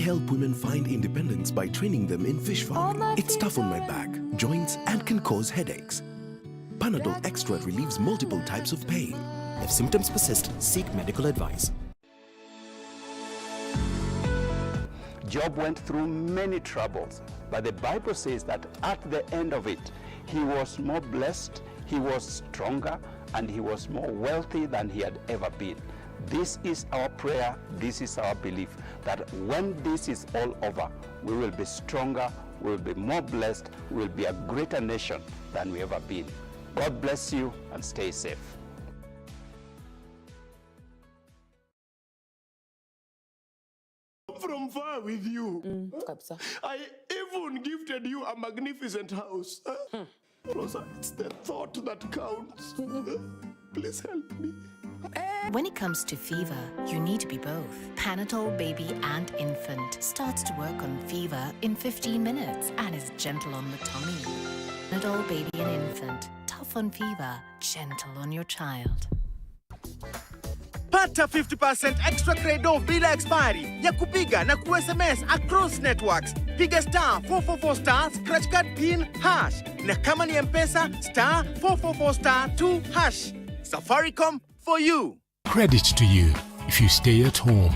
help women find independence by training them in fish farming. It's tough on my back, joints, and can cause headaches. Panadol Extra relieves multiple types of pain. If symptoms persist, seek medical advice. Job went through many troubles, but the Bible says that at the end of it, he was more blessed, he was stronger, and he was more wealthy than he had ever been. This is our prayer, this is our belief, that when this is all over, we will be stronger, we will be more blessed, we will be a greater nation than we ever been. God bless you and stay safe. From far with you. I even gifted you a magnificent house. Rosa, it's the thought that counts. Please help me. When it comes to fever, you need to be both. Panadol Baby and Infant starts to work on fever in 15 minutes and is gentle on the tummy. Panadol Baby and Infant, tough on fever, gentle on your child. Pata 50% extra credo bila expiry ya kupiga na ku-SMS across networks. Piga star 444 star scratch card pin hash, na kama ni M-Pesa star 444 star 2 hash. Safaricom for you. Credit to you if you stay at home.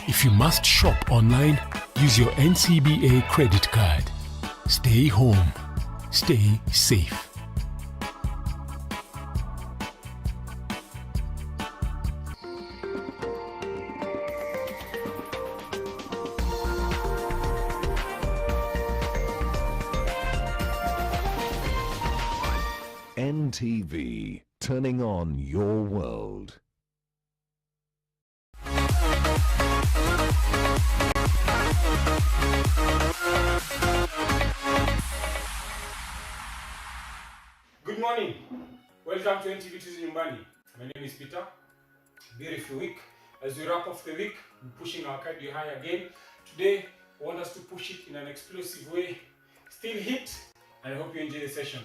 If you must shop online, use your NCBA credit card. Stay home. Stay safe. NTV, turning on your world. Good morning. Welcome to NTV Tuesday Nyumbani. My name is Peter. Beautiful week. As we wrap off the week, we're pushing our cardio high again. Today, I want us to push it in an explosive way. Still hit, and I hope you enjoy the session.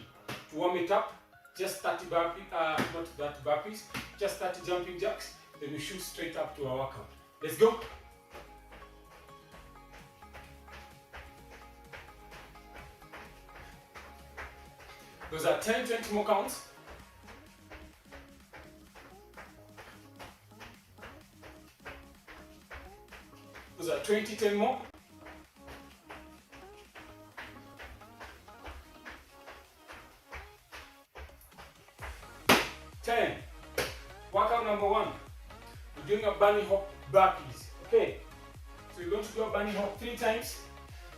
To warm it up, just 30 burpees, not 30 burpees, just 30 jumping jacks, then we shoot straight up to our workout. Let's go. Those are 10, 20 more counts. Those are 20, 10 more. Workout number 1. We're doing a bunny hop burpees. Okay. So you're going to do a bunny hop 3 times,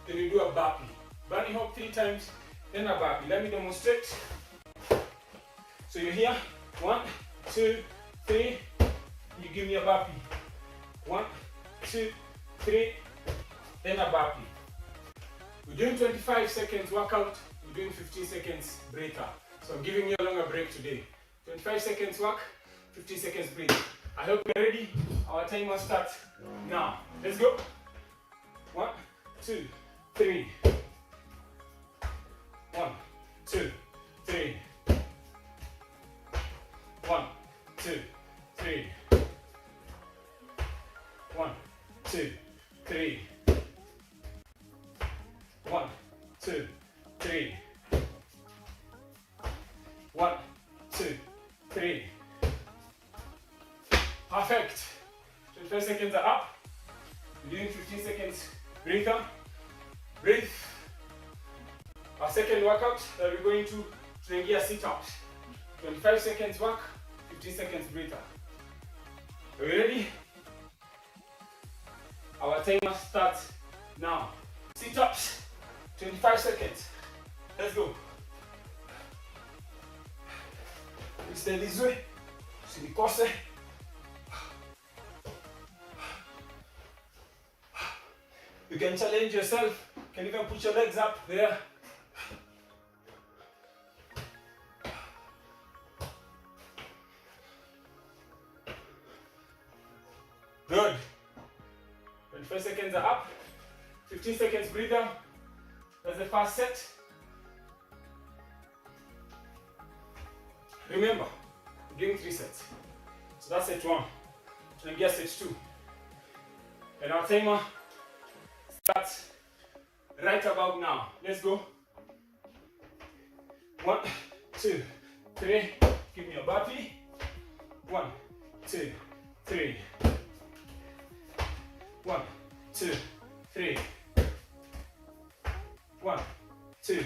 then you do a burpee. Bunny hop 3 times, then a burpee. Let me demonstrate. So you're here. 1, 2, 3. You give me a burpee. 1, 2, 3. Then a burpee. We're doing 25 seconds workout. We're doing 15 seconds breather. So I'm giving you a longer break today. 25 seconds work, 15 seconds break. I hope you're ready. Our timer starts now. Let's go. 1, 2, 3. 1, 2, 3. 1, 2, 3. 1, 2, 3. 1, 2, 3. 1, 2, 3. Perfect. 25 seconds are up. We're doing 15 seconds breather. Breathe. Our second workout that we're going to tunaingia sit-ups. 25 seconds work, 15 seconds breather. Are you ready? Our timer starts now. Sit-ups, 25 seconds. Let's go. Stay this way. Usinikose. You can challenge yourself. You can even put your legs up there. Good. 25 seconds are up. 15 seconds breather. That's the first set. Remember, we're doing 3 sets. So that's set 1. Tunaingia set 2. And our timer starts right about now. Let's go. 1, 2, 3. Give me a burpee. 1, 2, 3. 1, 2, 3. 1, 2,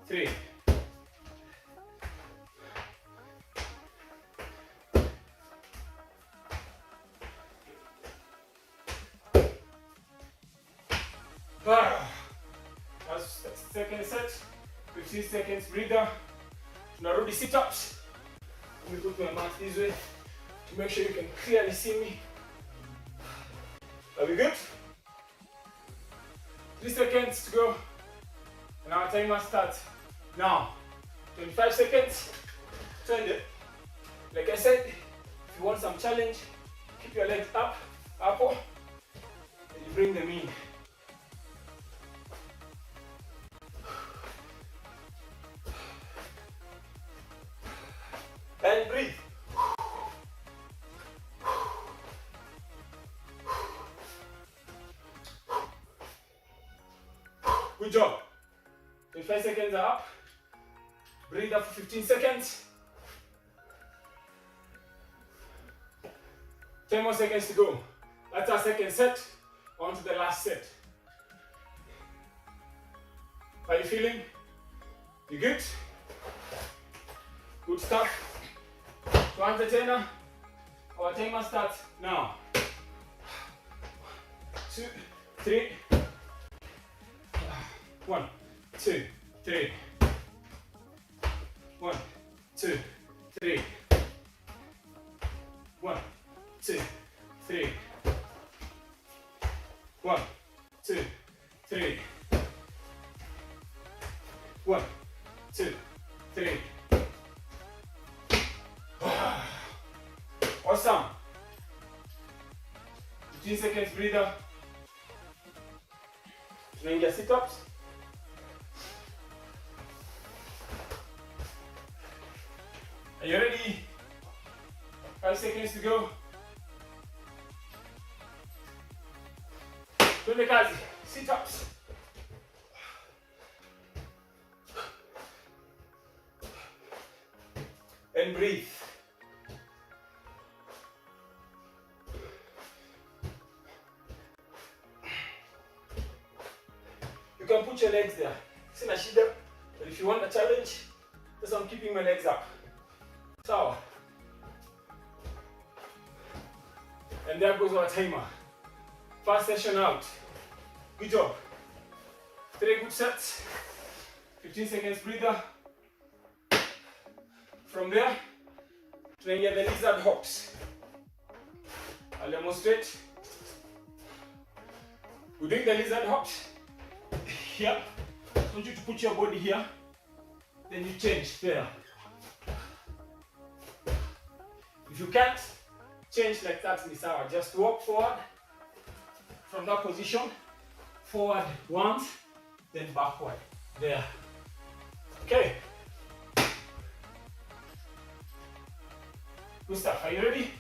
3. That's the second set. 15 seconds breather. Tunarudi sit-ups. Let me put my mat this way to make sure you can clearly see me. Are we good? 3 seconds to go. And our timer starts now. 25 seconds. Turn it. Like I said, if you want some challenge, keep your legs up, and you bring them in. And breathe. Good job. 25 seconds are up. Breathe up for 15 seconds. 10 more seconds to go. That's our second set. On to the last set. How are you feeling? You good? Good stuff. Tuanze tena. Our timer starts now. 2, 3. 1, 2, 3. 1, 2, 3. 1, 2, 3. 1, 2, 3. 1, 2, 3. Awesome. 15 seconds breather. Tunaingia sit-ups. Are you ready? 5 seconds to go. Twende kazi. Sit-ups. And breathe. You can put your legs there. Sina shida. But if you want a challenge, just I'm keeping my legs up. So, and there goes our timer. First session out. Good job. 3 good sets. 15 seconds breather. From there, tunaingia the lizard hops. I'll demonstrate. We're doing the lizard hops. Here. I want you to put your body here. Then you change there. If you can't change like that, Miss Hour, just walk forward from that position. Forward once, then backward. There. Okay. Good stuff. Are you ready?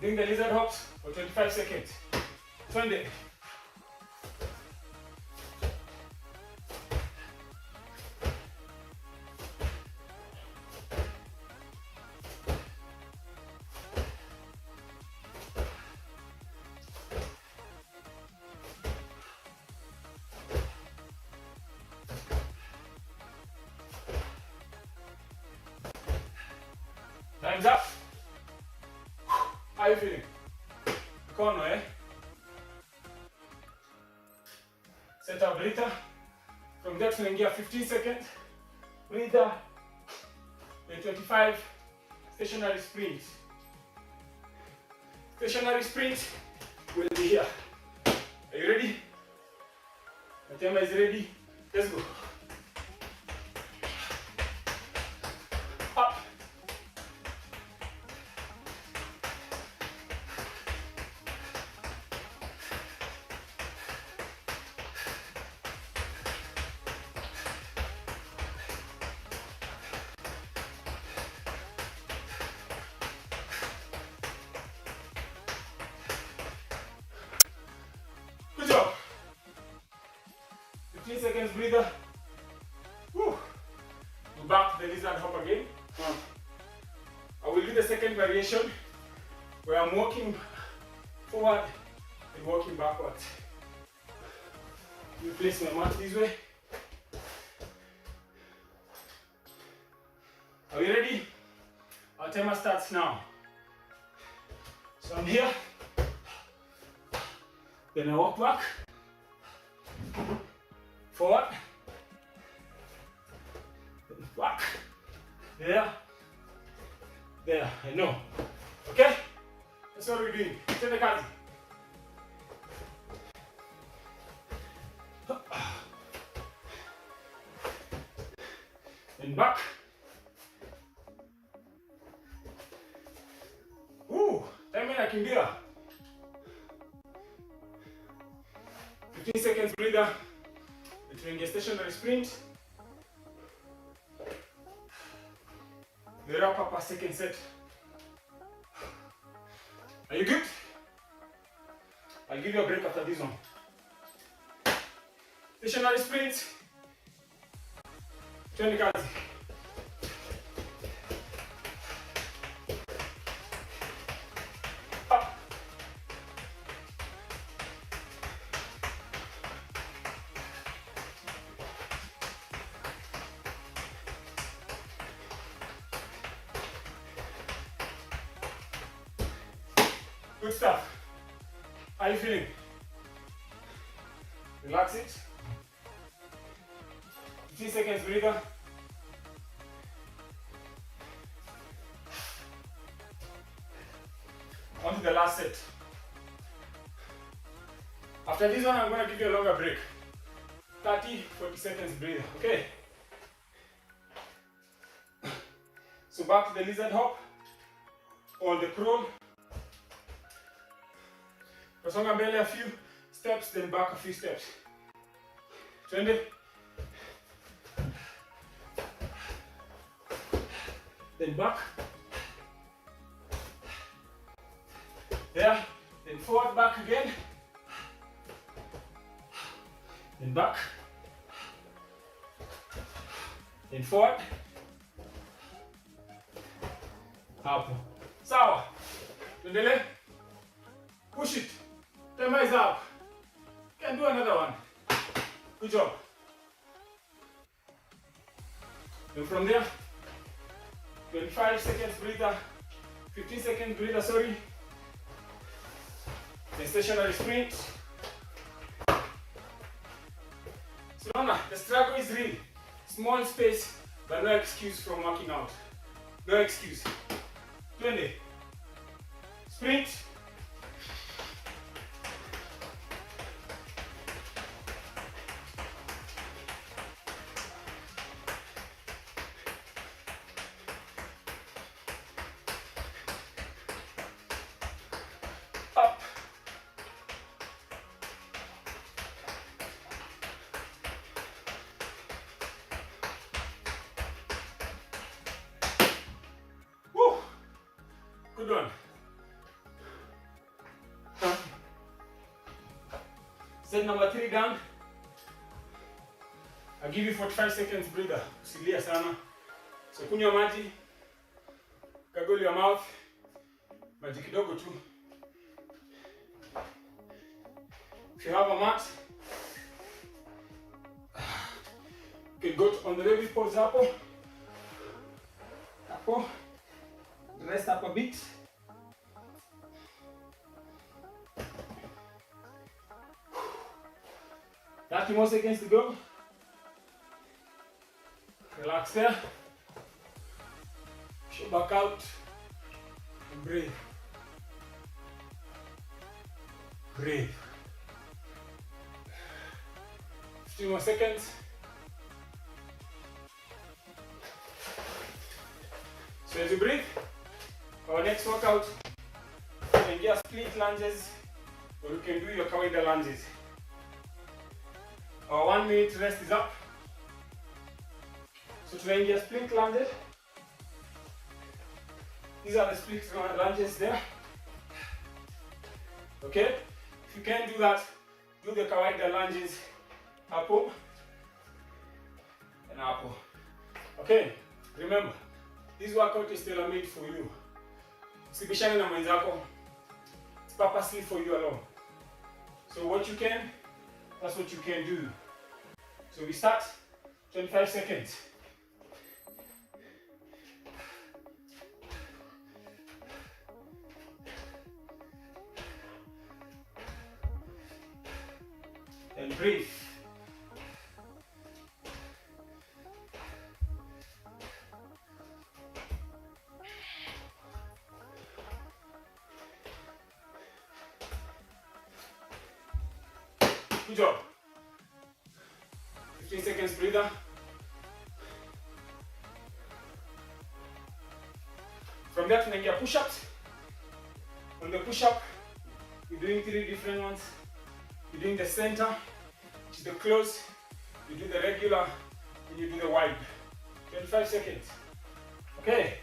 Doing the lizard hops for 25 seconds. 20. Time's up. How are you feeling? Mikono, eh? Set up breather. From there tunaingia 15 seconds. Breather. Then 25 stationary sprint. Stationary sprint will be here. Are you ready? The timer is ready. Let's go. Up. 15 seconds breather. Whew. Go back to the lizard hop again. I will do the second variation where I'm walking forward and walking backwards. You place my mat this way. Are you ready? Our timer starts now. So I'm here. Then I walk back. Forward. Then back. There. There. I know. Okay? That's what we're doing. Take the card. Then back. Time in I can be there. 15 seconds breather between the stationary sprint. The wrap up a second set. Are you good? I'll give you a break after this one. Stationary sprint. 20 cards. Good stuff. How are you feeling? Relax it. 15 seconds breather. On to the last set. After this one, I'm going to give you a longer break. 30-40 seconds breather. Okay? So back to the lizard hop or the crawl. Pasonga mbele a few steps, then back a few steps. Twende. Then back. There. Then forward, back again. Then back. Then forward. Hapo. Sawa. Tuendelee. Push it. Timer is up. Can do another one. Good job. And from there, 25 seconds breather, 15 seconds breather, sorry. The stationary sprint. So Nana, the struggle is real. Small space, but no excuse from working out. No excuse. 20. Sprint. Up. Woo. Good one. Set number 3 down. I'll give you 45 seconds breather. Usilia sana. So kunywa maji. Gargle your mouth. Maji kidogo tu. If you have a mat, you can go on the baby pose hapo. Hapo. Rest up a bit. That more seconds to go. Relax there. Push your back out and breathe. Breathe. 15 more seconds. So as you breathe, our next workout, you can get split lunges or you can do your kawaida lunges. Our 1 minute rest is up. So tunaingia split lunges. These are the split lunges there. Okay? If you can't do that, do the kawaida lunges hapo. an apple. Okay, remember, this workout is tailor-made for you. Usibishane na mwenzako. It's purposely for you alone. So what you can, that's what you can do. So we start 25 seconds. And breathe. Good job. 15 seconds breather. From there, tunaingia push-ups. On the push-up, you're doing 3 different ones. You're doing the center, which is the close, you do the regular, and you do the wide. 25 seconds. Okay.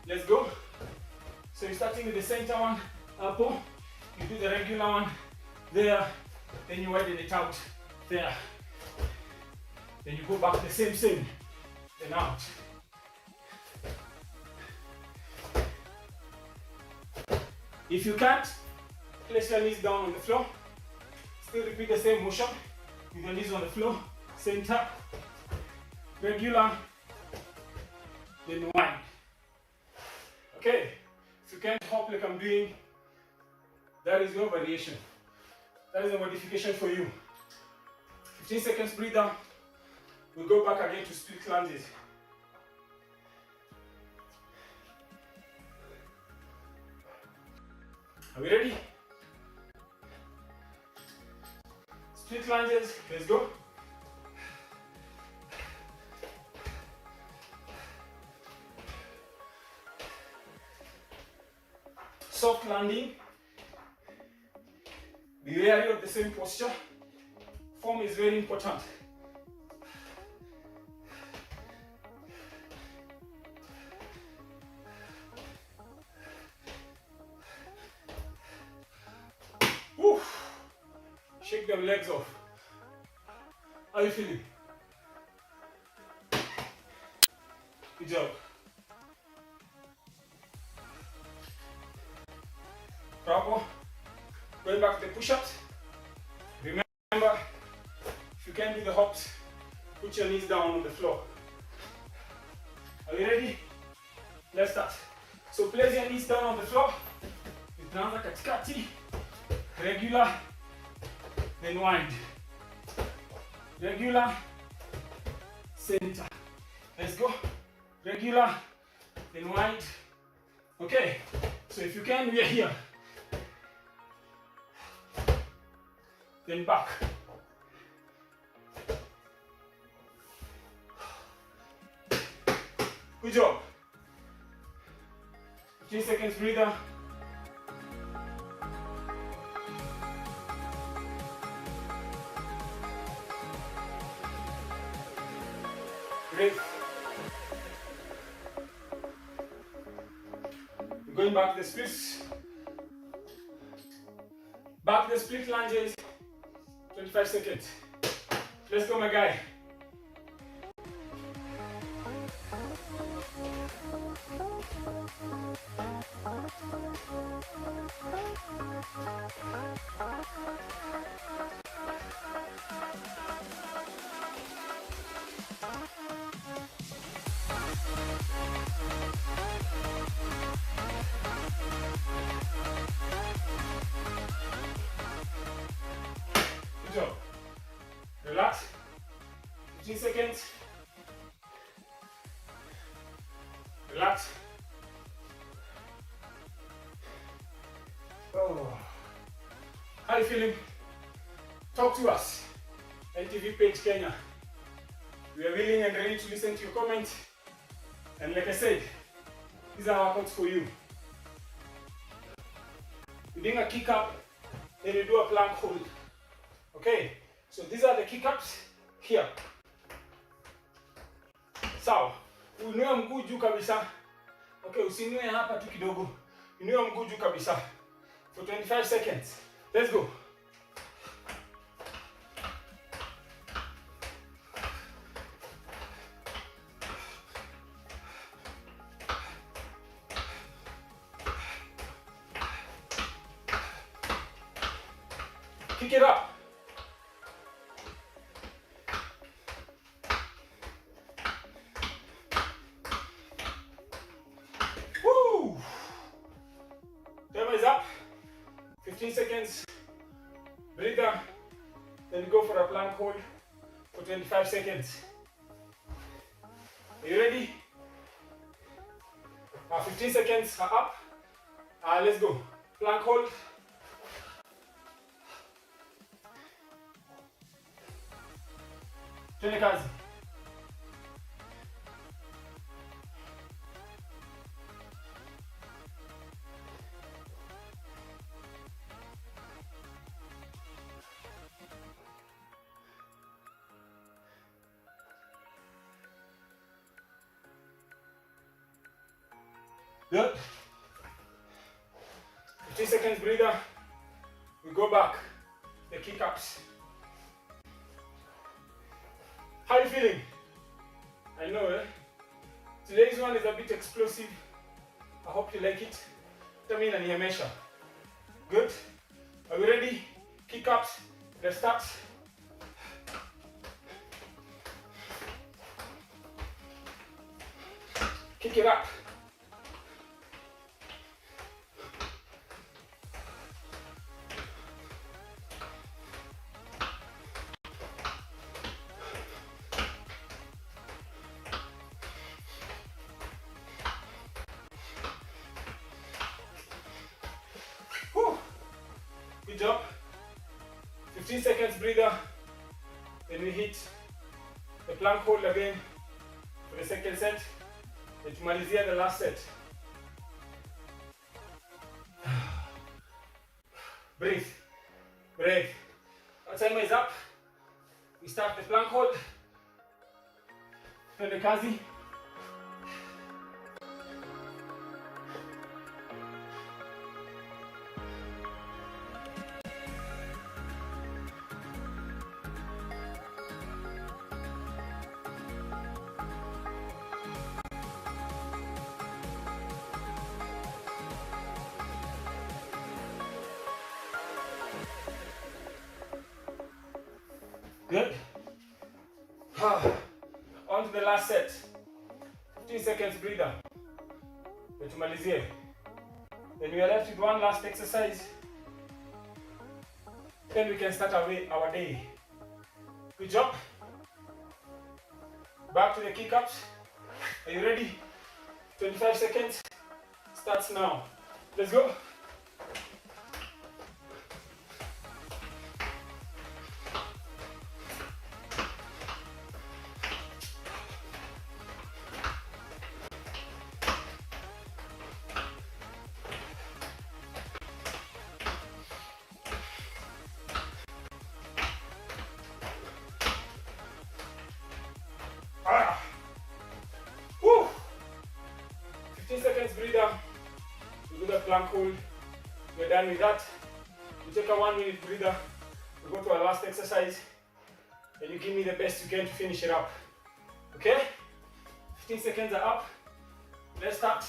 Let's go. So you're starting with the center one, up, you do the regular one, there, then you widen it out, there. Then you go back the same, then out. If you can't, place your knees down on the floor. Still repeat the same motion with your knees on the floor, center, regular, then wide. Okay, if you can't hop like I'm doing, that is your variation. That is a modification for you. 15 seconds breather. We'll go back again to split lunges. Are we ready? Split lunges, let's go. Soft landing. Be wary of the same posture. Form is very important. Woo. Shake them legs off. How are you feeling? Good job. Proper. Going back to the push-ups. Remember, if you can't do the hops, put your knees down on the floor. Are you ready? Let's start. So place your knees down on the floor. Tunaanza katikati. Regular, then wide. Regular, center. Let's go. Regular, then wide. Okay, so if you can, we are here. Then back. Good job. 15 seconds breather. Breathe. We're going back to the splits. Back to the split lunges. 25 seconds. Let's go, my guy. Good job. Relax. 15 seconds. Relax. Oh. How are you feeling? Talk to us. NTV page Kenya. We are willing and ready to listen to your comments. And like I said, these are workouts for you. You're doing a kick up, then you do a plank hold. Okay, so these are the kick ups here. Sawa, uinue mguu juu kabisa. Okay, usiinue hapa tu kidogo. Inua mguu juu kabisa. For 25 seconds. Let's go. Kick it up. Woo! Timer is up. 15 seconds. Breather. Then you go for a plank hold for 25 seconds. Are you ready? 15 seconds are up. Let's go. Plank hold. Twende kazi. Good. 15 seconds breather. We go back. The kick ups. How are you feeling? I know, eh? Today's one is a bit explosive. I hope you like it. Tell me in measure. Good. Are we ready? Kick ups. Let's start. Kick it up. Good job. 15 seconds breather. Then we hit the plank hold again for the second set. Then tumalizia the last set. Breathe. Breathe. Our timer is up. We start the plank hold. Twende kazi. Good. On to the last set. 15 seconds breather. Tumalizie. Then we are left with one last exercise. Then we can start our day. Good job. Back to the kick ups. Are you ready? 25 seconds. Starts now. Let's go. Woo. 15 seconds breather. We do the plank hold. We're done with that. We take a 1 minute breather. We go to our last exercise. And you give me the best you can to finish it up. Okay? 15 seconds are up. Let's start.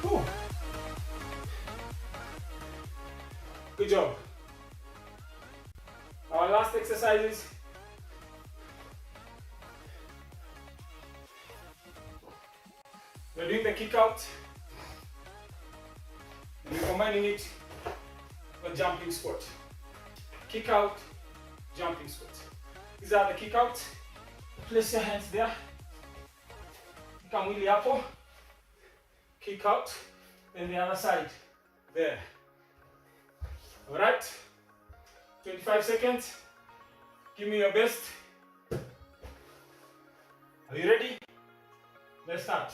Whew. Good job. Our last exercises. We're doing the kick out. And we're combining it with jumping squat. Kick out, jumping squat. These are the kick out. Place your hands there. Kamwili hapo. Kick out. Then the other side. There. Alright. 25 seconds. Give me your best. Are you ready? Let's start.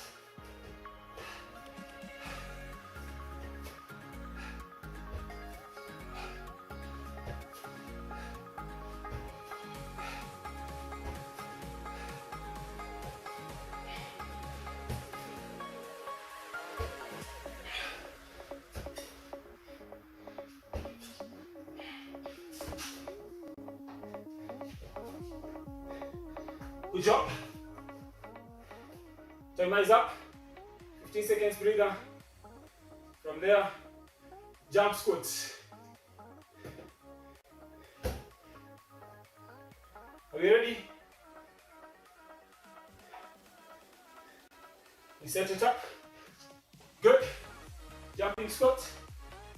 Good job. Timer is up. 15 seconds breather. From there, jump squats. Are we ready? We set it up. Good. Jumping squat.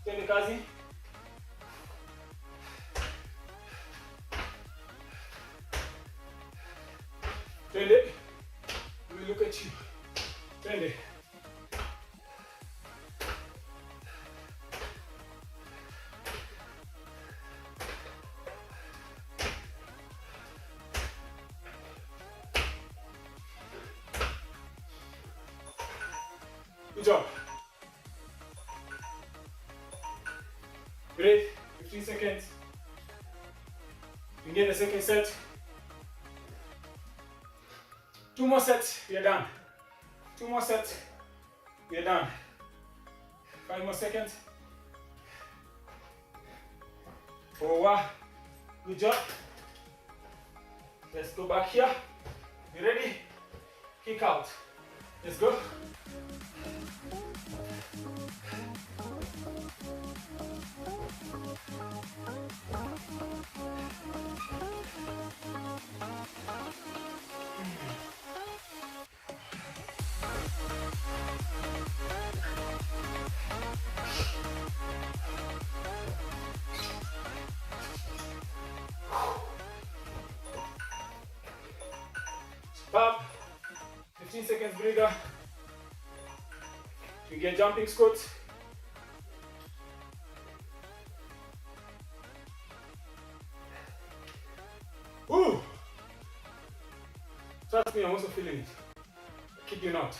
Twende kazi. Twende. We look at you. Twende. Good job. Breathe. 15 seconds. Begin the second set. 2 more sets. We are done. 2 more sets. We are done. 5 more seconds. 4. Good job. Let's go back here. You ready? Kick out. Let's go. Up. 15 seconds breather. We get jumping squats. Ooh! Trust me, I'm also feeling it. I kid you not.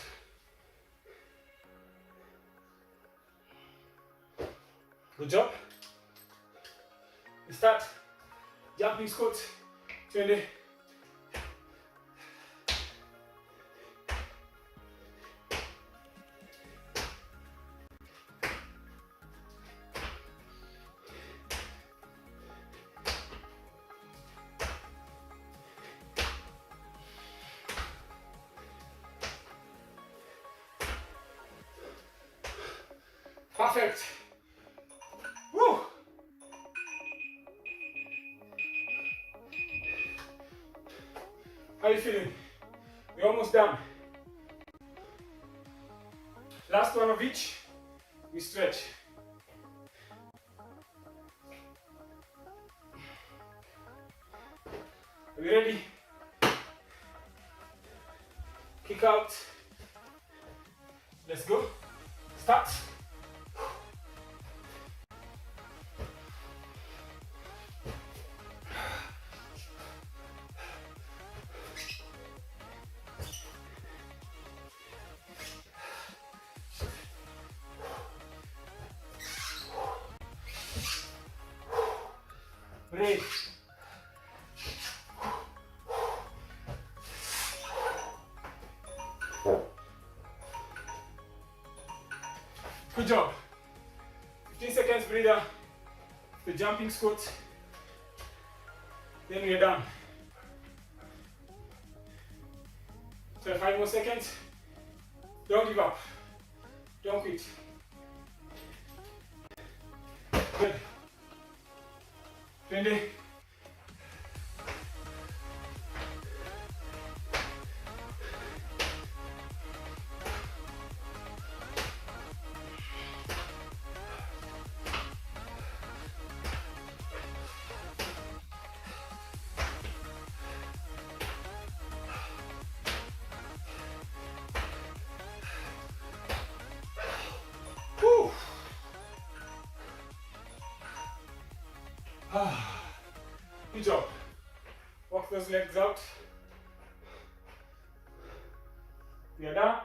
Good job. We start jumping squats. 20. Perfect. Woo! How are you feeling? We're almost done. Last one of each. We stretch. Are we ready? Kick out. Let's go. Start. Break. Good job. 15 seconds breather. The jumping squat. Then we're done. So 5 more seconds. Don't give up. Don't quit. Good. 20. Woo. Good job. Walk those legs out. We are done.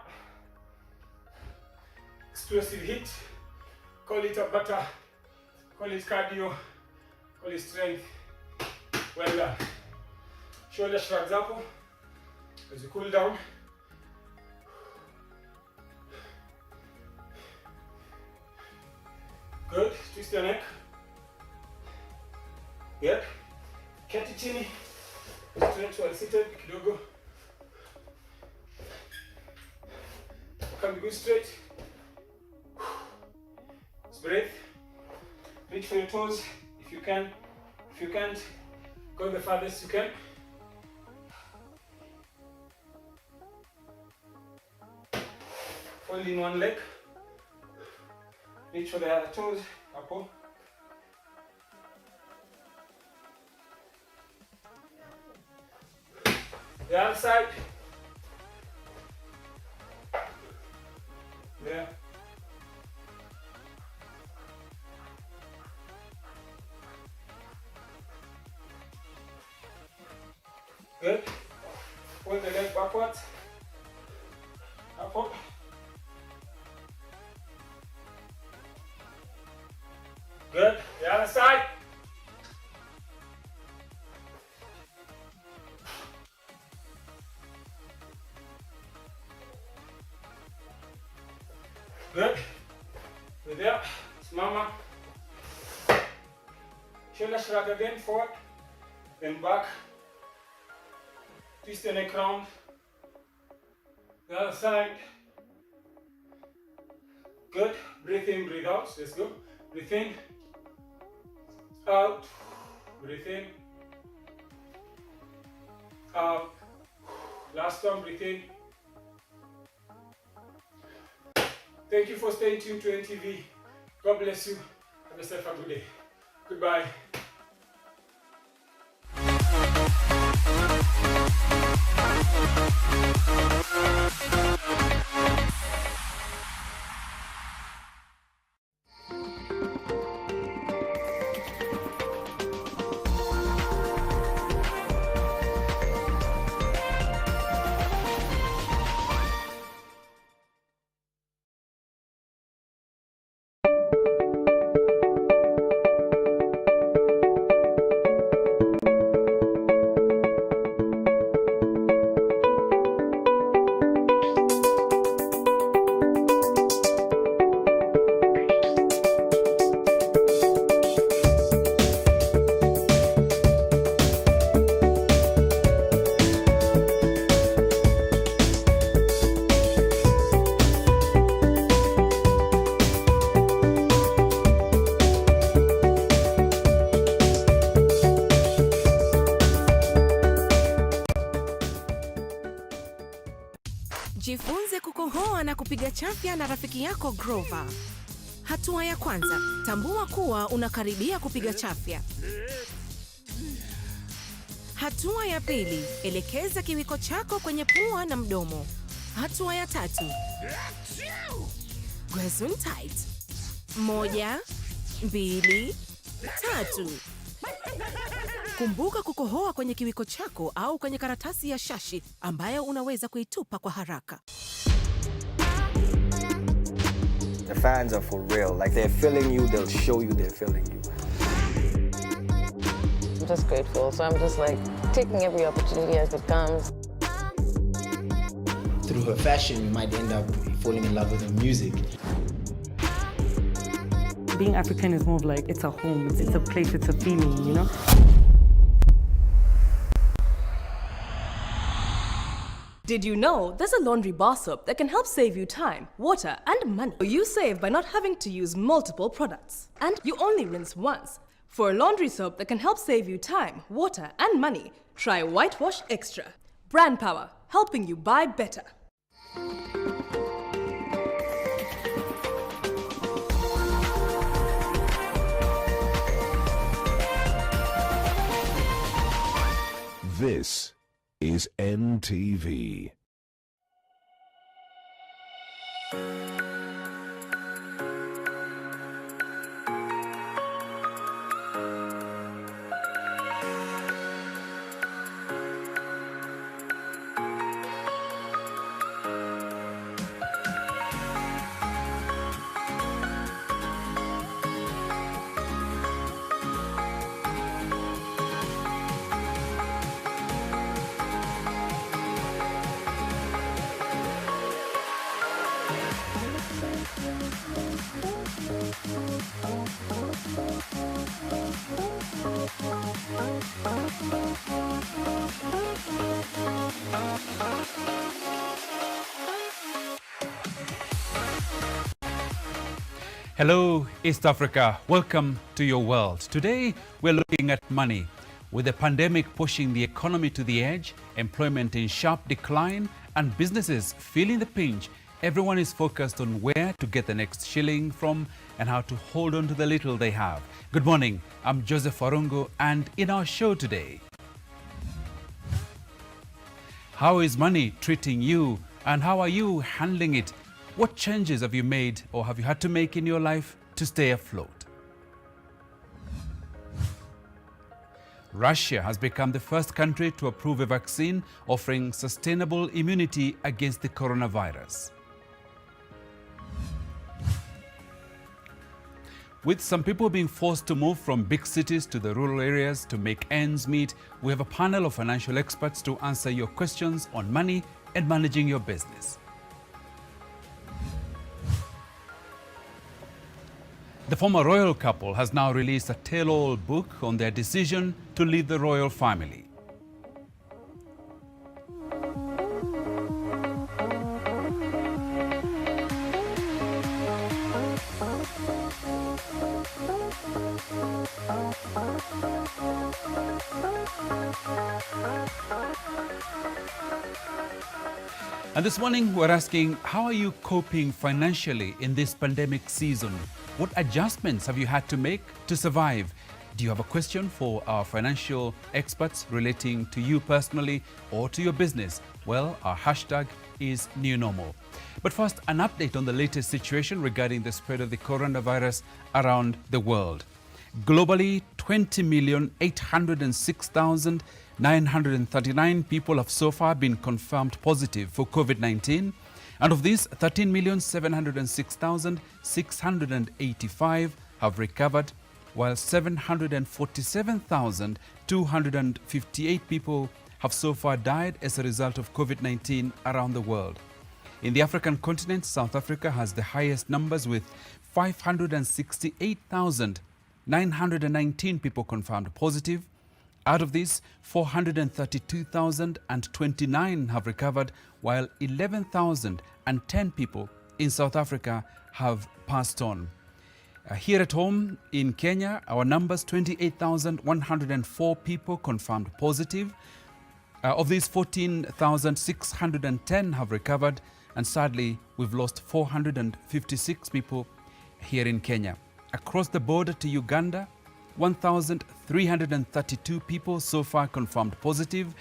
Explosive hit. Call it a butter. Call it cardio. Call it strength. Well done. Shoulder shrugs up as you cool down. Good. Twist your neck. Yep. Keti chini. Stretch while seated kidogo. can be good straight. Just breathe. Reach for your toes if you can. If you can't, go the farthest you can. Hold in one leg. Reach for the other toes. Up. The other side. There. Good. Pull the leg backwards. Up. Good. The other side. Good. Good there. Mama. Shoulder shrug again, forward, then back. Twist the neck round. The other side. Good. Breathe in, breathe out. Let's go. Breathe in. Out. Breathe in. Out. Last one, breathe in. Thank you for staying tuned to NTV. God bless you. Have yourself a good day. Goodbye. Jifunze kukohoa na kupiga chafya na rafiki yako Grover. Hatua ya kwanza, tambua kuwa unakaribia kupiga chafya. Hatua ya pili, elekeza kiwiko chako kwenye pua na mdomo. Hatua ya tatu, Gesundheit. 1, 2, 3. Kumbuka kukohoa kwenye kiwiko chako au kwenye karatasi ya shashi ambayo unaweza kuitupa kwa haraka. The fans are for real. Like, they're feeling you, they'll show you they're feeling you. I'm just grateful. So I'm just like taking every opportunity as it comes. Through her fashion, you might end up falling in love with her music. Being African is more of like, it's a home, it's a place, it's a feeling, you know? Did you know there's a laundry bar soap that can help save you time, water, and money? You save by not having to use multiple products. And you only rinse once. For a laundry soap that can help save you time, water, and money, try Whitewash Extra. Brand power, helping you buy better. This is NTV. Hello, East Africa. Welcome to your world. Today, we're looking at money. With the pandemic pushing the economy to the edge, employment in sharp decline, and businesses feeling the pinch, everyone is focused on where to get the next shilling from and how to hold on to the little they have. Good morning. I'm Joseph Warungu, and in our show today, how is money treating you, and how are you handling it? What changes have you made or have you had to make in your life to stay afloat? Russia has become the first country to approve a vaccine offering sustainable immunity against the coronavirus. With some people being forced to move from big cities to the rural areas to make ends meet, we have a panel of financial experts to answer your questions on money and managing your business. The former royal couple has now released a tell-all book on their decision to leave the royal family. And this morning, we're asking, how are you coping financially in this pandemic season? What adjustments have you had to make to survive? Do you have a question for our financial experts relating to you personally or to your business? Well, our hashtag is New Normal. But first, an update on the latest situation regarding the spread of the coronavirus around the world. Globally, 20,806,939 people have so far been confirmed positive for COVID-19. And of these, 13,706,685 have recovered, while 747,258 people have so far died as a result of COVID-19 around the world. In the African continent, South Africa has the highest numbers with 568,919 people confirmed positive. Out of these, 432,029 have recovered, while 11,010 people in South Africa have passed on. Here at home in Kenya, our numbers, 28,104 people confirmed positive. Of these, 14,610 have recovered, and sadly, we've lost 456 people here in Kenya. Across the border to Uganda, 1,332 people so far confirmed positive,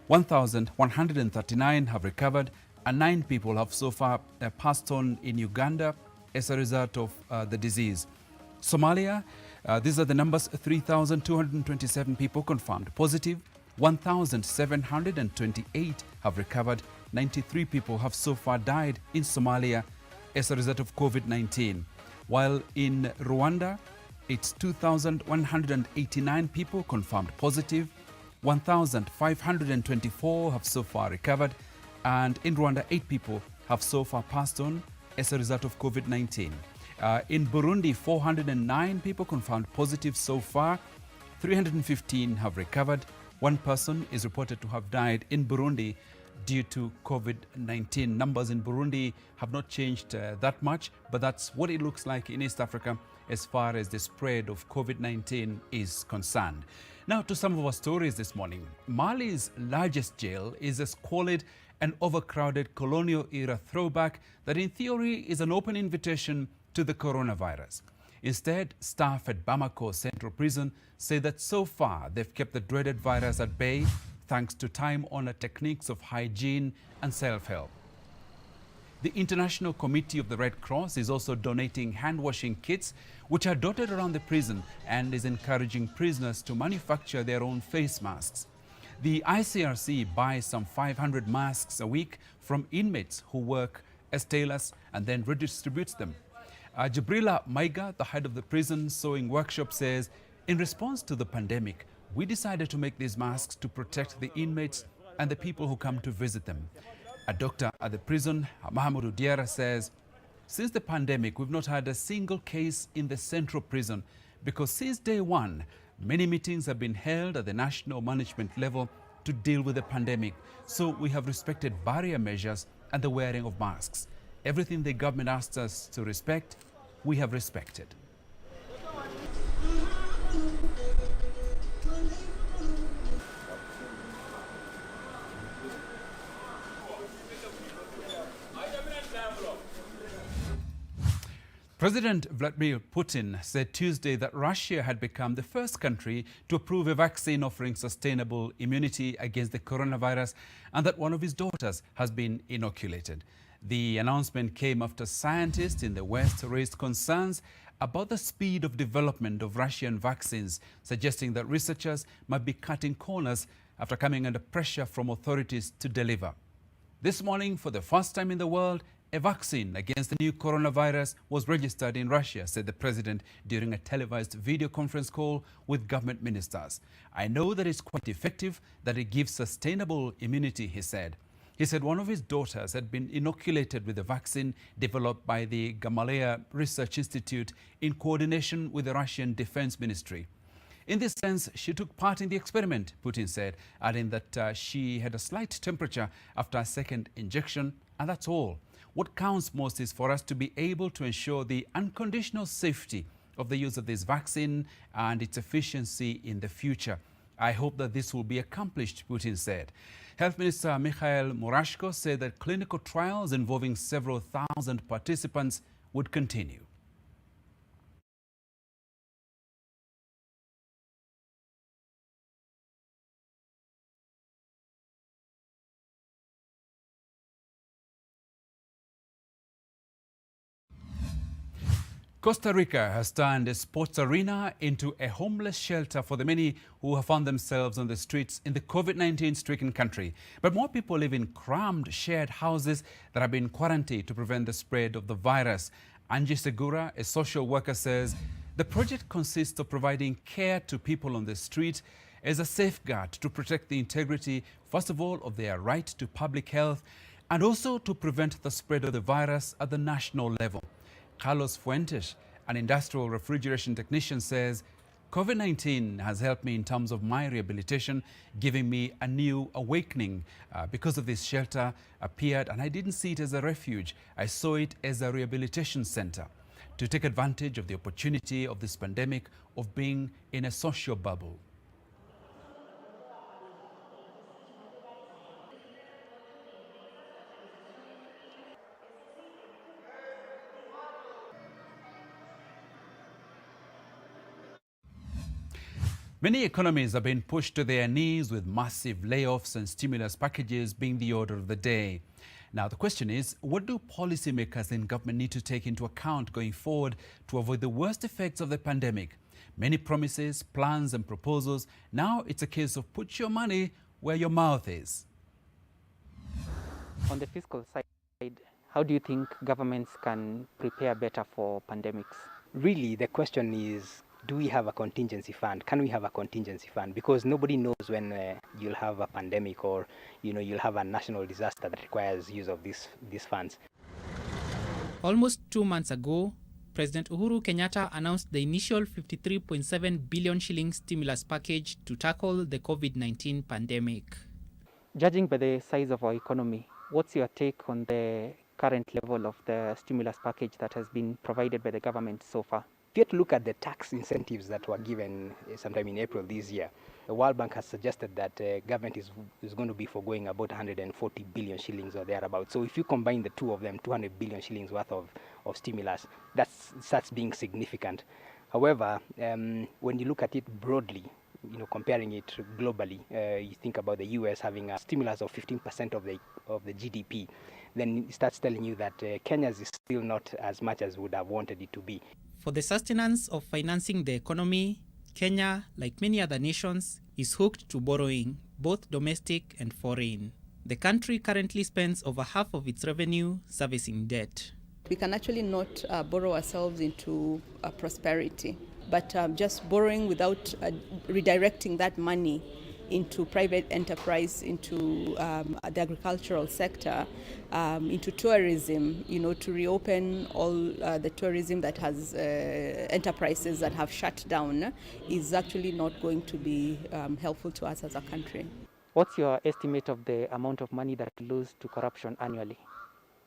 1,139 have recovered, and 9 people have so far passed on in Uganda as a result of the disease. Somalia, these are the numbers, 3,227 people confirmed positive, 1,728 have recovered, 93 people have so far died in Somalia as a result of COVID-19. While in Rwanda, it's 2,189 people confirmed positive, 1,524 have so far recovered, and in Rwanda, 8 people have so far passed on as a result of COVID-19. In Burundi, 409 people confirmed positive so far, 315 have recovered. 1 person is reported to have died in Burundi due to COVID-19. Numbers in Burundi have not changed that much, but that's what it looks like in East Africa as far as the spread of COVID-19 is concerned. Now to some of our stories this morning. Mali's largest jail is a squalid and overcrowded colonial-era throwback that in theory is an open invitation to the coronavirus. Instead, staff at Bamako Central Prison say that so far they've kept the dreaded virus at bay thanks to time-honored techniques of hygiene and self-help. The International Committee of the Red Cross is also donating hand-washing kits, which are dotted around the prison, and is encouraging prisoners to manufacture their own face masks. The ICRC buys some 500 masks a week from inmates who work as tailors and then redistributes them. Jabrila Maiga, the head of the prison sewing workshop, says, in response to the pandemic, we decided to make these masks to protect the inmates and the people who come to visit them. A doctor at the prison, Mahamudu Diarra, says, since the pandemic, we've not had a single case in the central prison because since day one, many meetings have been held at the national management level to deal with the pandemic. So we have respected barrier measures and the wearing of masks. Everything the government asked us to respect, we have respected. President Vladimir Putin said Tuesday that Russia had become the first country to approve a vaccine offering sustainable immunity against the coronavirus and that one of his daughters has been inoculated. The announcement came after scientists in the West raised concerns about the speed of development of Russian vaccines, suggesting that researchers might be cutting corners after coming under pressure from authorities to deliver. This morning, for the first time in the world, a vaccine against the new coronavirus was registered in Russia, said the president during a televised video conference call with government ministers. I know that it's quite effective, that it gives sustainable immunity, he said. He said one of his daughters had been inoculated with a vaccine developed by the Gamaleya Research Institute in coordination with the Russian Defense Ministry. In this sense, she took part in the experiment, Putin said, adding that she had a slight temperature after a second injection, and that's all. What counts most is for us to be able to ensure the unconditional safety of the use of this vaccine and its efficiency in the future. I hope that this will be accomplished, Putin said. Health Minister Mikhail Murashko said that clinical trials involving several thousand participants would continue. Costa Rica has turned a sports arena into a homeless shelter for the many who have found themselves on the streets in the COVID-19 stricken country. But more people live in crammed shared houses that have been quarantined to prevent the spread of the virus. Angie Segura, a social worker, says the project consists of providing care to people on the street as a safeguard to protect the integrity, first of all, of their right to public health and also to prevent the spread of the virus at the national level. Carlos Fuentes, an industrial refrigeration technician, says, COVID-19 has helped me in terms of my rehabilitation, giving me a new awakening. Because of this shelter appeared, and I didn't see it as a refuge. I saw it as a rehabilitation center to take advantage of the opportunity of this pandemic of being in a social bubble. Many economies have been pushed to their knees with massive layoffs and stimulus packages being the order of the day. Now, the question is, what do policymakers in government need to take into account going forward to avoid the worst effects of the pandemic? Many promises, plans and proposals. Now it's a case of put your money where your mouth is. On the fiscal side, how do you think governments can prepare better for pandemics? Really, the question is, do we have a contingency fund? Can we have a contingency fund? Because nobody knows when you'll have a pandemic or you'll have a national disaster that requires use of these funds. Almost 2 months ago, President Uhuru Kenyatta announced the initial 53.7 billion shilling stimulus package to tackle the COVID-19 pandemic. Judging by the size of our economy, what's your take on the current level of the stimulus package that has been provided by the government so far? If you have to look at the tax incentives that were given sometime in April this year, the World Bank has suggested that government is going to be foregoing about 140 billion shillings or thereabouts. So if you combine the two of them, 200 billion shillings worth of stimulus, that's being significant. However, when you look at it broadly, comparing it globally, you think about the US having a stimulus of 15% of the GDP, then it starts telling you that Kenya's is still not as much as would have wanted it to be. For the sustenance of financing the economy, Kenya, like many other nations, is hooked to borrowing, both domestic and foreign. The country currently spends over half of its revenue servicing debt. We can actually not borrow ourselves into prosperity, but just borrowing without redirecting that money into private enterprise, into the agricultural sector, into tourism, to reopen all the tourism that has enterprises that have shut down is actually not going to be helpful to us as a country. What's your estimate of the amount of money that we lose to corruption annually?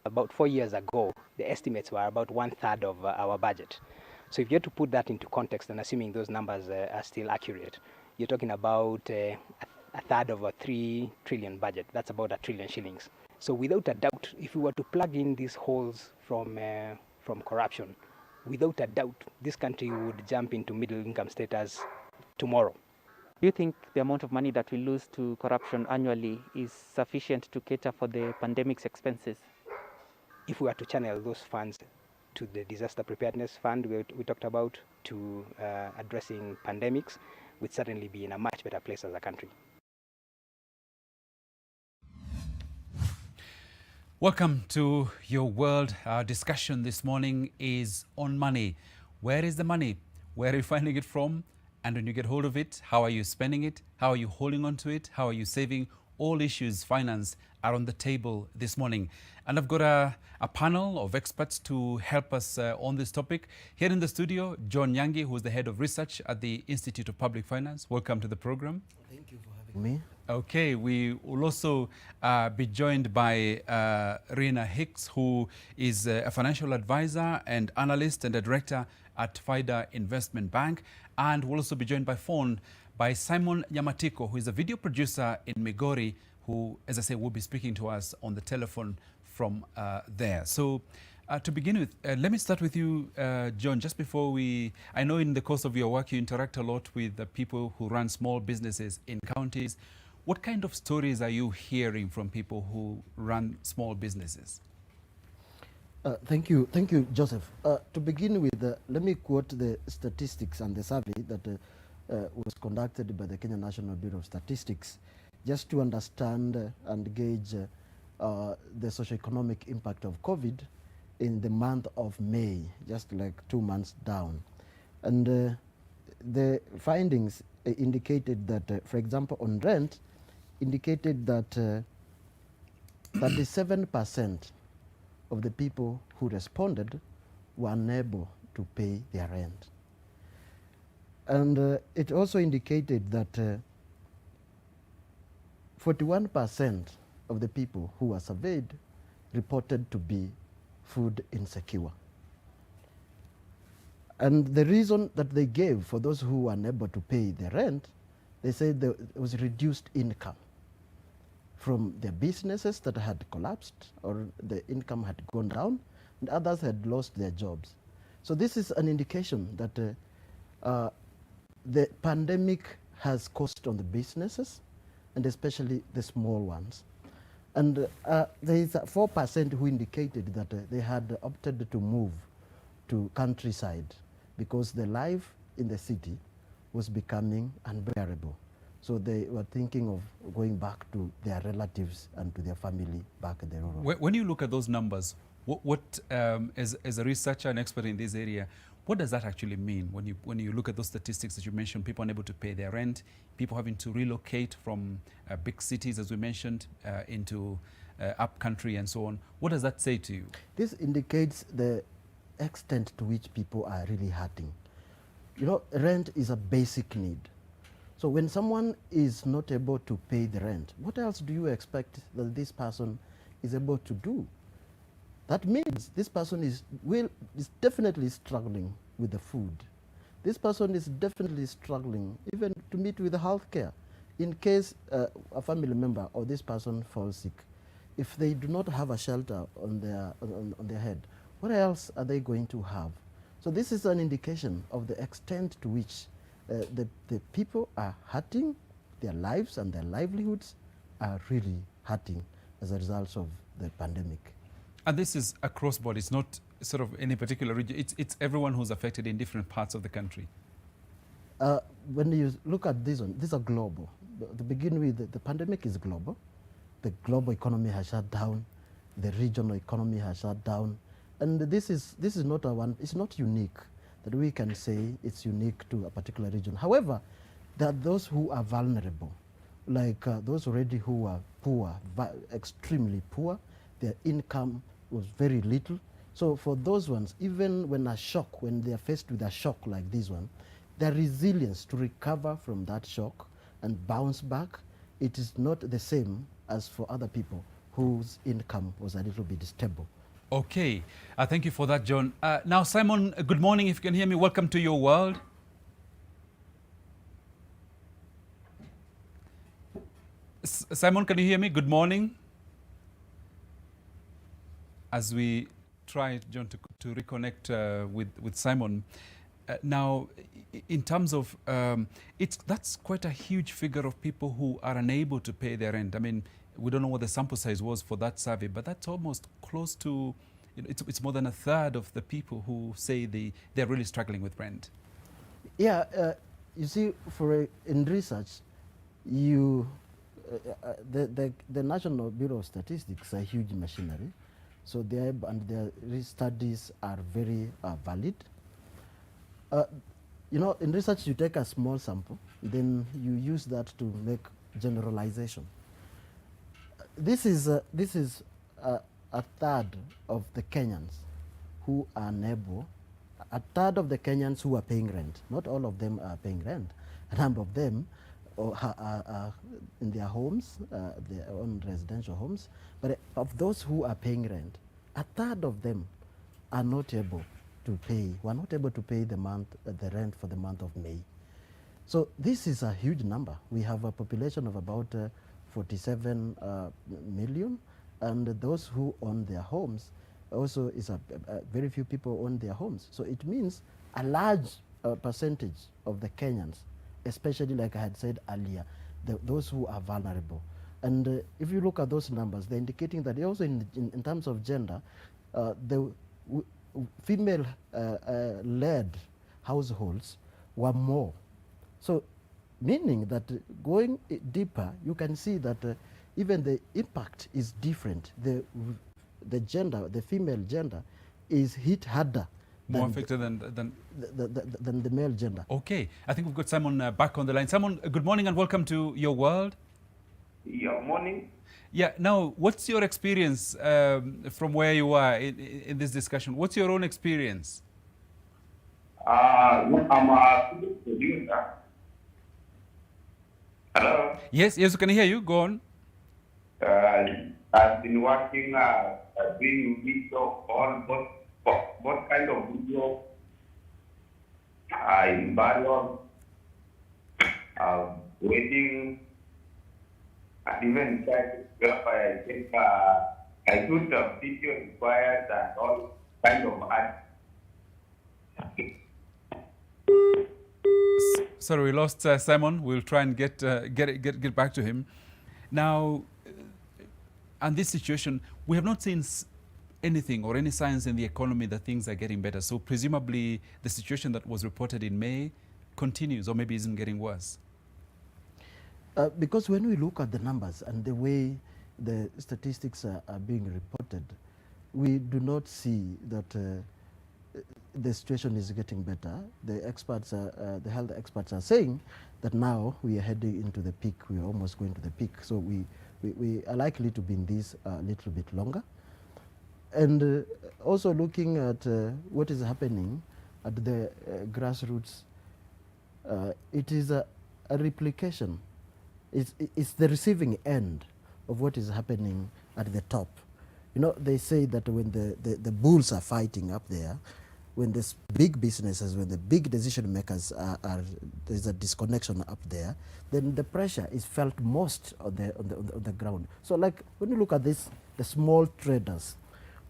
About 4 years ago, the estimates were about 1/3 of our budget. So if you had to put that into context, and assuming those numbers are still accurate, you're talking about a third of a 3 trillion budget. That's about 1 trillion shillings. So without a doubt, if we were to plug in these holes from corruption, without a doubt, this country would jump into middle income status tomorrow. Do you think the amount of money that we lose to corruption annually is sufficient to cater for the pandemic's expenses? If we were to channel those funds to the disaster preparedness fund we talked about, to addressing pandemics, we'd certainly be in a much better place as a country. Welcome to Your World. Our discussion this morning is on money. Where is the money? Where are you finding it from? And when you get hold of it, how are you spending it? How are you holding on to it? How are you saving? All issues finance are on the table this morning. And I've got a panel of experts to help us on this topic. Here in the studio, John Nyangi, who is the head of research at the Institute of Public Finance. Welcome to the program. Thank you for having me. Okay, we will also be joined by Rena Hicks, who is a financial advisor and analyst and a director at FIDA Investment Bank. And we'll also be joined by phone by Simon Nyamatiko, who is a video producer in Migori, who, as I say, will be speaking to us on the telephone from there. So to begin with, let me start with you, John, just before I know in the course of your work you interact a lot with the people who run small businesses in counties. What kind of stories are you hearing from people who run small businesses? Thank you, Joseph. To begin with, let me quote the statistics and the survey that was conducted by the Kenya National Bureau of Statistics, just to understand and gauge the socioeconomic impact of COVID in the month of May, just like 2 months down. And the findings indicated that, for example, on rent, indicated that 37% of the people who responded were unable to pay their rent. And it also indicated that 41% of the people who were surveyed reported to be food insecure. And the reason that they gave for those who were unable to pay their rent, they said there was reduced income from their businesses that had collapsed or the income had gone down, and others had lost their jobs. So this is an indication that the pandemic has cost on the businesses, and especially the small ones. And there is 4% who indicated that they had opted to move to countryside because the life in the city was becoming unbearable. So they were thinking of going back to their relatives and to their family back in the rural. When you look at those numbers, as a researcher and expert in this area, what does that actually mean when you look at those statistics that you mentioned, people unable to pay their rent, people having to relocate from big cities, as we mentioned, into up country and so on? What does that say to you? This indicates the extent to which people are really hurting. You know, rent is a basic need. So when someone is not able to pay the rent, what else do you expect that this person is able to do? That means this person is definitely struggling with the food. This person is definitely struggling even to meet with the health care. In case a family member or this person falls sick, if they do not have a shelter on their head, what else are they going to have? So this is an indication of the extent to which the people are hurting, their lives and their livelihoods are really hurting as a result of the pandemic. And this is across board. It's not sort of any particular region. It's everyone who's affected in different parts of the country. When you look at this one, these are global. To begin with, the pandemic is global. The global economy has shut down. The regional economy has shut down. And this is not it's not unique that we can say it's unique to a particular region. However, there are those who are vulnerable, like those already who are poor, extremely poor. Their income was very little. So for those ones, even when they are faced with a shock like this one, their resilience to recover from that shock and bounce back, it is not the same as for other people whose income was a little bit stable. Okay, thank you for that, John. Now, Simon, good morning. If you can hear me, welcome to your world. Simon, can you hear me? Good morning. As we try, John, to reconnect with Simon. Now, in terms of, that's quite a huge figure of people who are unable to pay their rent. I mean, we don't know what the sample size was for that survey, but that's almost close to, it's more than a third of the people who say they're really struggling with rent. Yeah, you see, in research, the National Bureau of Statistics is a huge machinery, so their studies are very valid. You know, in research, you take a small sample, then you use that to make generalization. This is a third of the Kenyans who are unable, a third of the Kenyans who are paying rent. Not all of them are paying rent. A number of them are in their homes, their own residential homes. But of those who are paying rent, a third of them are not able to pay. Were not able to pay the rent for the month of May. So this is a huge number. We have a population of about 47 million, and those who own their homes also is very few people own their homes. So it means a large percentage of the Kenyans, especially like I had said earlier, those who are vulnerable. And if you look at those numbers, they're indicating that also in terms of gender, the female-led households were more. So meaning that going deeper, you can see that even the impact is different. The gender, the female gender, is hit harder. More affected than the male gender. Okay, I think we've got Simon back on the line. Simon, good morning and welcome to Your World. Yeah, morning. Yeah, now, what's your experience from where you are in this discussion? What's your own experience? I'm a producer. Hello? Yes, we can hear you. Go on. I've been working, doing video on what kind of video in various wedding, and even whereby I think I put a video required and all kind of art. Sorry, we lost Simon. We'll try and get back to him. Now, and this situation, we have not seen anything or any signs in the economy that things are getting better. So presumably the situation that was reported in May continues or maybe isn't getting worse. Because when we look at the numbers and the way the statistics are being reported, we do not see that the situation is getting better. The experts, the health experts are saying that now we are heading into the peak. We are almost going to the peak. So we are likely to be in this a little bit longer. And also looking at what is happening at the grassroots, it is a replication. It's the receiving end of what is happening at the top. You know, they say that when the bulls are fighting up there, when the big businesses, when the big decision makers there's a disconnection up there, then the pressure is felt most on the ground. So like when you look at this, the small traders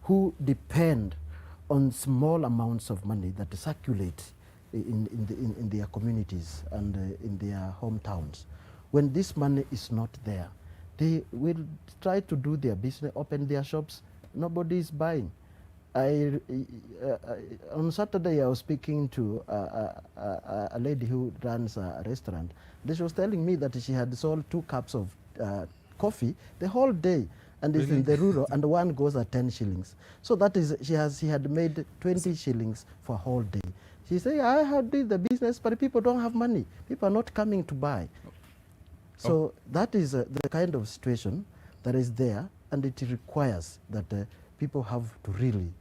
who depend on small amounts of money that circulate in their communities and in their hometowns, when this money is not there, they will try to do their business, open their shops, nobody is buying. On Saturday, I was speaking to a lady who runs a restaurant. She was telling me that she had sold 2 cups of coffee the whole day, and it's in the rural, and one goes at 10 shillings. So that is, she had made 20 shillings for a whole day. She said, I have did the business, but people don't have money. People are not coming to buy. So that is the kind of situation that is there, and it requires that people have to really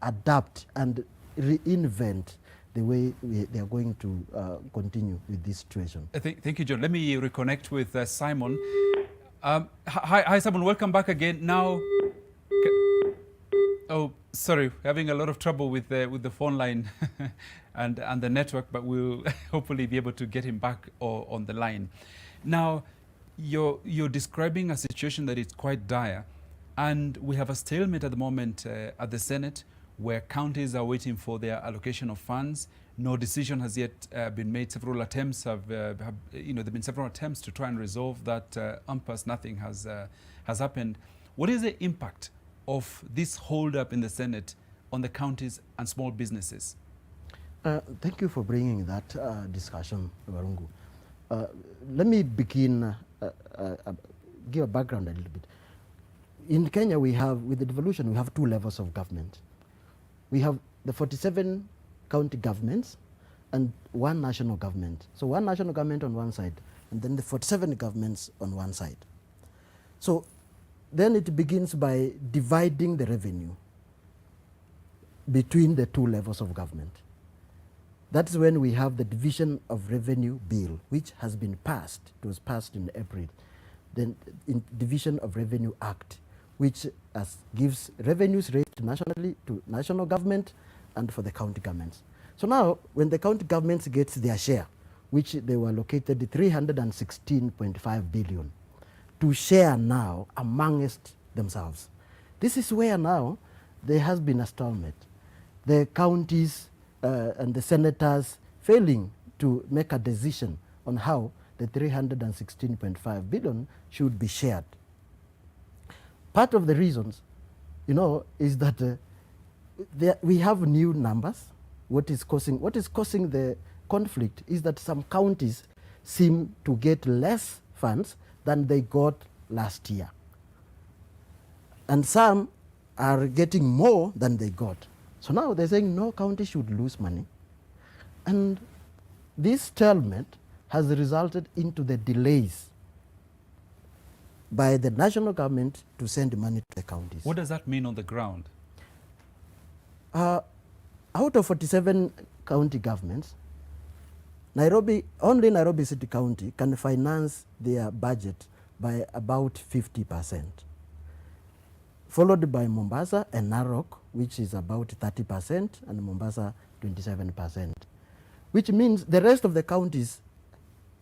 adapt and reinvent the way they are going to continue with this situation. Thank you, John. Let me reconnect with Simon. Hi, Simon. Welcome back again. Now, Oh, sorry, having a lot of trouble with the phone line and the network, but we'll hopefully be able to get him back on the line. Now, you're describing a situation that is quite dire, and we have a stalemate at the moment at the Senate, where counties are waiting for their allocation of funds. No decision has yet been made. Several attempts there've been several attempts to try and resolve that impasse. Nothing has happened. What is the impact of this hold-up in the Senate on the counties and small businesses? Thank you for bringing that discussion, Warungu. Let me begin, give a background a little bit. In Kenya, with the devolution, we have two levels of government. We have the 47 county governments and one national government. So one national government on one side, and then the 47 governments on one side. So then it begins by dividing the revenue between the two levels of government. That's when we have the Division of Revenue Bill, which has been passed. It was passed in April. Then in Division of Revenue Act, which gives revenues raised nationally to national government and for the county governments. So now, when the county governments get their share, which they were allocated 316.5 billion, to share now amongst themselves. This is where now there has been a stalemate. The counties and the senators failing to make a decision on how the 316.5 billion should be shared. Part of the reasons, is that we have new numbers. What is causing the conflict is that some counties seem to get less funds than they got last year. And some are getting more than they got. So now they're saying no county should lose money. And this stalemate has resulted into the delays by the national government to send money to the counties. What does that mean on the ground? Out of 47 county governments, only Nairobi City County can finance their budget by about 50%, followed by Mombasa and Narok, which is about 30%, and Mombasa 27%, which means the rest of the counties,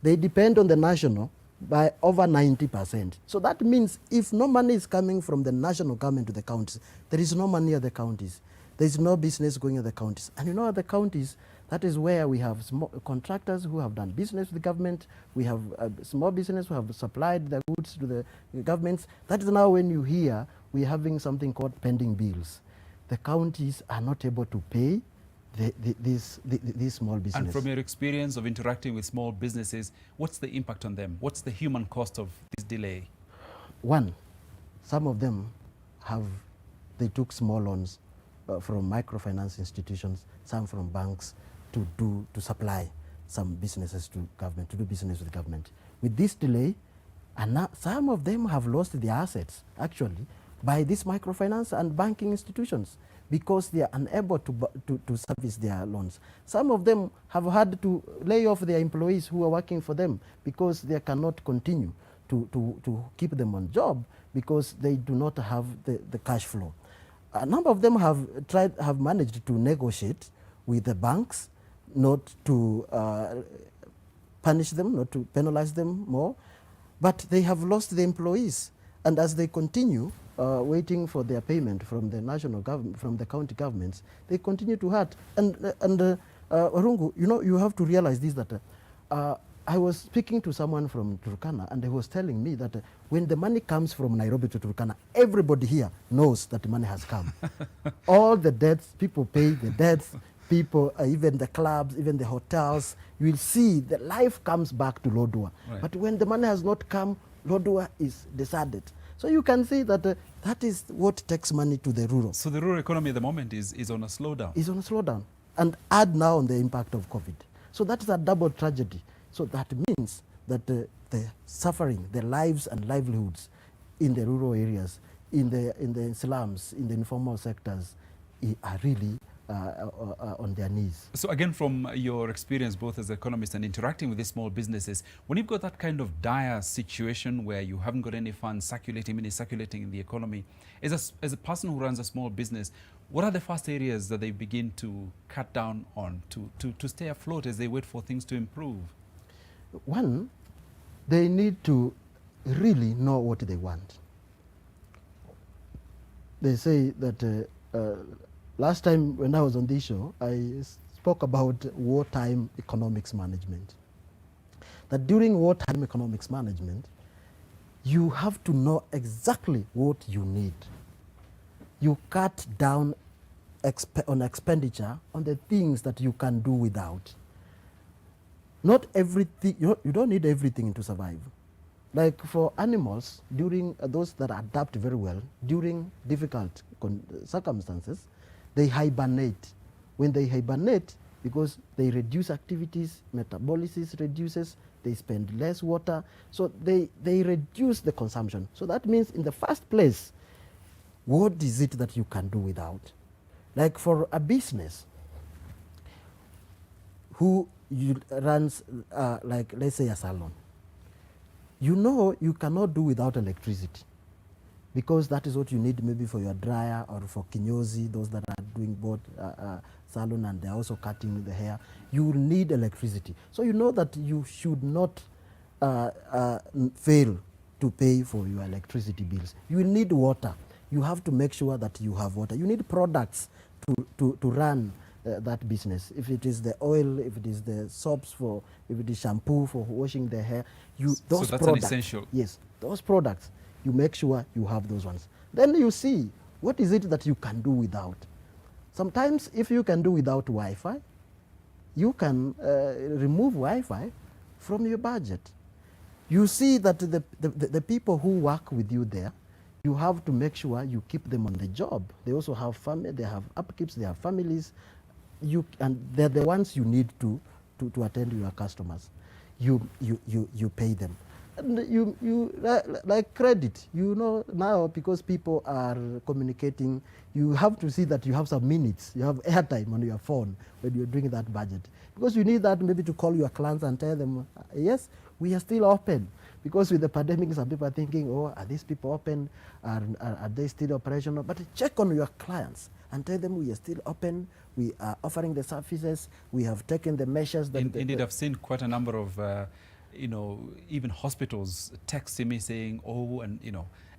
they depend on the national by over 90%. So that means if no money is coming from the national government to the counties, there is no money at the counties. There is no business going at the counties. And at the counties, that is where we have small contractors who have done business with the government. We have small business who have supplied the goods to the governments. That is now when you hear we're having something called pending bills. The counties are not able to pay these small businesses. And from your experience of interacting with small businesses, what's the impact on them? What's the human cost of this delay? One, some of them they took small loans from microfinance institutions, some from banks to supply some businesses to government, to do business with government. With this delay, and now some of them have lost their assets, actually, by these microfinance and banking institutions because they are unable to service their loans. Some of them have had to lay off their employees who are working for them because they cannot continue to keep them on job because they do not have the cash flow. A number of them have managed to negotiate with the banks not to punish them, not to penalize them more, but they have lost the employees. And as they continue waiting for their payment from the national government, from the county governments, they continue to hurt. And Warungu, you have to realize this, that I was speaking to someone from Turkana, and he was telling me that when the money comes from Nairobi to Turkana, everybody here knows that the money has come. All the debts, people pay the debts, people, even the clubs, even the hotels, you will see the life comes back to Lodwar. Right. But when the money has not come, Lodwar is deserted. So you can see that that is what takes money to the rural. So the rural economy at the moment is on a slowdown. Is on a slowdown. And add now on the impact of COVID. So that's a double tragedy. So that means that the suffering, the lives and livelihoods in the rural areas, in the slums, in the informal sectors are really on their knees. So again, from your experience both as an economist and interacting with these small businesses, when you've got that kind of dire situation where you haven't got any funds circulating in the economy, as a person who runs a small business, what are the first areas that they begin to cut down on to stay afloat as they wait for things to improve? One, they need to really know what they want. They say that last time when I was on this show, I spoke about wartime economics management. That during wartime economics management, you have to know exactly what you need. You cut down on expenditure on the things that you can do without. Not everything, you don't need everything to survive. Like for animals, during those that adapt very well, during difficult circumstances, they hibernate. When they hibernate, because they reduce activities, metabolism reduces, they spend less water, so they reduce the consumption. So that means in the first place, what is it that you can do without? Like for a business who runs, like let's say a salon, you know you cannot do without electricity, because that is what you need maybe for your dryer or for kinyozi, those that are doing both salon and they're also cutting the hair. You will need electricity. So you know that you should not fail to pay for your electricity bills. You will need water. You have to make sure that you have water. You need products to run that business. If it is the oil, if it is the soaps, if it is shampoo for washing the hair, those so that's products, an essential. Yes, those products, you make sure you have those ones. Then you see what is it that you can do without. Sometimes if you can do without Wi-Fi, you can remove Wi-Fi from your budget. You see that the people who work with you there, you have to make sure you keep them on the job. They also have family, they have upkeeps, they have families, and they're the ones you need to attend to your customers. You pay them. And you like credit, you know, now because people are communicating, you have to see that you have some minutes, you have airtime on your phone when you're doing that budget. Because you need that maybe to call your clients and tell them, yes, we are still open. Because with the pandemic, some people are thinking, oh, are these people open? Are they still operational? But check on your clients and tell them we are still open, we are offering the services, we have taken the measures. That Indeed, I've seen quite a number of even hospitals texting me saying, oh, and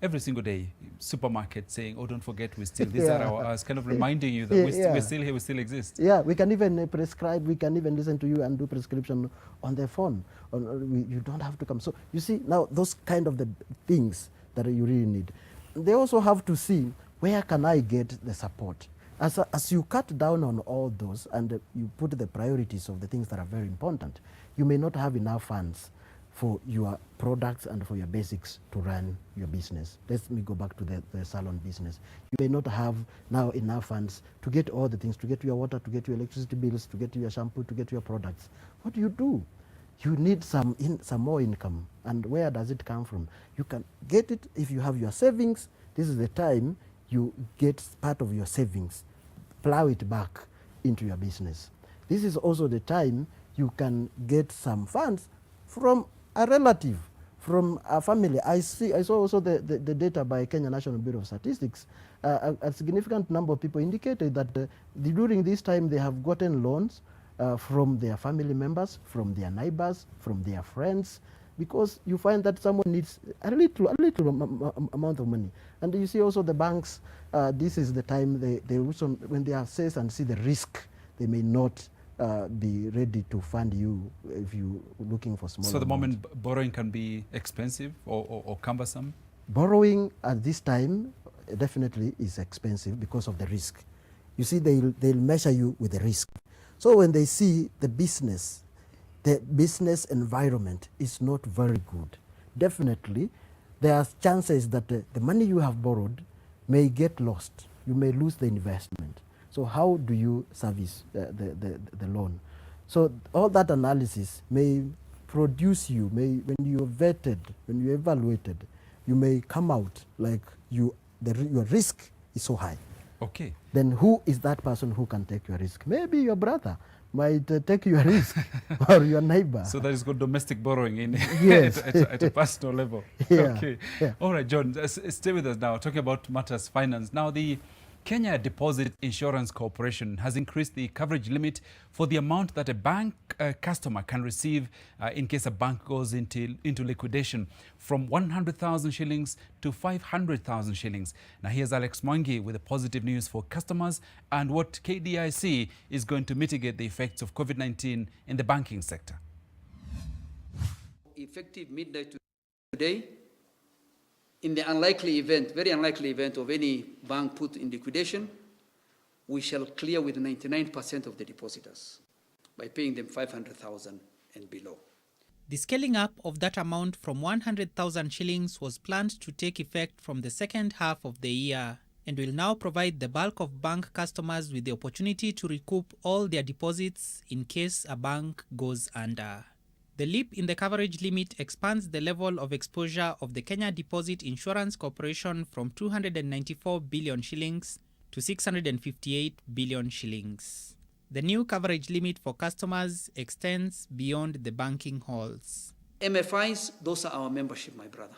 every single day, supermarket saying, oh, don't forget, we still, these are our hours, kind of reminding you that we're still here, we still exist. Yeah, we can even prescribe, we can even listen to you and do prescription on the phone. You don't have to come. So you see, now those kind of the things that you really need. They also have to see, where can I get the support? As you cut down on all those and you put the priorities of the things that are very important, you may not have enough funds for your products and for your basics to run your business. Let me go back to the salon business. You may not have now enough funds to get all the things, to get your water, to get your electricity bills, to get your shampoo, to get your products. What do? You need some more income. And where does it come from? You can get it if you have your savings. This is the time you get part of your savings, plow it back into your business. This is also the time you can get some funds from a relative, from a family. I saw also the data by Kenya National Bureau of Statistics. A significant number of people indicated that during this time they have gotten loans from their family members, from their neighbors, from their friends, because you find that someone needs a little amount of money. And you see also the banks, this is the time they also, when they assess and see the risk, they may not be ready to fund you if you're looking for small. So at the moment, borrowing can be expensive or cumbersome? Borrowing at this time definitely is expensive because of the risk. You see, they'll measure you with the risk. So when they see the business environment is not very good, definitely there are chances that the money you have borrowed may get lost. You may lose the investment. So how do you service the loan? So all that analysis may produce you, when you're vetted, when you're evaluated, you may come out like your risk is so high. Okay. then who is that person who can take your risk? Maybe your brother might take your risk or your neighbor. So that is called domestic borrowing in Yes. at a personal level. Yeah. Okay. Yeah. All right, John, stay with us now, talking about matters finance. Now, the Kenya Deposit Insurance Corporation has increased the coverage limit for the amount that a bank customer can receive in case a bank goes into liquidation from 100,000 shillings to 500,000 shillings. Now, here's Alex Mwangi with the positive news for customers and what KDIC is going to mitigate the effects of COVID-19 in the banking sector. Effective midnight today, in the unlikely event, very unlikely event of any bank put in liquidation, we shall clear with 99% of the depositors by paying them 500,000 and below. The scaling up of that amount from 100,000 shillings was planned to take effect from the second half of the year and will now provide the bulk of bank customers with the opportunity to recoup all their deposits in case a bank goes under. The leap in the coverage limit expands the level of exposure of the Kenya Deposit Insurance Corporation from 294 billion shillings to 658 billion shillings. The new coverage limit for customers extends beyond the banking halls. MFIs, those are our membership, my brother.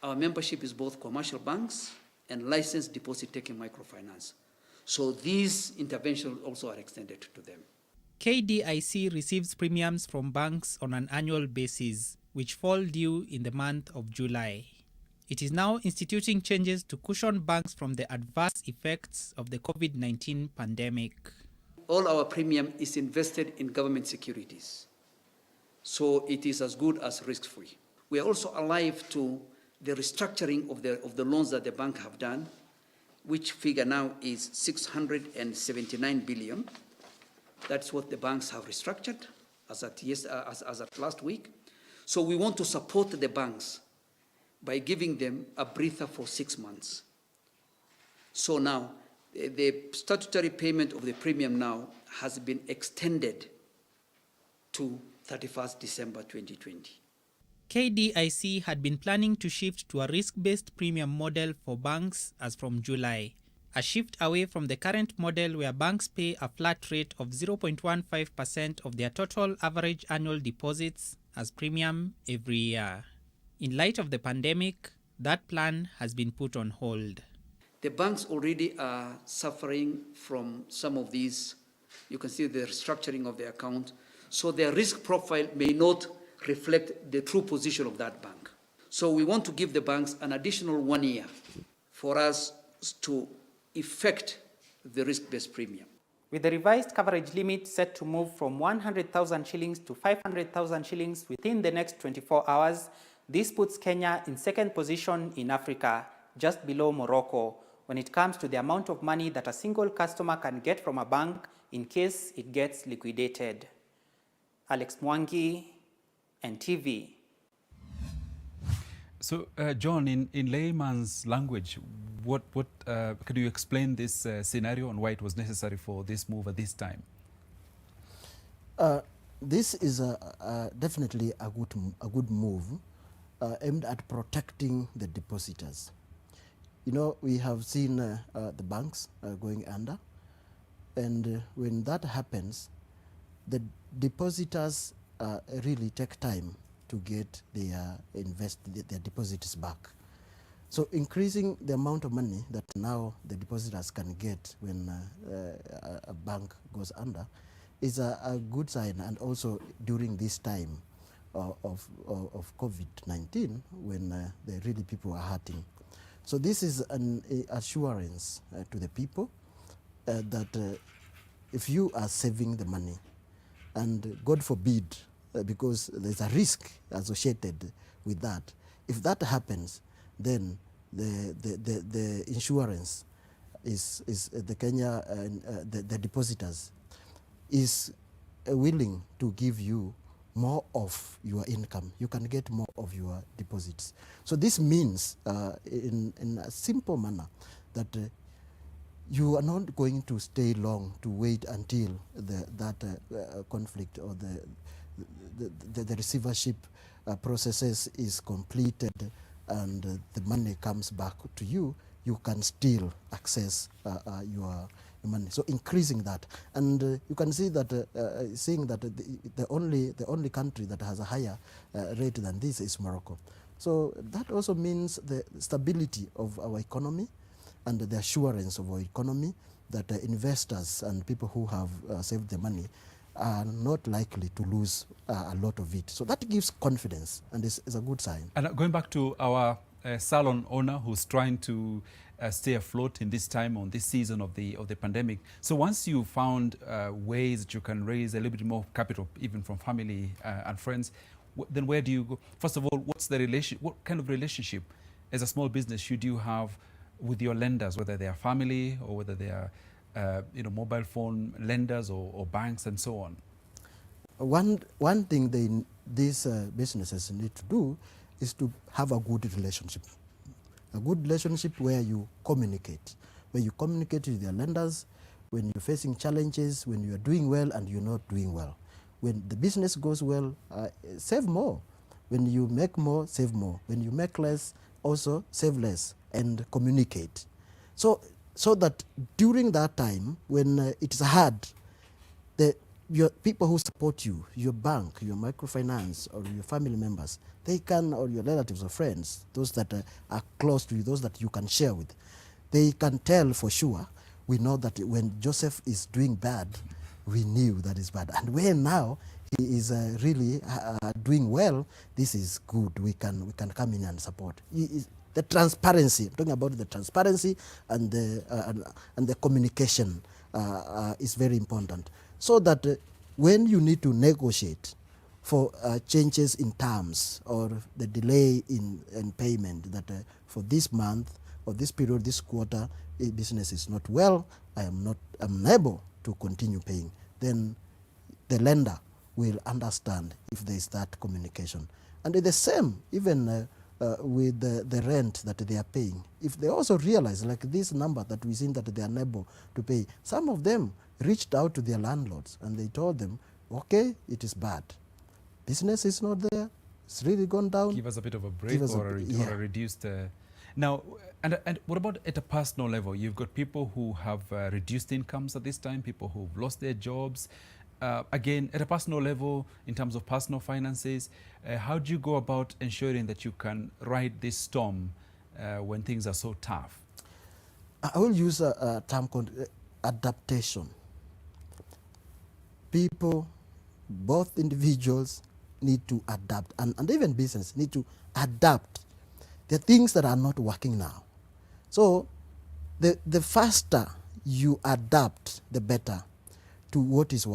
Our membership is both commercial banks and licensed deposit-taking microfinance. So these interventions also are extended to them. KDIC receives premiums from banks on an annual basis, which fall due in the month of July. It is now instituting changes to cushion banks from the adverse effects of the COVID-19 pandemic. All our premium is invested in government securities, so it is as good as risk-free. We are also alive to the restructuring of the loans that the bank have done, which figure now is 679 billion. That's what the banks have restructured as at last week. So we want to support the banks by giving them a breather for 6 months. So now, the statutory payment of the premium now has been extended to 31st December 2020. KDIC had been planning to shift to a risk-based premium model for banks as from July, a shift away from the current model where banks pay a flat rate of 0.15% of their total average annual deposits as premium every year. In light of the pandemic, that plan has been put on hold. The banks already are suffering from some of these. You can see the restructuring of their account. So their risk profile may not reflect the true position of that bank. So we want to give the banks an additional 1 year for us to effect the risk-based premium. With the revised coverage limit set to move from 100,000 shillings to 500,000 shillings within the next 24 hours, this puts Kenya in second position in Africa, just below Morocco, when it comes to the amount of money that a single customer can get from a bank in case it gets liquidated. Alex Mwangi, NTV. So, John, in layman's language, could you explain this scenario and why it was necessary for this move at this time? This is definitely a good move aimed at protecting the depositors. You know, we have seen the banks going under, and when that happens, the depositors really take time to get their deposits back. So increasing the amount of money that now the depositors can get when a bank goes under is a good sign, and also during this time of COVID-19 when the really people are hurting. So this is an assurance to the people that if you are saving the money, and God forbid, because there's a risk associated with that, if that happens, then the insurance is the Kenya, the depositors is willing to give you more of your income. You can get more of your deposits. So this means, in a simple manner, that you are not going to stay long to wait until that conflict or the receivership processes is completed and the money comes back to you. you can still access your money. So increasing that, and you can see that seeing that the only country that has a higher rate than this is Morocco. So that also means the stability of our economy and the assurance of our economy that investors and people who have saved the money are not likely to lose a lot of it. So that gives confidence, and is a good sign. And going back to our salon owner who's trying to stay afloat in this time, on this season of the pandemic. So once you found ways that you can raise a little bit more capital, even from family and friends, then where do you go? First of all, what's the what kind of relationship as a small business should you have with your lenders, whether they are family or whether they are mobile phone lenders or banks and so on? One thing these businesses need to do is to have a good relationship. A good relationship where you communicate with your lenders when you're facing challenges, when you're doing well and you're not doing well. When the business goes well, save more. When you make more, save more. When you make less, also save less, and communicate. So that during that time, when it's hard, your people who support you, your bank, your microfinance, or your family members, they can, or your relatives or friends, those that are close to you, those that you can share with, they can tell for sure, we know that when Joseph is doing bad, we knew that is bad. And when now he is really doing well, this is good. We can come in and support. The transparency, I'm talking about the transparency and the communication is very important. So that when you need to negotiate for changes in terms or the delay in payment, that for this month or this period, this quarter, business is not well, I'm unable to continue paying, then the lender will understand if there is that communication. And the same, even with the rent that they are paying. If they also realize, like this number that we've seen that they are unable to pay, some of them reached out to their landlords and they told them, okay, it is bad. Business is not there. It's really gone down. Give us a bit of a break or a reduced... Now, and what about at a personal level? You've got people who have reduced incomes at this time, people who've lost their jobs. Again, at a personal level, in terms of personal finances, how do you go about ensuring that you can ride this storm when things are so tough? I will use a term called adaptation. People, both individuals, need to adapt, and even business need to adapt. There are things that are not working now. So the faster you adapt, the better to what is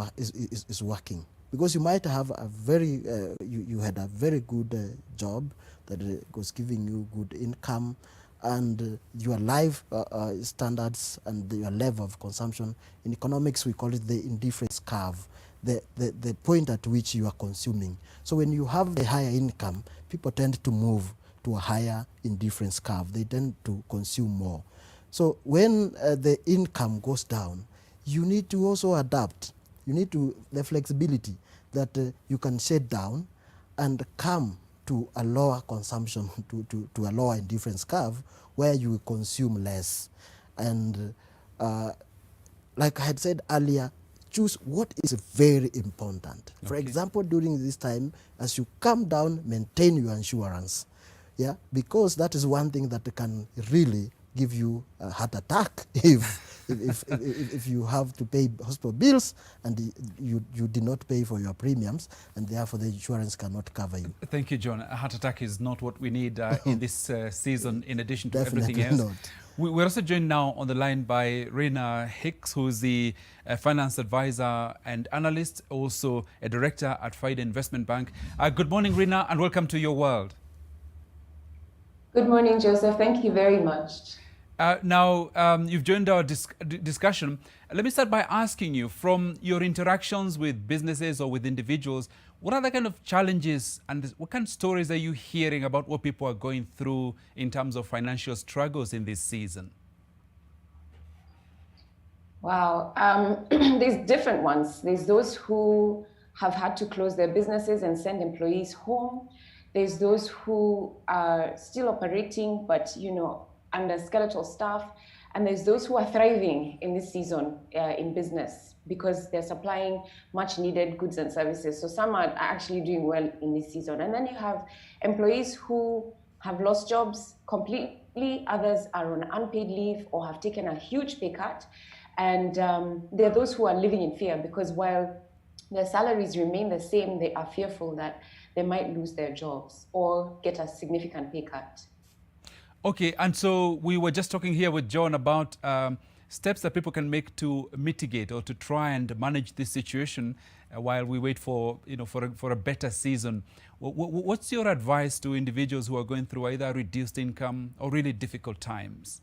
working. Because you might have a very, you had a very good job that was giving you good income, and your life standards and your level of consumption. In economics, we call it the indifference curve, the point at which you are consuming. So when you have a higher income, people tend to move to a higher indifference curve. They tend to consume more. So when the income goes down, you need to also adapt. You need the flexibility that you can shut down and come to a lower consumption, to a lower indifference curve where you consume less. And like I had said earlier, choose what is very important. For example, during this time, as you come down, maintain your insurance. Yeah, because that is one thing that can really give you a heart attack if you have to pay hospital bills and you did not pay for your premiums, and therefore the insurance cannot cover you. Thank you, John. A heart attack is not what we need in this season, in addition to Definitely everything else. Not. We're also joined now on the line by Rena Hicks, who is the finance advisor and analyst, also a director at FIDE Investment Bank. Good morning, Rena, and welcome to Your World. Good morning, Joseph. Thank you very much. Now, you've joined our discussion. Let me start by asking you, from your interactions with businesses or with individuals, what are the kind of challenges and what kind of stories are you hearing about what people are going through in terms of financial struggles in this season? Wow. There's different ones. There's those who have had to close their businesses and send employees home. There's those who are still operating, but, under skeletal staff, and there's those who are thriving in this season in business because they're supplying much needed goods and services. So some are actually doing well in this season. And then you have employees who have lost jobs completely, others are on unpaid leave or have taken a huge pay cut. And there are those who are living in fear because while their salaries remain the same, they are fearful that they might lose their jobs or get a significant pay cut. Okay, and so we were just talking here with John about steps that people can make to mitigate or to try and manage this situation while we wait for, for a better season. What's your advice to individuals who are going through either reduced income or really difficult times?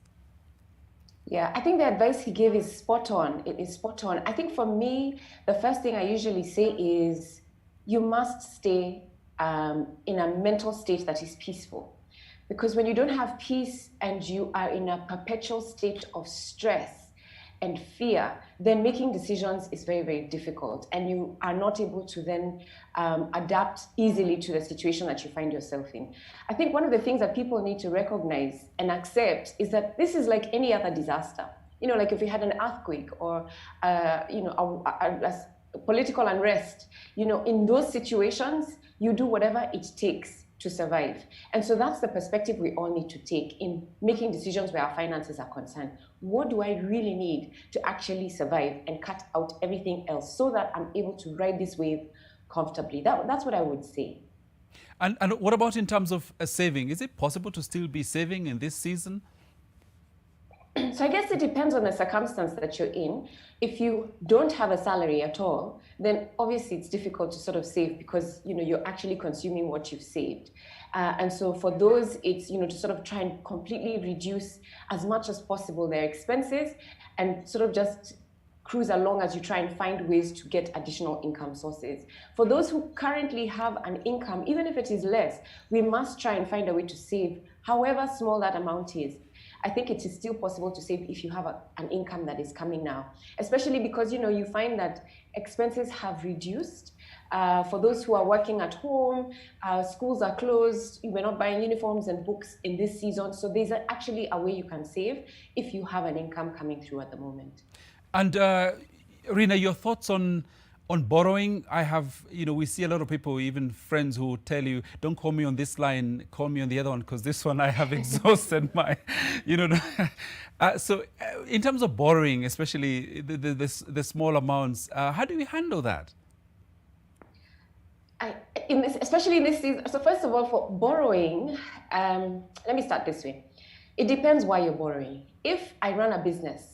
Yeah, I think the advice he gave is spot on. It is spot on. I think for me, the first thing I usually say is you must stay in a mental state that is peaceful. Because when you don't have peace and you are in a perpetual state of stress and fear, then making decisions is very, very difficult. And you are not able to then adapt easily to the situation that you find yourself in. I think one of the things that people need to recognize and accept is that this is like any other disaster. Like if you had an earthquake or, a political unrest, in those situations, you do whatever it takes to survive. And so that's the perspective we all need to take in making decisions where our finances are concerned. What do I really need to actually survive and cut out everything else so that I'm able to ride this wave comfortably? That's what I would say. And what about in terms of saving? Is it possible to still be saving in this season? So I guess it depends on the circumstance that you're in. If you don't have a salary at all, then obviously it's difficult to sort of save because you're actually consuming what you've saved. And so for those, it's to sort of try and completely reduce as much as possible their expenses and sort of just cruise along as you try and find ways to get additional income sources. For those who currently have an income, even if it is less, we must try and find a way to save, however small that amount is. I think it is still possible to save if you have an income that is coming now, especially because, you find that expenses have reduced. For those who are working at home, schools are closed, we're not buying uniforms and books in this season. So there's actually a way you can save if you have an income coming through at the moment. And Rina, your thoughts on borrowing? I have, we see a lot of people, even friends who tell you, don't call me on this line, call me on the other one, because this one I have exhausted my, So in terms of borrowing, especially the small amounts, how do we handle that? Especially in this season. So first of all, for borrowing, let me start this way. It depends why you're borrowing. If I run a business,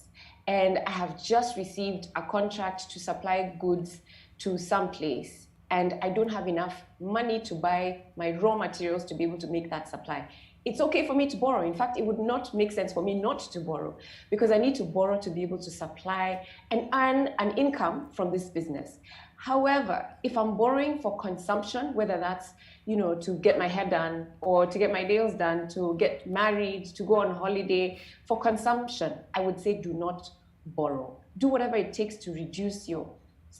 and I have just received a contract to supply goods to some place, and I don't have enough money to buy my raw materials to be able to make that supply. It's okay for me to borrow. In fact, it would not make sense for me not to borrow because I need to borrow to be able to supply and earn an income from this business. However, if I'm borrowing for consumption, whether that's to get my hair done or to get my nails done, to get married, to go on holiday, for consumption, I would say do not borrow. Do whatever it takes to reduce your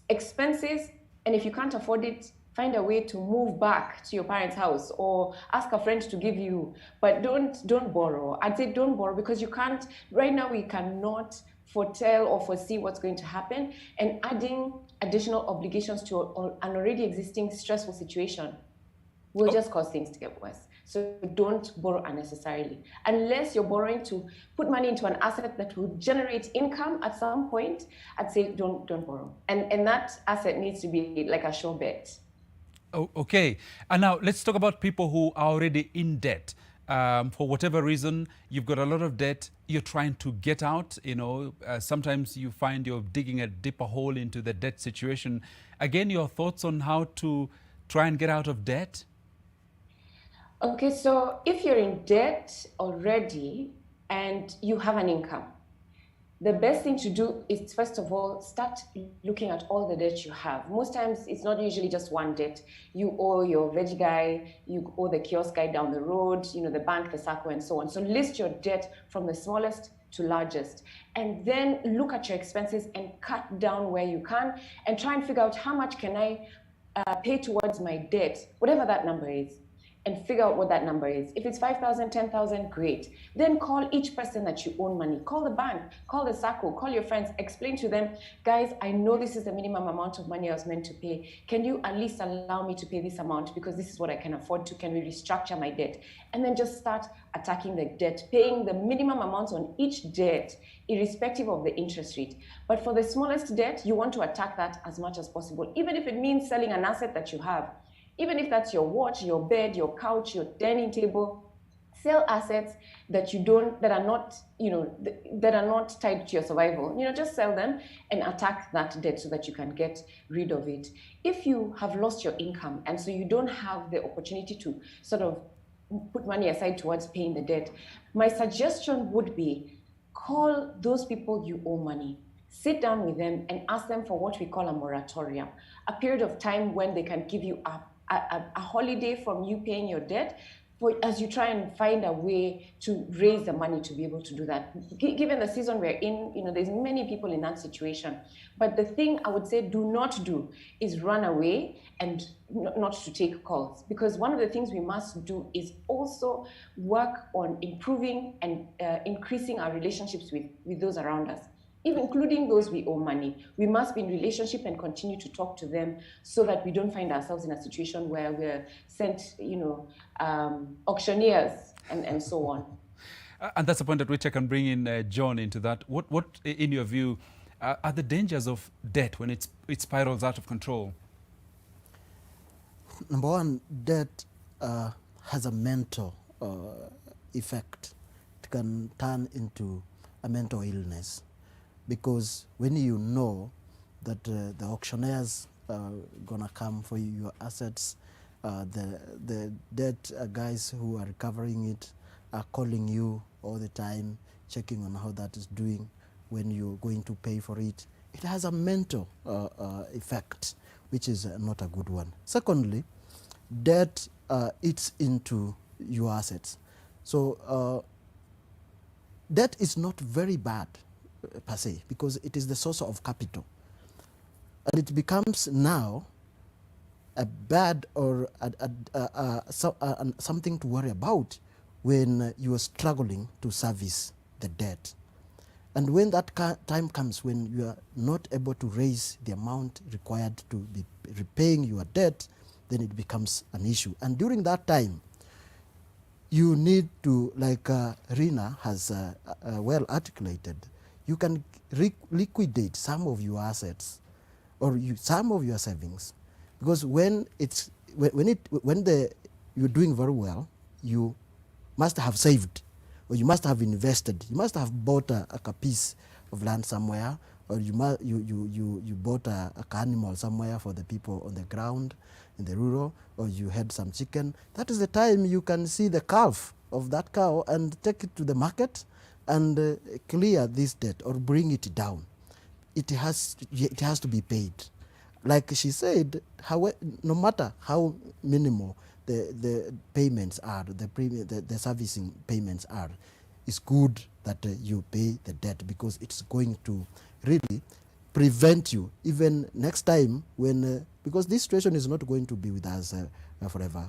expenses. And if you can't afford it, find a way to move back to your parents' house or ask a friend to give you, but don't borrow. I'd say don't borrow because you can't, right now we cannot foretell or foresee what's going to happen, and adding additional obligations to an already existing stressful situation will just cause things to get worse. So don't borrow unnecessarily. Unless you're borrowing to put money into an asset that will generate income at some point, I'd say don't borrow. And that asset needs to be like a sure bet. Oh, okay. And now let's talk about people who are already in debt. For whatever reason, you've got a lot of debt, you're trying to get out, sometimes you find you're digging a deeper hole into the debt situation. Again, your thoughts on how to try and get out of debt? Okay, so if you're in debt already and you have an income, the best thing to do is, first of all, start looking at all the debt you have. Most times, it's not usually just one debt. You owe your veg guy, you owe the kiosk guy down the road, the bank, the SACCO, and so on. So list your debt from the smallest to largest. And then look at your expenses and cut down where you can and try and figure out how much can I pay towards my debt, whatever that number is. and figure out what that number is. If it's 5,000, 10,000, great. Then call each person that you own money. Call the bank, call the SACCO, call your friends, explain to them, guys, I know this is the minimum amount of money I was meant to pay. Can you at least allow me to pay this amount because this is what I can afford to? Can we restructure my debt? And then just start attacking the debt, paying the minimum amounts on each debt, irrespective of the interest rate. But for the smallest debt, you want to attack that as much as possible, even if it means selling an asset that you have. Even if that's your watch, your bed, your couch, your dining table, sell assets that that are not, that are not tied to your survival. Just sell them and attack that debt so that you can get rid of it. If you have lost your income and so you don't have the opportunity to sort of put money aside towards paying the debt, my suggestion would be call those people you owe money. Sit down with them and ask them for what we call a moratorium, a period of time when they can give you a holiday from you paying your debt as you try and find a way to raise the money to be able to do that. Given the season we're in, there's many people in that situation. But the thing I would say do not do is run away and not to take calls. Because one of the things we must do is also work on improving and increasing our relationships with those around us, even including those we owe money. We must be in relationship and continue to talk to them so that we don't find ourselves in a situation where we're sent, auctioneers and so on. And that's a point at which I can bring in John into that. What in your view, are the dangers of debt when it spirals out of control? Number one, debt has a mental effect. It can turn into a mental illness. Because when you know that the auctioneers are gonna come for your assets, the debt guys who are recovering it are calling you all the time, checking on how that is doing, when you're going to pay for it. It has a mental effect, which is not a good one. Secondly, debt eats into your assets. So debt is not very bad per se, because it is the source of capital. And it becomes now a bad or something to worry about when you are struggling to service the debt. And when that time comes when you are not able to raise the amount required to be repaying your debt, then it becomes an issue. And during that time, you need to, like Rina has well articulated, you can liquidate some of your assets or some of your savings, because when you're doing very well, you must have saved, or you must have invested. You must have bought a piece of land somewhere, or you bought a animal somewhere for the people on the ground in the rural, or you had some chicken. That is the time you can see the calf of that cow and take it to the market and clear this debt or bring it down. It has to be paid. Like she said, no matter how minimal the payments are, the servicing payments are, it's good that you pay the debt, because it's going to really prevent you even next time when, because this situation is not going to be with us forever.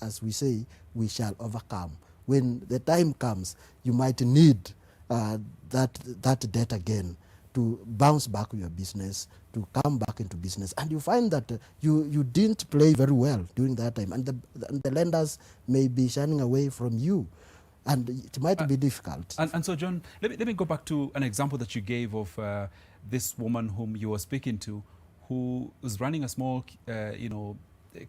As we say, we shall overcome. When the time comes, you might need that debt again to bounce back your business, to come back into business. And you find that you didn't play very well during that time, and the lenders may be shining away from you, and it might be difficult. And so, John, let me go back to an example that you gave of this woman whom you were speaking to, who was running a small,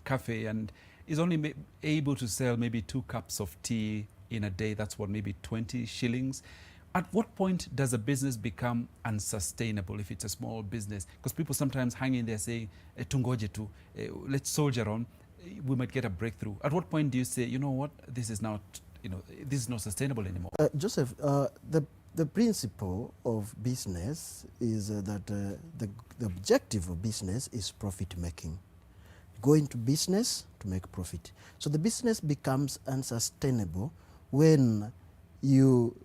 cafe, and is only able to sell maybe 2 cups of tea in a day. That's what, maybe 20 shillings. At what point does a business become unsustainable if it's a small business? Because people sometimes hang in there saying, tungoje tu, let's soldier on, we might get a breakthrough. At what point do you say, you know what, this is not sustainable anymore? Joseph, the principle of business is that the objective of business is profit making. Go into business to make profit. So the business becomes unsustainable when you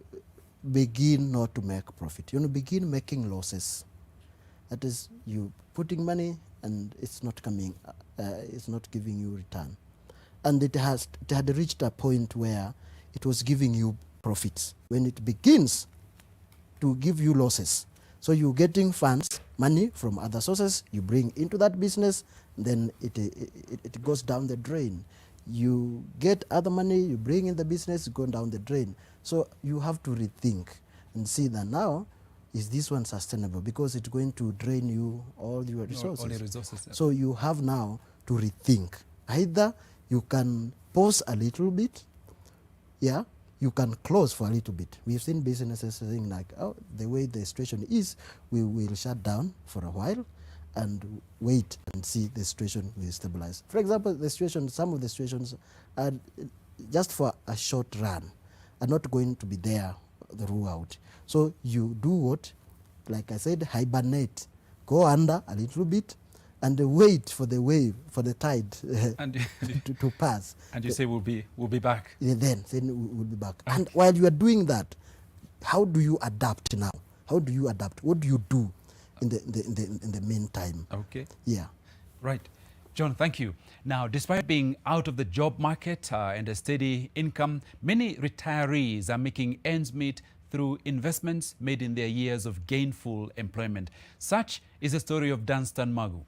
begin not to make profit. You begin making losses. That is, you putting money and it's not coming, it's not giving you return. and it had reached a point where it was giving you profits. When it begins to give you losses, so you're getting funds, money from other sources, you bring into that business, then it goes down the drain. You get other money, you bring in the business, going down the drain. So you have to rethink and see that now, is this one sustainable? Because it's going to drain you all your resources. All the resources. So you have now to rethink. Either you can pause a little bit, yeah, you can close for a little bit. We've seen businesses saying like, oh, the way the situation is, we will shut down for a while and wait and see the situation will stabilize. For example, some of the situations are just for a short run, are not going to be there throughout. So you do what, like I said, hibernate, go under a little bit, and wait for the wave, for the tide to pass. And you say we'll be back. Yeah, then we'll be back. And while you are doing that, how do you adapt now? How do you adapt? What do you do in the meantime? Okay. Yeah. Right. John, thank you. Now, despite being out of the job market and a steady income, many retirees are making ends meet through investments made in their years of gainful employment. Such is the story of Dunstan Magu.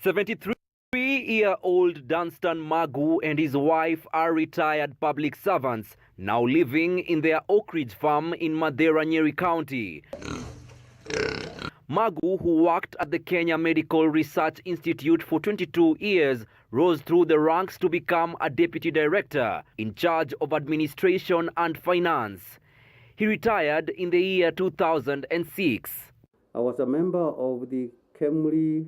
73-year-old Dunstan Magu and his wife are retired public servants, now living in their Oak Ridge farm in Madera, Nyeri County. Magu, who worked at the Kenya Medical Research Institute for 22 years, rose through the ranks to become a deputy director in charge of administration and finance. He retired in the year 2006. I was a member of the Kemri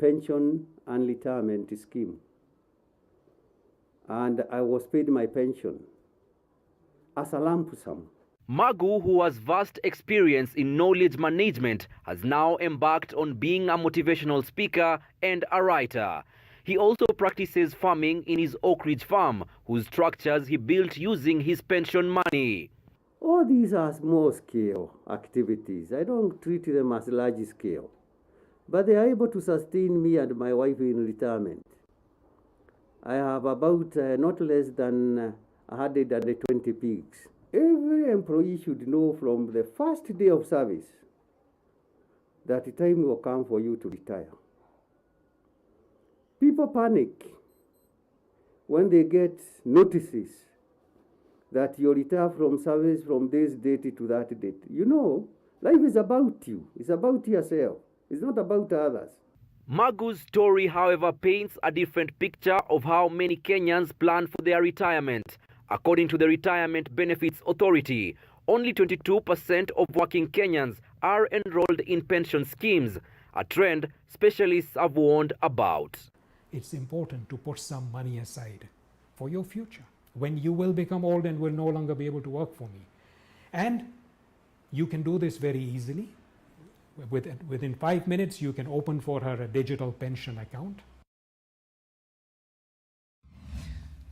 Pension and Retirement Scheme, and I was paid my pension as a lump sum. Magu, who has vast experience in knowledge management, has now embarked on being a motivational speaker and a writer. He also practices farming in his Oak Ridge farm, whose structures he built using his pension money. All these are small scale activities. I don't treat them as large scale, but they are able to sustain me and my wife in retirement. I have about not less than 120 pigs. Every employee should know from the first day of service that the time will come for you to retire. People panic when they get notices that you retire from service from this date to that date. You know, life is about you. It's about yourself. It's not about others. Magu's story, however, paints a different picture of how many Kenyans plan for their retirement. According to the Retirement Benefits Authority, only 22% of working Kenyans are enrolled in pension schemes, a trend specialists have warned about. It's important to put some money aside for your future, when you will become old and will no longer be able to work for me. And you can do this very easily. Within 5 minutes, you can open for her a digital pension account.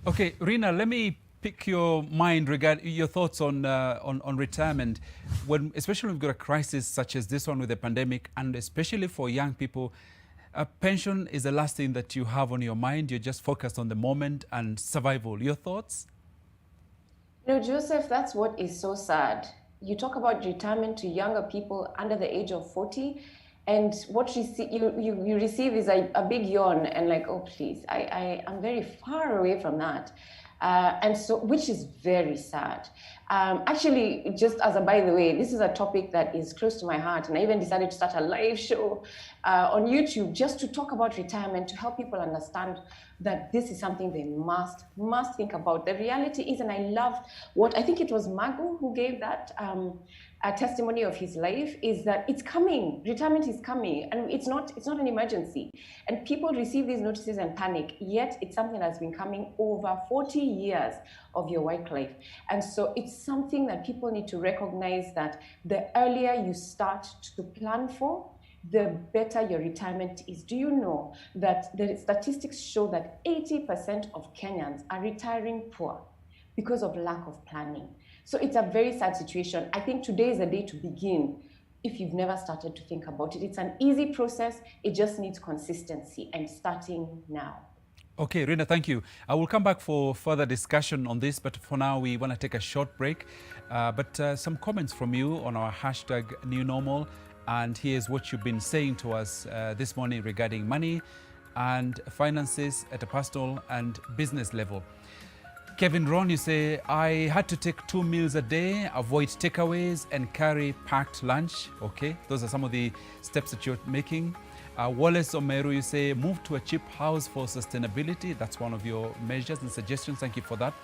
Okay, Rina, let me pick your mind regarding your thoughts on retirement, especially when we've got a crisis such as this one with the pandemic, and especially for young people. A pension is the last thing that you have on your mind. You're just focused on the moment and survival. Your thoughts? No, Joseph, that's what is so sad. You talk about retirement to younger people under the age of 40, and what you receive is a big yawn and like, oh, please, I'm very far away from that. And so, which is very sad. Actually, just as a by the way, this is a topic that is close to my heart, and I even decided to start a live show on YouTube just to talk about retirement, to help people understand that this is something they must think about. The reality is, and I loved what, I think it was Magu who gave that a testimony of his life, is that it's coming. Retirement is coming, and it's not an emergency. And people receive these notices and panic, yet it's something that's been coming over 40 years of your work life. And so it's something that people need to recognize, that the earlier you start to plan for, the better your retirement is. Do you know that the statistics show that 80% of Kenyans are retiring poor because of lack of planning? So it's a very sad situation. I think today is the day to begin if you've never started to think about it. It's an easy process. It just needs consistency and starting now. Okay, Rina, thank you. I will come back for further discussion on this, but for now we want to take a short break. Some comments from you on our hashtag New Normal, and here's what you've been saying to us this morning regarding money and finances at a personal and business level. Kevin Ron, you say, I had to take 2 meals a day, avoid takeaways and carry packed lunch. Okay, those are some of the steps that you're making. Wallace Omeru, you say, move to a cheap house for sustainability. That's one of your measures and suggestions. Thank you for that.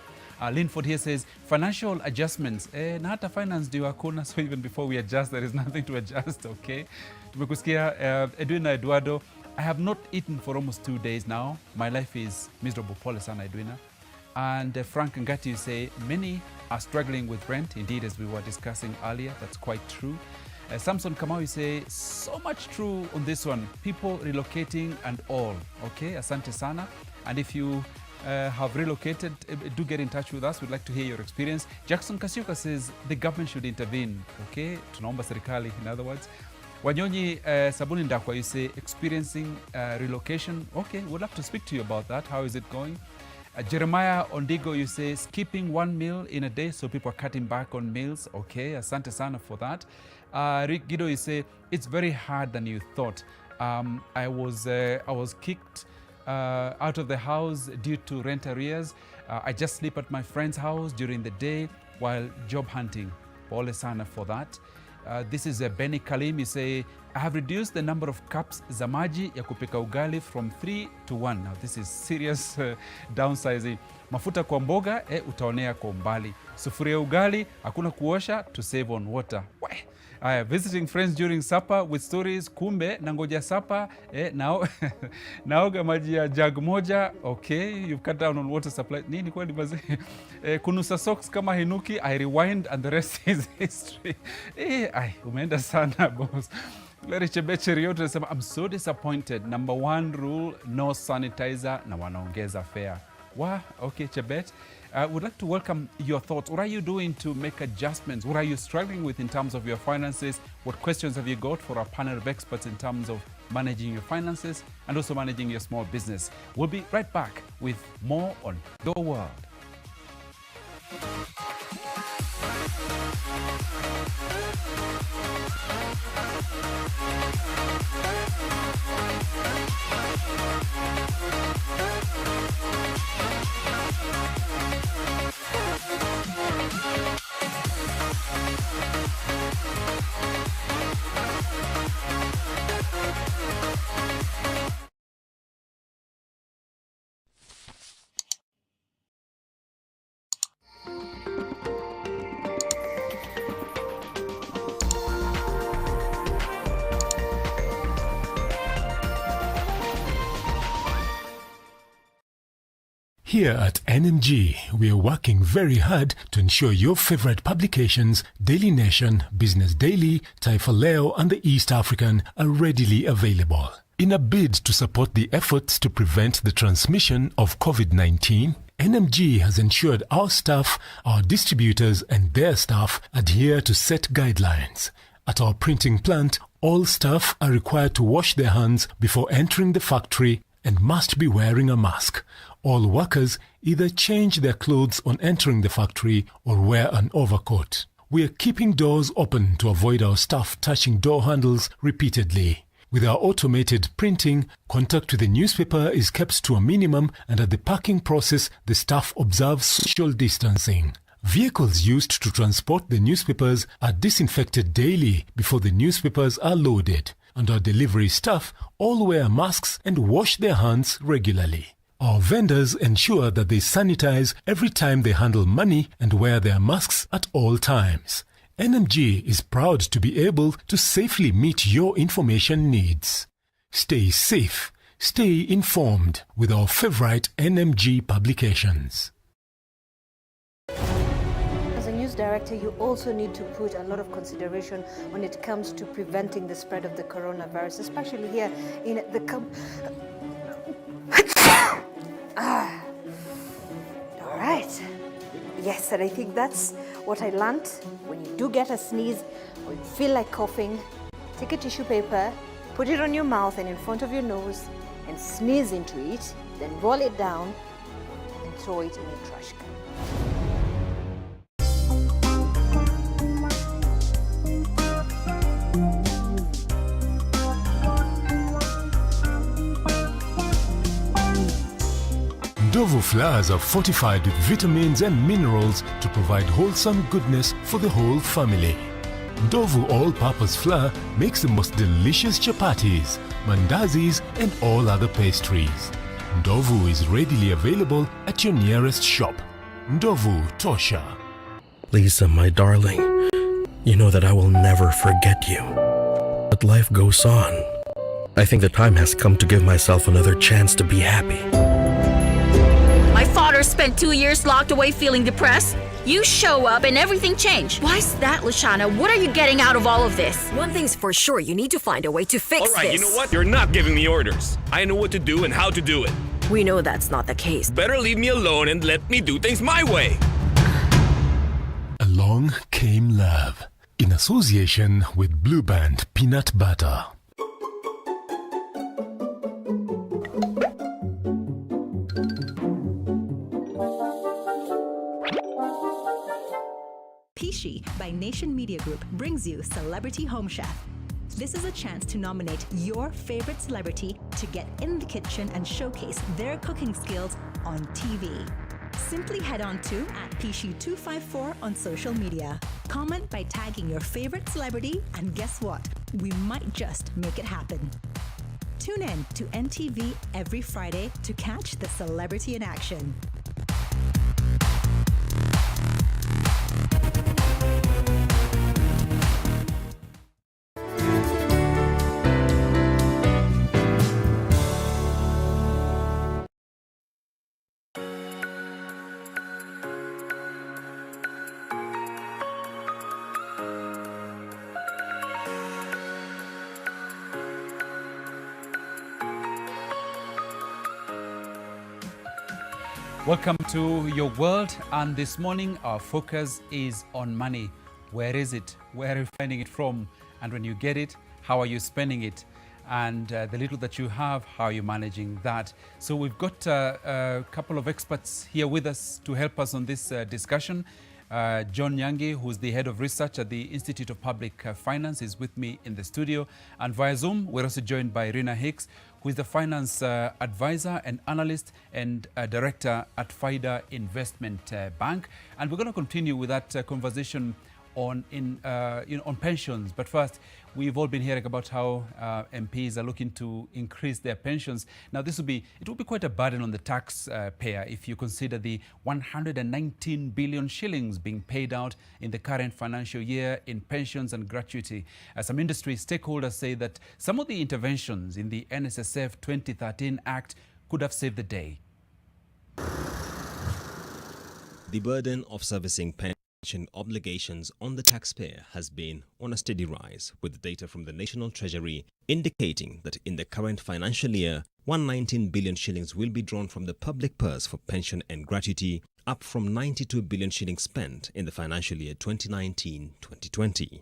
Linford here says, financial adjustments. Na hata finance ndio hakuna, so even before we adjust, there is nothing to adjust, okay? Tumekusikia. Edwina Eduardo, I have not eaten for almost 2 days now. My life is miserable. Pole sana, Edwina. And Frank Ngati, you say, many are struggling with rent. Indeed, as we were discussing earlier, that's quite true. Samson Kamau, you say, so much true on this one. People relocating and all. Okay, asante sana. And if you have relocated, do get in touch with us. We'd like to hear your experience. Jackson Kasiuka says, the government should intervene. Okay, tunaomba serikali, in other words. Wanyonyi Sabuni Ndakwa, you say, experiencing relocation. Okay, we'd love to speak to you about that. How is it going? Jeremiah Ondigo, you say, skipping 1 meal in a day, so people are cutting back on meals. Okay, asante sana for that. Rick Guido, you say, it's very hard than you thought. I was kicked out of the house due to rent arrears. I just sleep at my friend's house during the day while job hunting. Pole sana for that. This is Benny Kalim, you say, I have reduced the number of cups za maji ya kupika ugali from 3 to 1. Now this is serious downsizing. Mafuta kwa mboga, utaonea kwa umbali. Sufuria ugali, hakuna kuosha, to save on water. Visiting friends during supper with stories, kumbe, nangoja supper, naoga maji ya jug moja, okay, you've cut down on water supply. Nini kwa libazi? Kunusa socks kama hinuki, I rewind and the rest is history. Umeenda sana, boss. Larry Chebeche Rioto anasema, I'm so disappointed. Number 1 rule, no sanitizer, na wanaongeza fare. Wow, okay, Chebet. Would like to welcome your thoughts. What are you doing to make adjustments? What are you struggling with in terms of your finances? What questions have you got for our panel of experts in terms of managing your finances and also managing your small business? We'll be right back with more on Your World. Here at NMG, we are working very hard to ensure your favorite publications, Daily Nation, Business Daily, Taifa Leo, and the East African are readily available. In a bid to support the efforts to prevent the transmission of COVID-19, NMG has ensured our staff, our distributors, and their staff adhere to set guidelines. At our printing plant, all staff are required to wash their hands before entering the factory and must be wearing a mask. All workers either change their clothes on entering the factory or wear an overcoat. We are keeping doors open to avoid our staff touching door handles repeatedly. With our automated printing, contact with the newspaper is kept to a minimum, and at the packing process, the staff observes social distancing. Vehicles used to transport the newspapers are disinfected daily before the newspapers are loaded, and our delivery staff all wear masks and wash their hands regularly. Our vendors ensure that they sanitize every time they handle money and wear their masks at all times. NMG is proud to be able to safely meet your information needs. Stay safe, stay informed with our favorite NMG publications. As a news director, you also need to put a lot of consideration when it comes to preventing the spread of the coronavirus, especially here in the all right. Yes, and I think that's What I learned, when you do get a sneeze or you feel like coughing, take a tissue paper, put it on your mouth and in front of your nose and sneeze into it, then roll it down and throw it in a trash can. Ndovu flowers are fortified with vitamins and minerals to provide wholesome goodness for the whole family. Ndovu all-purpose flour makes the most delicious chapatis, mandazis and all other pastries. Ndovu is readily available at your nearest shop. Ndovu Tosha. Lisa, my darling, you know that I will never forget you. But life goes on. I think the time has come to give myself another chance to be happy. My father spent 2 years locked away feeling depressed. You show up and everything changed. Why's that, Lashana? What are you getting out of all of this? One thing's for sure, you need to find a way to fix this. All right, you know what? You're not giving me orders. I know what to do and how to do it. We know that's not the case. Better leave me alone and let me do things my way. Along came love in association with Blue Band Peanut Butter. Pishi by Nation Media Group brings you Celebrity Home Chef. This is a chance to nominate your favorite celebrity to get in the kitchen and showcase their cooking skills on TV. Simply head on to @Pishi254 on social media. Comment by tagging your favorite celebrity, and guess what? We might just make it happen. Tune in to NTV every Friday to catch the celebrity in action. Welcome to your world, and this morning our focus is on money. Where is it? Where are you finding it from? And when you get it, how are you spending it? And the little that you have, how are you managing that? So we've got a couple of experts here with us to help us on this discussion. John Nyangi, who's the head of research at the Institute of Public Finance, is with me in the studio. And via Zoom, we're also joined by Rina Hicks, who is the finance advisor and analyst and director at FIDA Investment Bank. And we're going to continue with that conversation on pensions. But first, we've all been hearing about how MPs are looking to increase their pensions. Now, it will be quite a burden on the taxpayer if you consider the 119 billion shillings being paid out in the current financial year in pensions and gratuity. Some industry stakeholders say that some of the interventions in the NSSF 2013 Act could have saved the day. The burden of servicing pension obligations on the taxpayer has been on a steady rise, with data from the National Treasury indicating that in the current financial year, 119 billion shillings will be drawn from the public purse for pension and gratuity, up from 92 billion shillings spent in the financial year 2019-2020.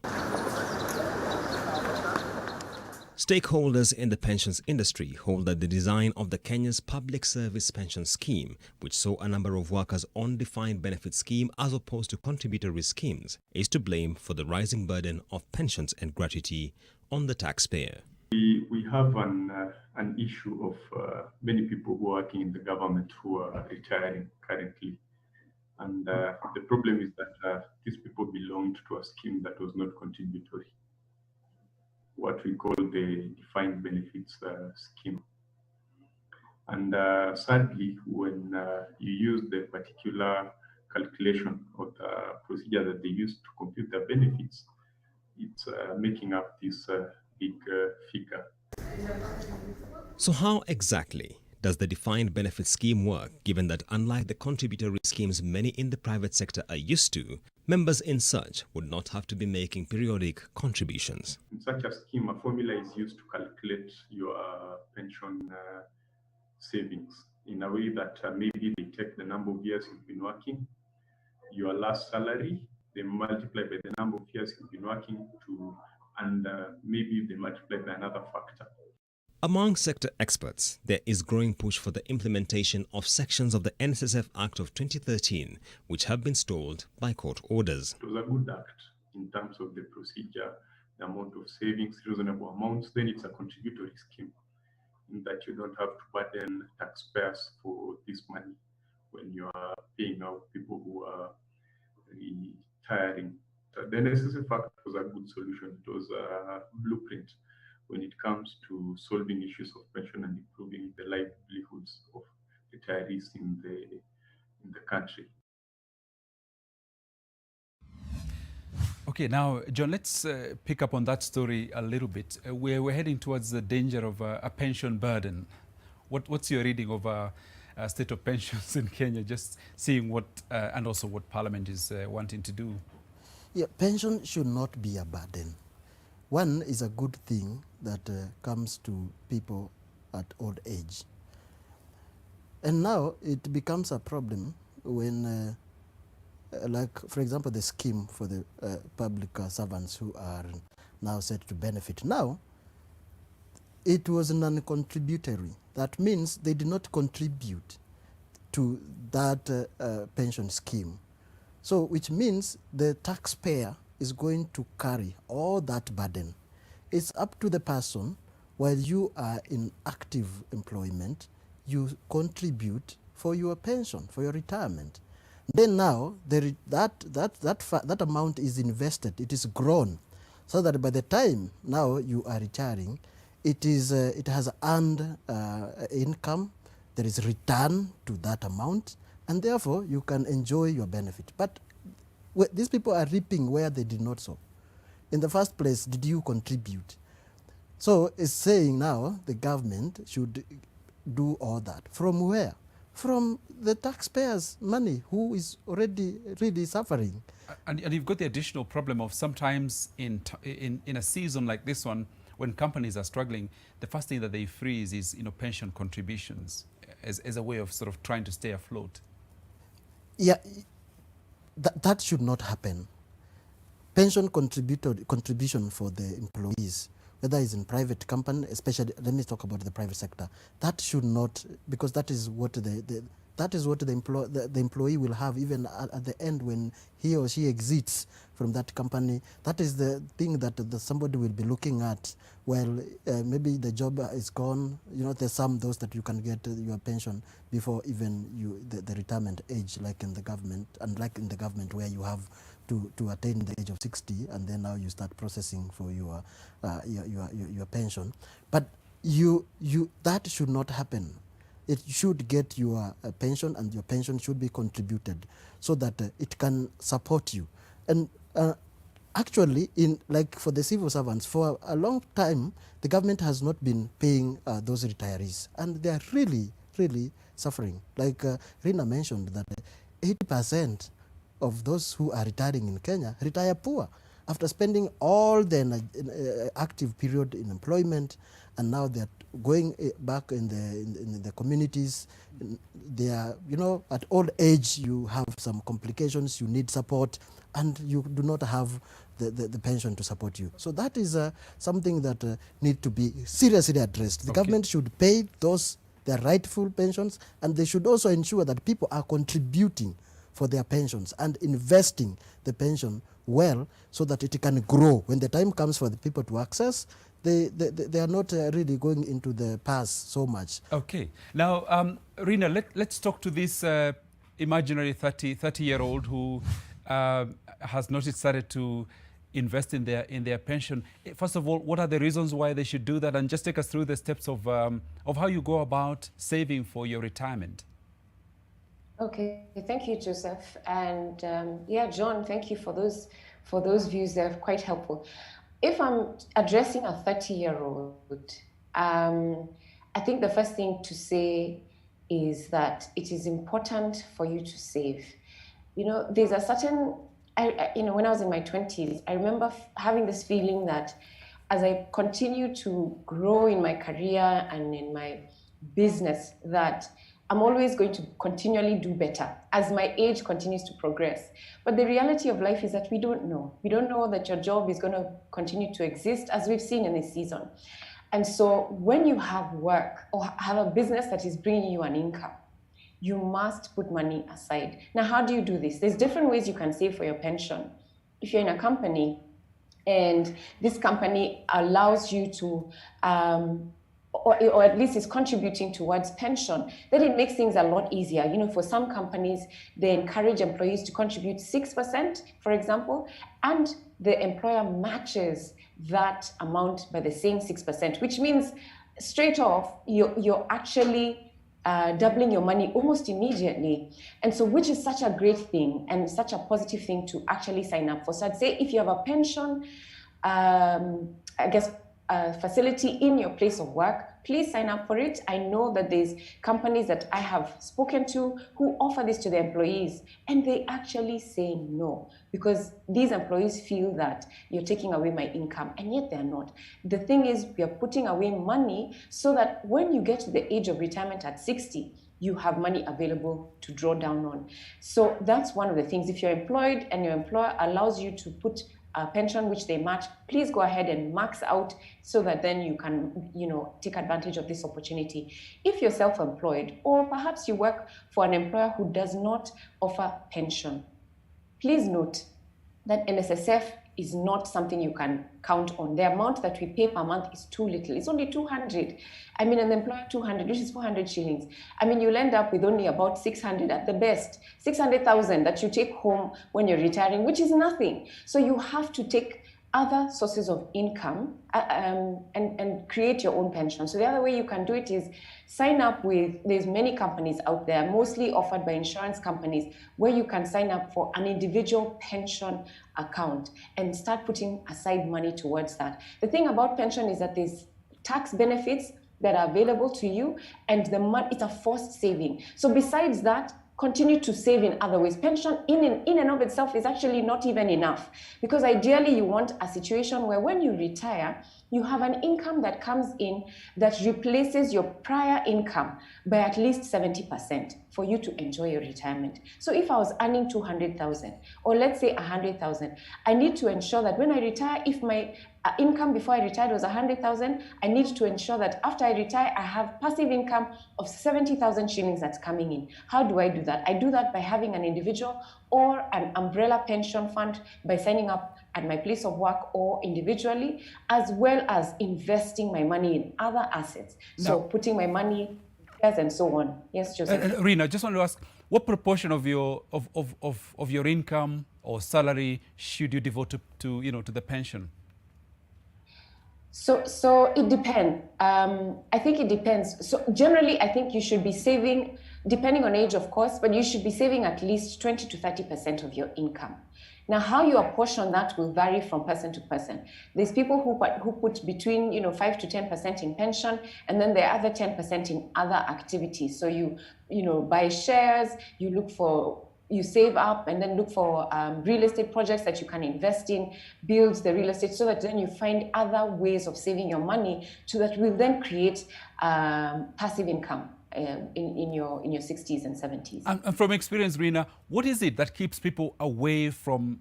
Stakeholders in the pensions industry hold that the design of the Kenya's Public Service Pension Scheme, which saw a number of workers on defined benefit scheme as opposed to contributory schemes, is to blame for the rising burden of pensions and gratuity on the taxpayer. We have an issue of many people who are working in the government who are retiring currently. And the problem is that these people belonged to a scheme that was not contributory, what we call the defined benefits scheme. And sadly, when you use the particular calculation or the procedure that they use to compute the benefits, it's making up this big figure. So how exactly does the defined benefit scheme work, given that unlike the contributory schemes many in the private sector are used to, members in such would not have to be making periodic contributions? In such a scheme, a formula is used to calculate your pension savings in a way that maybe they take the number of years you've been working, your last salary, they multiply by the number of years you've been working to, and maybe they multiply by another factor. Among sector experts, there is growing push for the implementation of sections of the NSSF Act of 2013, which have been stalled by court orders. It was a good act in terms of the procedure, the amount of savings, reasonable amounts. Then it's a contributory scheme in that you don't have to burden taxpayers for this money when you are paying out people who are retiring. The NSSF Act was a good solution. It was a blueprint when it comes to solving issues of pension and improving the livelihoods of retirees in the country. Okay, now, John, let's pick up on that story a little bit. We're heading towards the danger of a pension burden. What's your reading of state of pensions in Kenya, just seeing what, and also what Parliament is wanting to do? Yeah, pension should not be a burden. One is a good thing that comes to people at old age. And now it becomes a problem when, like, for example, the scheme for the public servants who are now set to benefit. Now, it was non-contributory. That means they did not contribute to that pension scheme. So, which means the taxpayer is going to carry all that burden. It's up to the person, while you are in active employment, you contribute for your pension, for your retirement. Then now, that amount is invested, it is grown, so that by the time now you are retiring, it has earned income, there is return to that amount, and therefore you can enjoy your benefit. But these people are reaping where they did not sow. In the first place, did you contribute? So it's saying now the government should do all that. From where? From the taxpayers' money, who is already really suffering. And you've got the additional problem of sometimes in a season like this one, when companies are struggling, the first thing that they freeze is pension contributions as a way of sort of trying to stay afloat. Yeah, that should not happen. Pension contribution for the employees, whether it's in private company, especially, let me talk about the private sector, that should not, because that is what the employee will have even at the end when he or she exits from that company. That is the thing that somebody will be looking at. Well, maybe the job is gone. There's those that you can get your pension before even the retirement age, like in the government, unlike in the government where you have to attain the age of 60, and then now you start processing for your pension. But that should not happen. It should get your pension, and your pension should be contributed so that it can support you. And actually, like for the civil servants, for a long time, the government has not been paying those retirees, and they are really, really suffering. Like Rina mentioned that 80% of those who are retiring in Kenya retire poor after spending all their active period in employment, and now they're going back in the communities. They are, at old age, you have some complications, you need support, and you do not have the pension to support you. So that is something that needs to be seriously addressed. The government should pay their rightful pensions, and they should also ensure that people are contributing for their pensions and investing the pension well so that it can grow. When the time comes for the people to access, they are not really going into the past so much. Okay. Now, Rina, let's talk to this imaginary 30-year-old who has not started to invest in their pension. First of all, what are the reasons why they should do that? And just take us through the steps of how you go about saving for your retirement. Okay, thank you, Joseph. And John, thank you for those views. They're quite helpful. If I'm addressing a 30-year-old, I think the first thing to say is that it is important for you to save. There's a certain, when I was in my 20s, I remember having this feeling that as I continue to grow in my career and in my business, that I'm always going to continually do better as my age continues to progress. But the reality of life is that we don't know. We don't know that your job is going to continue to exist, as we've seen in this season. And so when you have work or have a business that is bringing you an income, you must put money aside. Now, how do you do this? There's different ways you can save for your pension. If you're in a company and this company allows you to, or at least is contributing towards pension, then it makes things a lot easier. You know, for some companies, they encourage employees to contribute 6%, for example, and the employer matches that amount by the same 6%, which means straight off, you're actually doubling your money almost immediately. And so, which is such a great thing and such a positive thing to actually sign up for. So I'd say if you have a pension, facility in your place of work, please sign up for it. I know that there's companies that I have spoken to who offer this to their employees, and they actually say no, because these employees feel that you're taking away my income, and yet they're not. The thing is, we are putting away money so that when you get to the age of retirement at 60, you have money available to draw down on. So that's one of the things. If you're employed and your employer allows you to put a pension which they match, please go ahead and max out so that then you can, take advantage of this opportunity. If you're self-employed, or perhaps you work for an employer who does not offer pension, please note that NSSF is not something you can count on. The amount that we pay per month is too little. It's only 200. I mean, an employer 200, which is 400 shillings. I mean, you'll end up with only about 600 at the best, 600,000 that you take home when you're retiring, which is nothing. So you have to take other sources of income and create your own pension. So the other way you can do it is sign up with, there's many companies out there, mostly offered by insurance companies, where you can sign up for an individual pension account and start putting aside money towards that. The thing about pension is that there's tax benefits that are available to you, and it's a forced saving. So besides that, continue to save in other ways. Pension in and of itself is actually not even enough, because ideally you want a situation where when you retire, you have an income that comes in that replaces your prior income by at least 70% for you to enjoy your retirement. So if I was earning 200,000, or let's say 100,000, I need to ensure that when I retire, if my income before I retired was 100,000, I need to ensure that after I retire, I have passive income of 70,000 shillings that's coming in. How do I do that? I do that by having an individual or an umbrella pension fund, by signing up at my place of work or individually, as well as investing my money in other assets. So putting my money and so on. Yes, Joseph. Rina, I just want to ask, what proportion of your income or salary should you devote to the pension? So it depends. I think it depends. So generally, I think you should be saving, depending on age, of course, but you should be saving at least 20 to 30% of your income. Now, how you apportion that will vary from person to person. There's people who put between 5 to 10% in pension, and then the other 10% in other activities. So you buy shares, you save up, and then look for real estate projects that you can invest in, build the real estate, so that then you find other ways of saving your money, so that will then create passive income in your 60s and 70s. And from experience, Rina, what is it that keeps people away from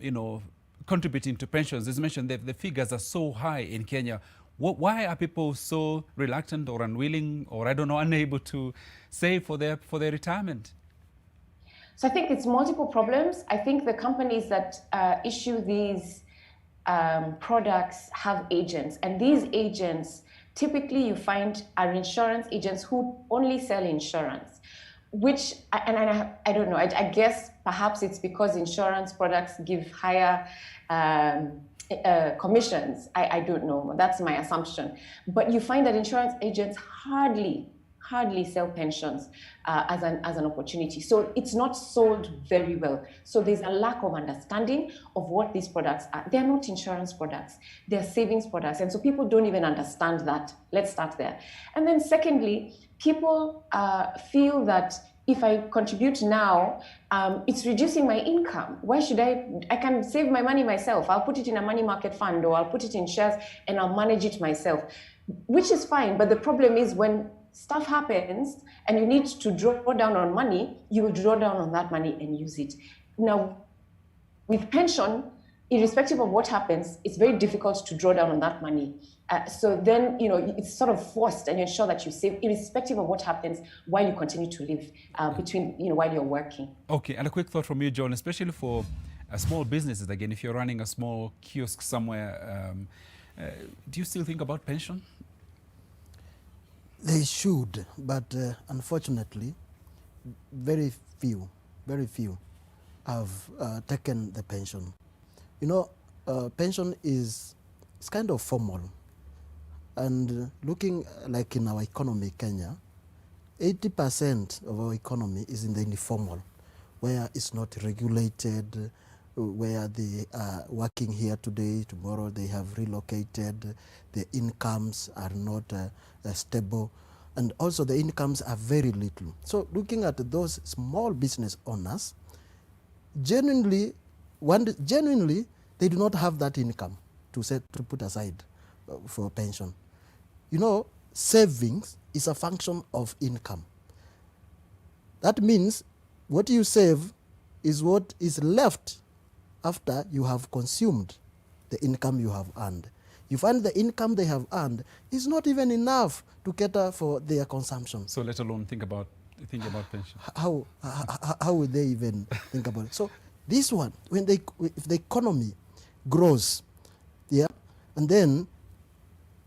contributing to pensions? As mentioned, the figures are so high in Kenya. Why are people so reluctant or unwilling, or unable to save for their retirement? So I think it's multiple problems. I think the companies that issue these products have agents, and these agents typically you find are insurance agents who only sell insurance, which, I don't know, I guess perhaps it's because insurance products give higher commissions. I don't know, that's my assumption. But you find that insurance agents hardly sell pensions as an opportunity. So it's not sold very well. So there's a lack of understanding of what these products are. They're not insurance products, they're savings products. And so people don't even understand that. Let's start there. And then secondly, people feel that if I contribute now, it's reducing my income. Why should I can save my money myself. I'll put it in a money market fund, or I'll put it in shares and I'll manage it myself, which is fine. But the problem is when stuff happens and you need to draw down on money, you will draw down on that money and use it. Now, with pension, irrespective of what happens, it's very difficult to draw down on that money. So then, it's sort of forced, and you ensure that you save irrespective of what happens while you continue to live while you're working. Okay, and a quick thought from you, John, especially for small businesses. Again, if you're running a small kiosk somewhere, do you still think about pension? They should, but unfortunately, very few have taken the pension. Pension is kind of formal. And looking like in our economy, Kenya, 80% of our economy is in the informal, where it's not regulated, where they are working here today, tomorrow they have relocated, the incomes are not stable, and also the incomes are very little. So looking at those small business owners, genuinely, they do not have that income to put aside for pension. Savings is a function of income. That means what you save is what is left after you have consumed the income you have earned. You find the income they have earned is not even enough to cater for their consumption. So let alone think about pension. How would they even think about it? So this one, if the economy grows, and then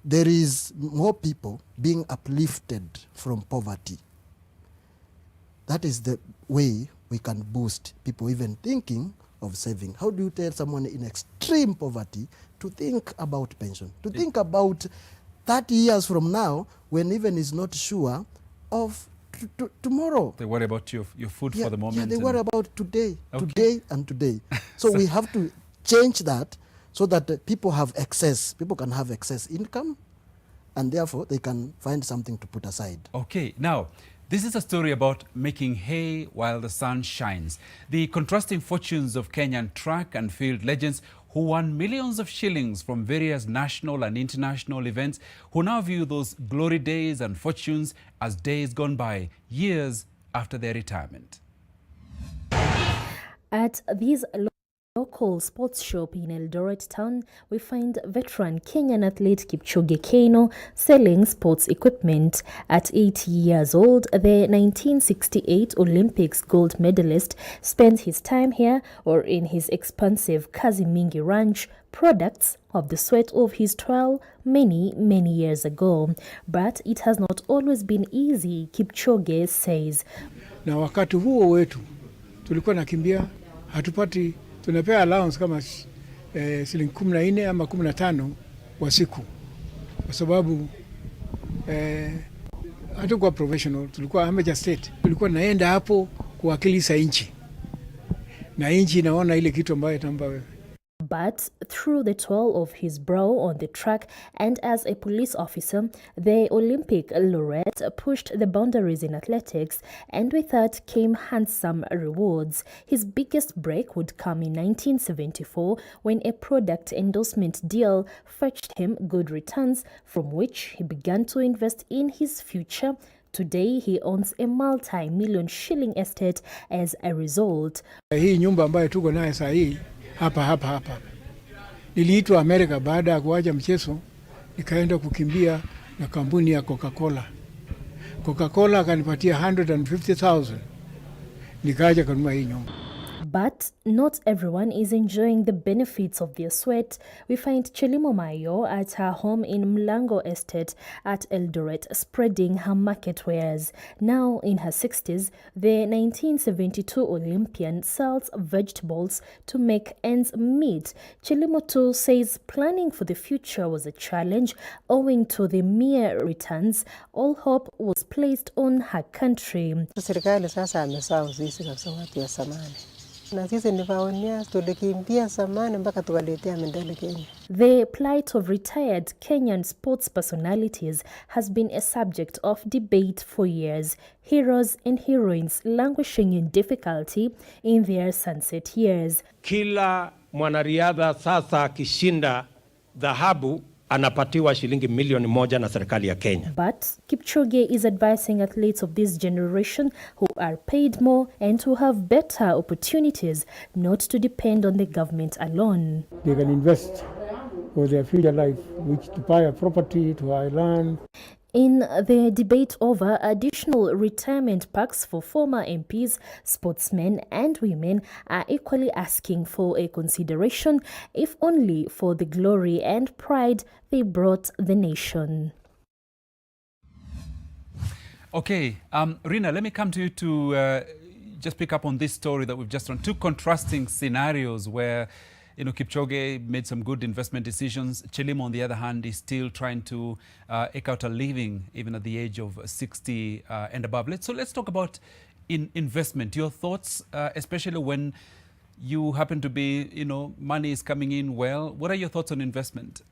there is more people being uplifted from poverty, that is the way we can boost people even thinking of saving. How do you tell someone in extreme poverty to think about pension, to think about 30 years from now when even is not sure of tomorrow? They worry about your food for the moment. Yeah, they worry about today, today and today. So we have to change that so that people can have excess income, and therefore they can find something to put aside. Okay, now, this is a story about making hay while the sun shines. The contrasting fortunes of Kenyan track and field legends who won millions of shillings from various national and international events, who now view those glory days and fortunes as days gone by, years after their retirement. At these local sports shop in Eldoret town, we find veteran Kenyan athlete Kipchoge Keino selling sports equipment. At 80 years old, the 1968 Olympics gold medalist spent his time here or in his expansive Kazi Mingi Ranch, products of the sweat of his toil many years ago. But it has not always been easy, Kipchoge says. Na wakati huo wetu tulikuwa nakimbia, hatupati, tunapea allowance kama shilingi 14 ama 15 kwa siku, kwa sababu hatukuwa professional, tulikuwa amateur state. Tulikuwa naenda hapo kuwakilisha nchi, na nchi inaona ile kitu ambayo tamba wewe. But through the toil of his brow on the track and as a police officer, the Olympic laureate pushed the boundaries in athletics, and with that came handsome rewards. His biggest break would come in 1974 when a product endorsement deal fetched him good returns, from which he began to invest in his future. Today, he owns a multi-million shilling estate as a result. Hii nyumba ambayo tuko nayo sasa hii hapa. Niliitwa Amerika baada ya kuacha mchezo, nikaenda kukimbia na kampuni ya Coca-Cola. Coca-Cola akanipatia 150,000. Nikaja kununua hii nyumba. But not everyone is enjoying the benefits of their sweat. We find Chelimo Mayo at her home in Mlango Estate at Eldoret, spreading her market wares. Now in her 60s, the 1972 Olympian sells vegetables to make ends meet. Chelimo too says planning for the future was a challenge owing to the mere returns. All hope was placed on her country. Serikali sasa amesahau sisi kabisa watu ya samani. Na sisi nivaonia tulikimbia samani mpaka tukaletea medali Kenya. The plight of retired Kenyan sports personalities has been a subject of debate for years. Heroes and heroines languishing in difficulty in their sunset years. Kila mwanariadha sasa akishinda dhahabu anapatiwa shilingi milioni 1 na serikali ya Kenya. But Kipchoge is advising athletes of this generation who are paid more and who have better opportunities not to depend on the government alone. They can invest for their future life, which to buy a property, to buy land. In the debate over additional retirement packs for former MPs, sportsmen and women are equally asking for a consideration, if only for the glory and pride they brought the nation. Okay, Rina, let me come to you to just pick up on this story that we've just run. Two contrasting scenarios where Kipchoge made some good investment decisions. Chelimo, on the other hand, is still trying to eke out a living, even at the age of 60 and above. Let's talk about investment. Your thoughts, especially when you happen to be, money is coming in well. What are your thoughts on investment?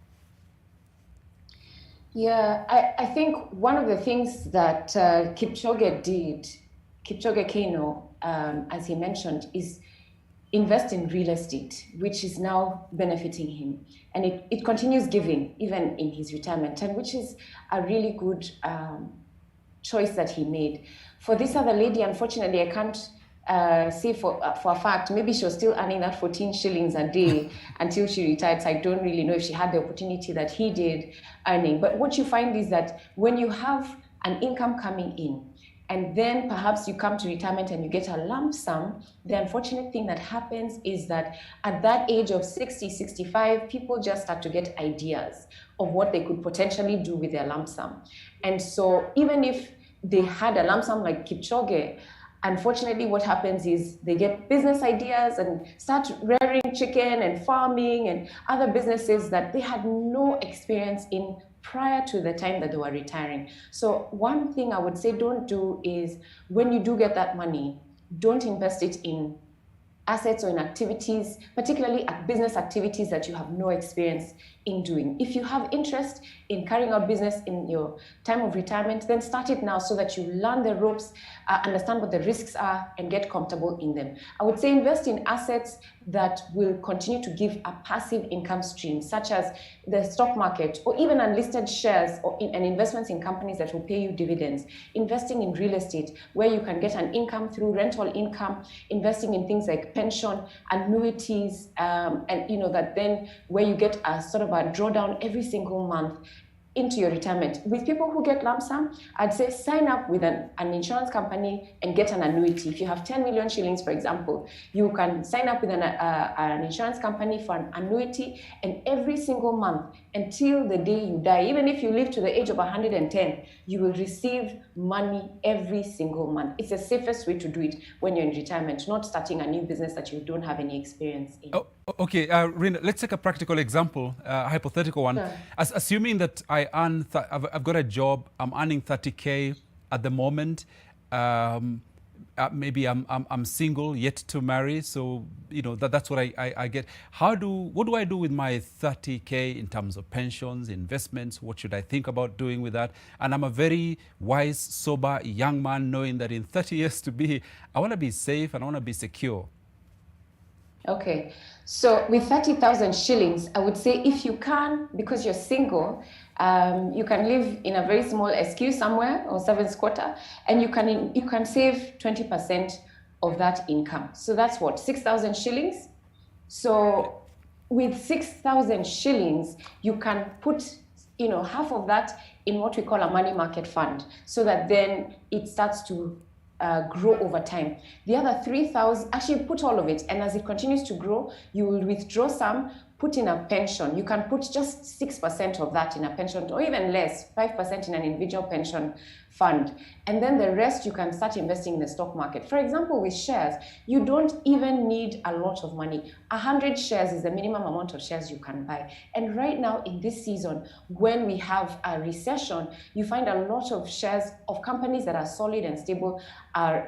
Yeah, I think one of the things that Kipchoge Keino, as he mentioned, is invest in real estate, which is now benefiting him. And it continues giving, even in his retirement, and which is a really good choice that he made. For this other lady, unfortunately, I can't say for a fact, maybe she was still earning that 14 shillings a day until she retired. So I don't really know if she had the opportunity that he did earning. But what you find is that when you have an income coming in, and then perhaps you come to retirement and you get a lump sum, the unfortunate thing that happens is that at that age of 60, 65, people just start to get ideas of what they could potentially do with their lump sum. And so even if they had a lump sum like Kipchoge, unfortunately what happens is they get business ideas and start rearing chicken and farming and other businesses that they had no experience in prior to the time that they were retiring. So one thing I would say don't do is, when you do get that money, don't invest it in assets or in activities, particularly at business activities that you have no experience in doing. If you have interest in carrying out business in your time of retirement, then start it now so that you learn the ropes, understand what the risks are, and get comfortable in them. I would say invest in assets that will continue to give a passive income stream, such as the stock market or even unlisted shares and investments in companies that will pay you dividends. Investing in real estate, where you can get an income through rental income, investing in things like pension, annuities, and that then where you get a sort of a drawdown every single month into your retirement. With people who get lump sum, I'd say sign up with an insurance company and get an annuity. If you have 10 million shillings, for example, you can sign up with an insurance company for an annuity, and every single month until the day you die, even if you live to the age of 110, you will receive money every single month. It's the safest way to do it when you're in retirement, not starting a new business that you don't have any experience in. Oh, okay, Rina, let's take a practical example, a hypothetical one. Sure. Assuming that I earn, I've got a job, I'm earning 30K at the moment. Maybe I'm single, yet to marry, so that's what I get. What do I do with my 30K in terms of pensions, investments? What should I think about doing with that? And I'm a very wise, sober young man, knowing that in 30 years I want to be safe and I want to be secure. Okay, so with 30,000 shillings, I would say if you can, because you're single, you can live in a very small SQ somewhere or 7th quarter, and you can save 20% of that income. So that's what, 6,000 shillings? So with 6,000 shillings, you can put half of that in what we call a money market fund, so that then it starts to grow over time. The other 3,000, actually put all of it, and as it continues to grow, you will withdraw some, put in a pension. You can put just 6% of that in a pension, or even less, 5% in an individual pension fund. And then the rest you can start investing in the stock market. For example, with shares, you don't even need a lot of money. 100 shares is the minimum amount of shares you can buy. And right now in this season, when we have a recession, you find a lot of shares of companies that are solid and stable are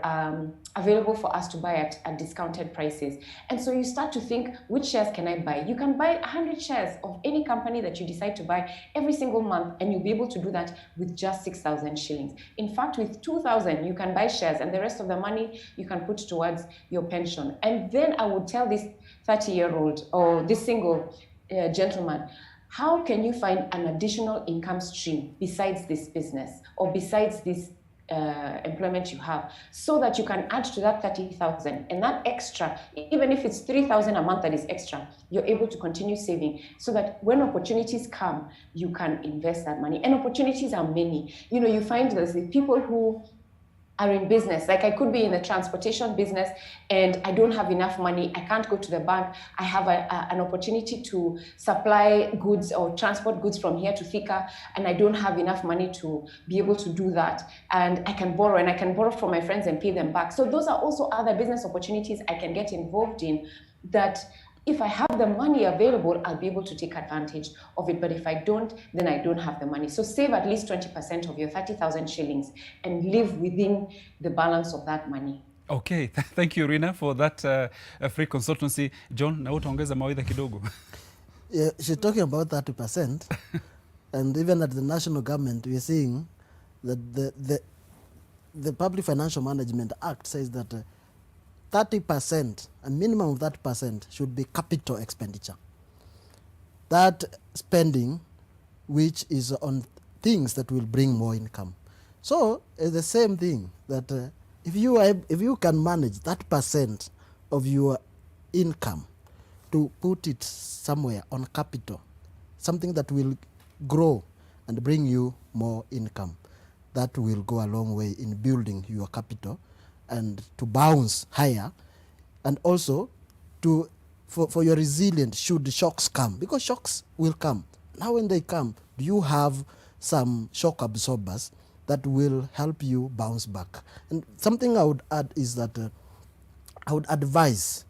available for us to buy at discounted prices. And so you start to think, which shares can I buy? You can buy 100 shares of any company that you decide to buy every single month, and you'll be able to do that with just 6,000 shillings. In fact, with 2,000, you can buy shares, and the rest of the money you can put towards your pension. And then I would tell this 30-year-old or this single gentleman, how can you find an additional income stream besides this business or besides this employment you have, so that you can add to that 30,000, and that extra, even if it's 3,000 a month that is extra, you're able to continue saving, so that when opportunities come, you can invest that money. And opportunities are many. You know, you find there's the people who are in business. Like I could be in the transportation business and I don't have enough money. I can't go to the bank. I have an opportunity to supply goods or transport goods from here to Thika, and I don't have enough money to be able to do that. And I can borrow, and I can borrow from my friends and pay them back. So those are also other business opportunities I can get involved in, that if I have the money available, I'll be able to take advantage of it. But if I don't, then I don't have the money. So save at least 20% of your 30,000 shillings and live within the balance of that money. Okay, thank you, Rina, for that free consultancy. John, na utaongeza mawaidha kidogo. Yeah, she's talking about 30%. And even at the national government, we're seeing that the Public Financial Management Act says that 30%, a minimum of 30% should be capital expenditure. That spending which is on things that will bring more income. So it's the same thing that if you can manage that percent of your income to put it somewhere on capital, something that will grow and bring you more income, that will go a long way in building your capital and to bounce higher, and also to for your resilience should shocks come, because shocks will come. Now when they come, do you have some shock absorbers that will help you bounce back? And something I would add is that I would advise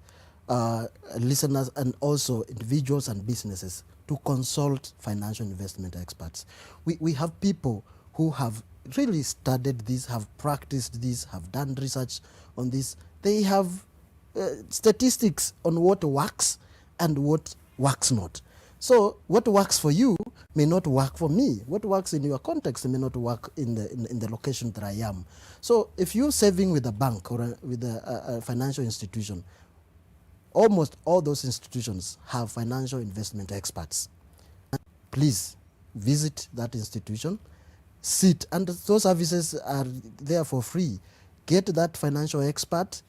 listeners and also individuals and businesses to consult financial investment experts. We have people who have really studied this, have practiced this, have done research on this. They have statistics on what works and what works not. So what works for you may not work for me. What works in your context may not work in the location that I am. So if you're saving with a bank or with a financial institution, almost all those institutions have financial investment experts. Please visit that institution, sit, and those services are there for free. Get that financial expert,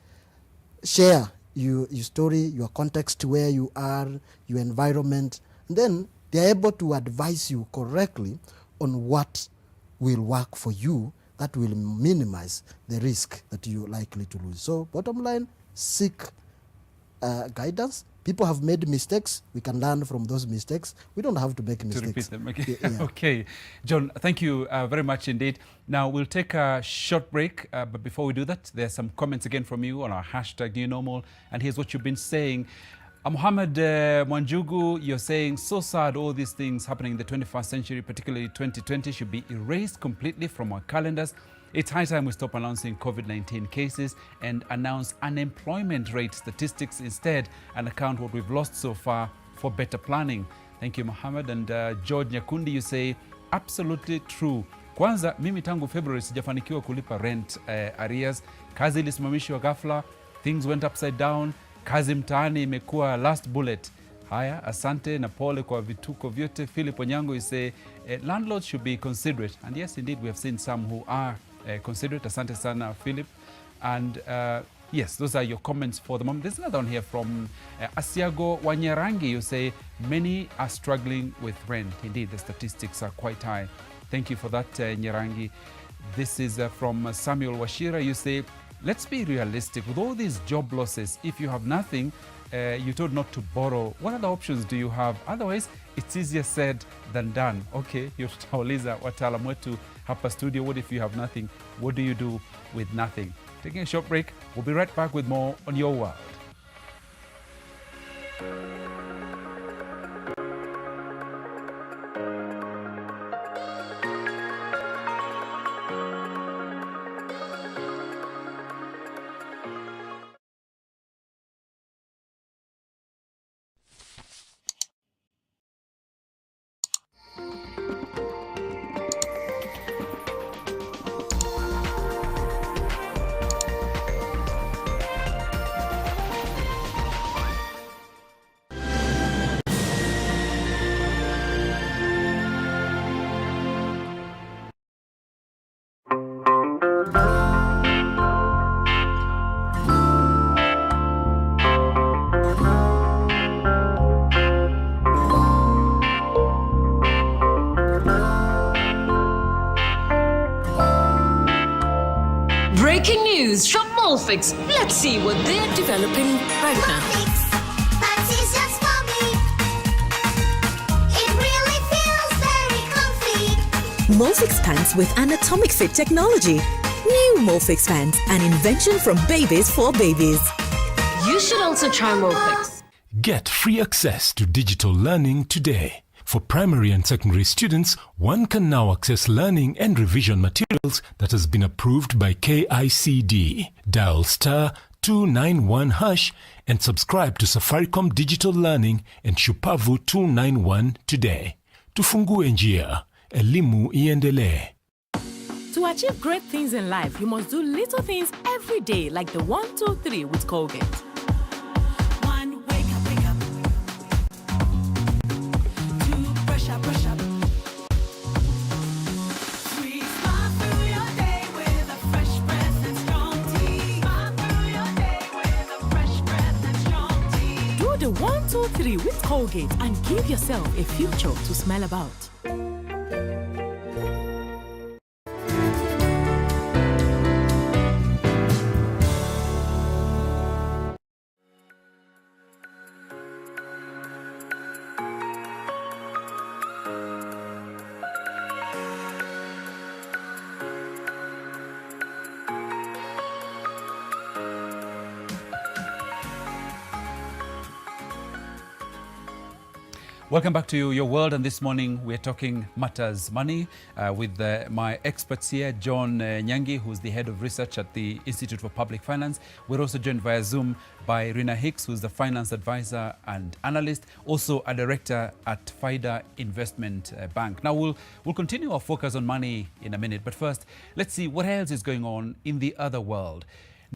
share your story, your context, where you are, your environment, and then they're able to advise you correctly on what will work for you that will minimize the risk that you're likely to lose. So bottom line, seek guidance. People have made mistakes. We can learn from those mistakes. We don't have to make mistakes. To repeat them. Okay. Yeah. Okay. John, thank you very much indeed. Now we'll take a short break, but before we do that, there's some comments again from you on our hashtag #NewNormal, and here's what you've been saying. Mohammed Mwanjugu, you're saying, so sad all these things happening in the 21st century, particularly 2020, should be erased completely from our calendars. It's high time we stop announcing COVID-19 cases and announce unemployment rate statistics instead, and account what we've lost so far for better planning. Thank you, Mohammed. And George Nyakundi, you say, absolutely true. Kwanza, mimi tangu February sijafanikiwa kulipa rent arrears. Kazi ilisimamishwa ghafla, things went upside down. Kazi mtaani imekuwa last bullet. Haya, asante na pole kwa vituko vyote. Philip Onyango, you say, landlords should be considerate. And yes, indeed, we have seen some who are considerate. Asante sana, Philip. And yes, those are your comments for the moment. There's another one here from Asiago Wanyarangi. You say, many are struggling with rent. Indeed, the statistics are quite high. Thank you for that, Nyarangi. This is from Samuel Washira. You say, let's be realistic. With all these job losses, if you have nothing, you're told not to borrow. What other options do you have? Otherwise, it's easier said than done. Okay, you're tutauliza wataalamu wetu hapa studio, what if you have nothing? What do you do with nothing? Taking a short break. We'll be right back with more on Your World. news from Molfix. Let's see what they're developing right now. Molfix pants with anatomic fit technology. New Molfix pants, an invention from babies for babies. You should also try Molfix. Get free access to digital learning today. For primary and secondary students, one can now access learning and revision materials that has been approved by KICD. Dial *291# and subscribe to Safaricom Digital Learning and Shupavu 291 today. Tufungue njia. Elimu iendelee. To achieve great things in life, you must do little things every day, like the 1, 2, 3 with Colgate. 1, wake up, wake up. 2, brush up, brush up. 3, smile through your day with a fresh breath and strong tea. Smile through your day with a fresh breath and strong tea. Do the 1, 2, 3 with Colgate and give yourself a future to smell about. Welcome back to Your World, and this morning we're talking matters money with my experts here, John Nyangi, who's the head of research at the Institute for Public Finance. We're also joined via Zoom by Rina Hicks, who's the finance advisor and analyst, also a director at FIDA Investment Bank. Now we'll continue our focus on money in a minute, but first let's see what else is going on in the other world.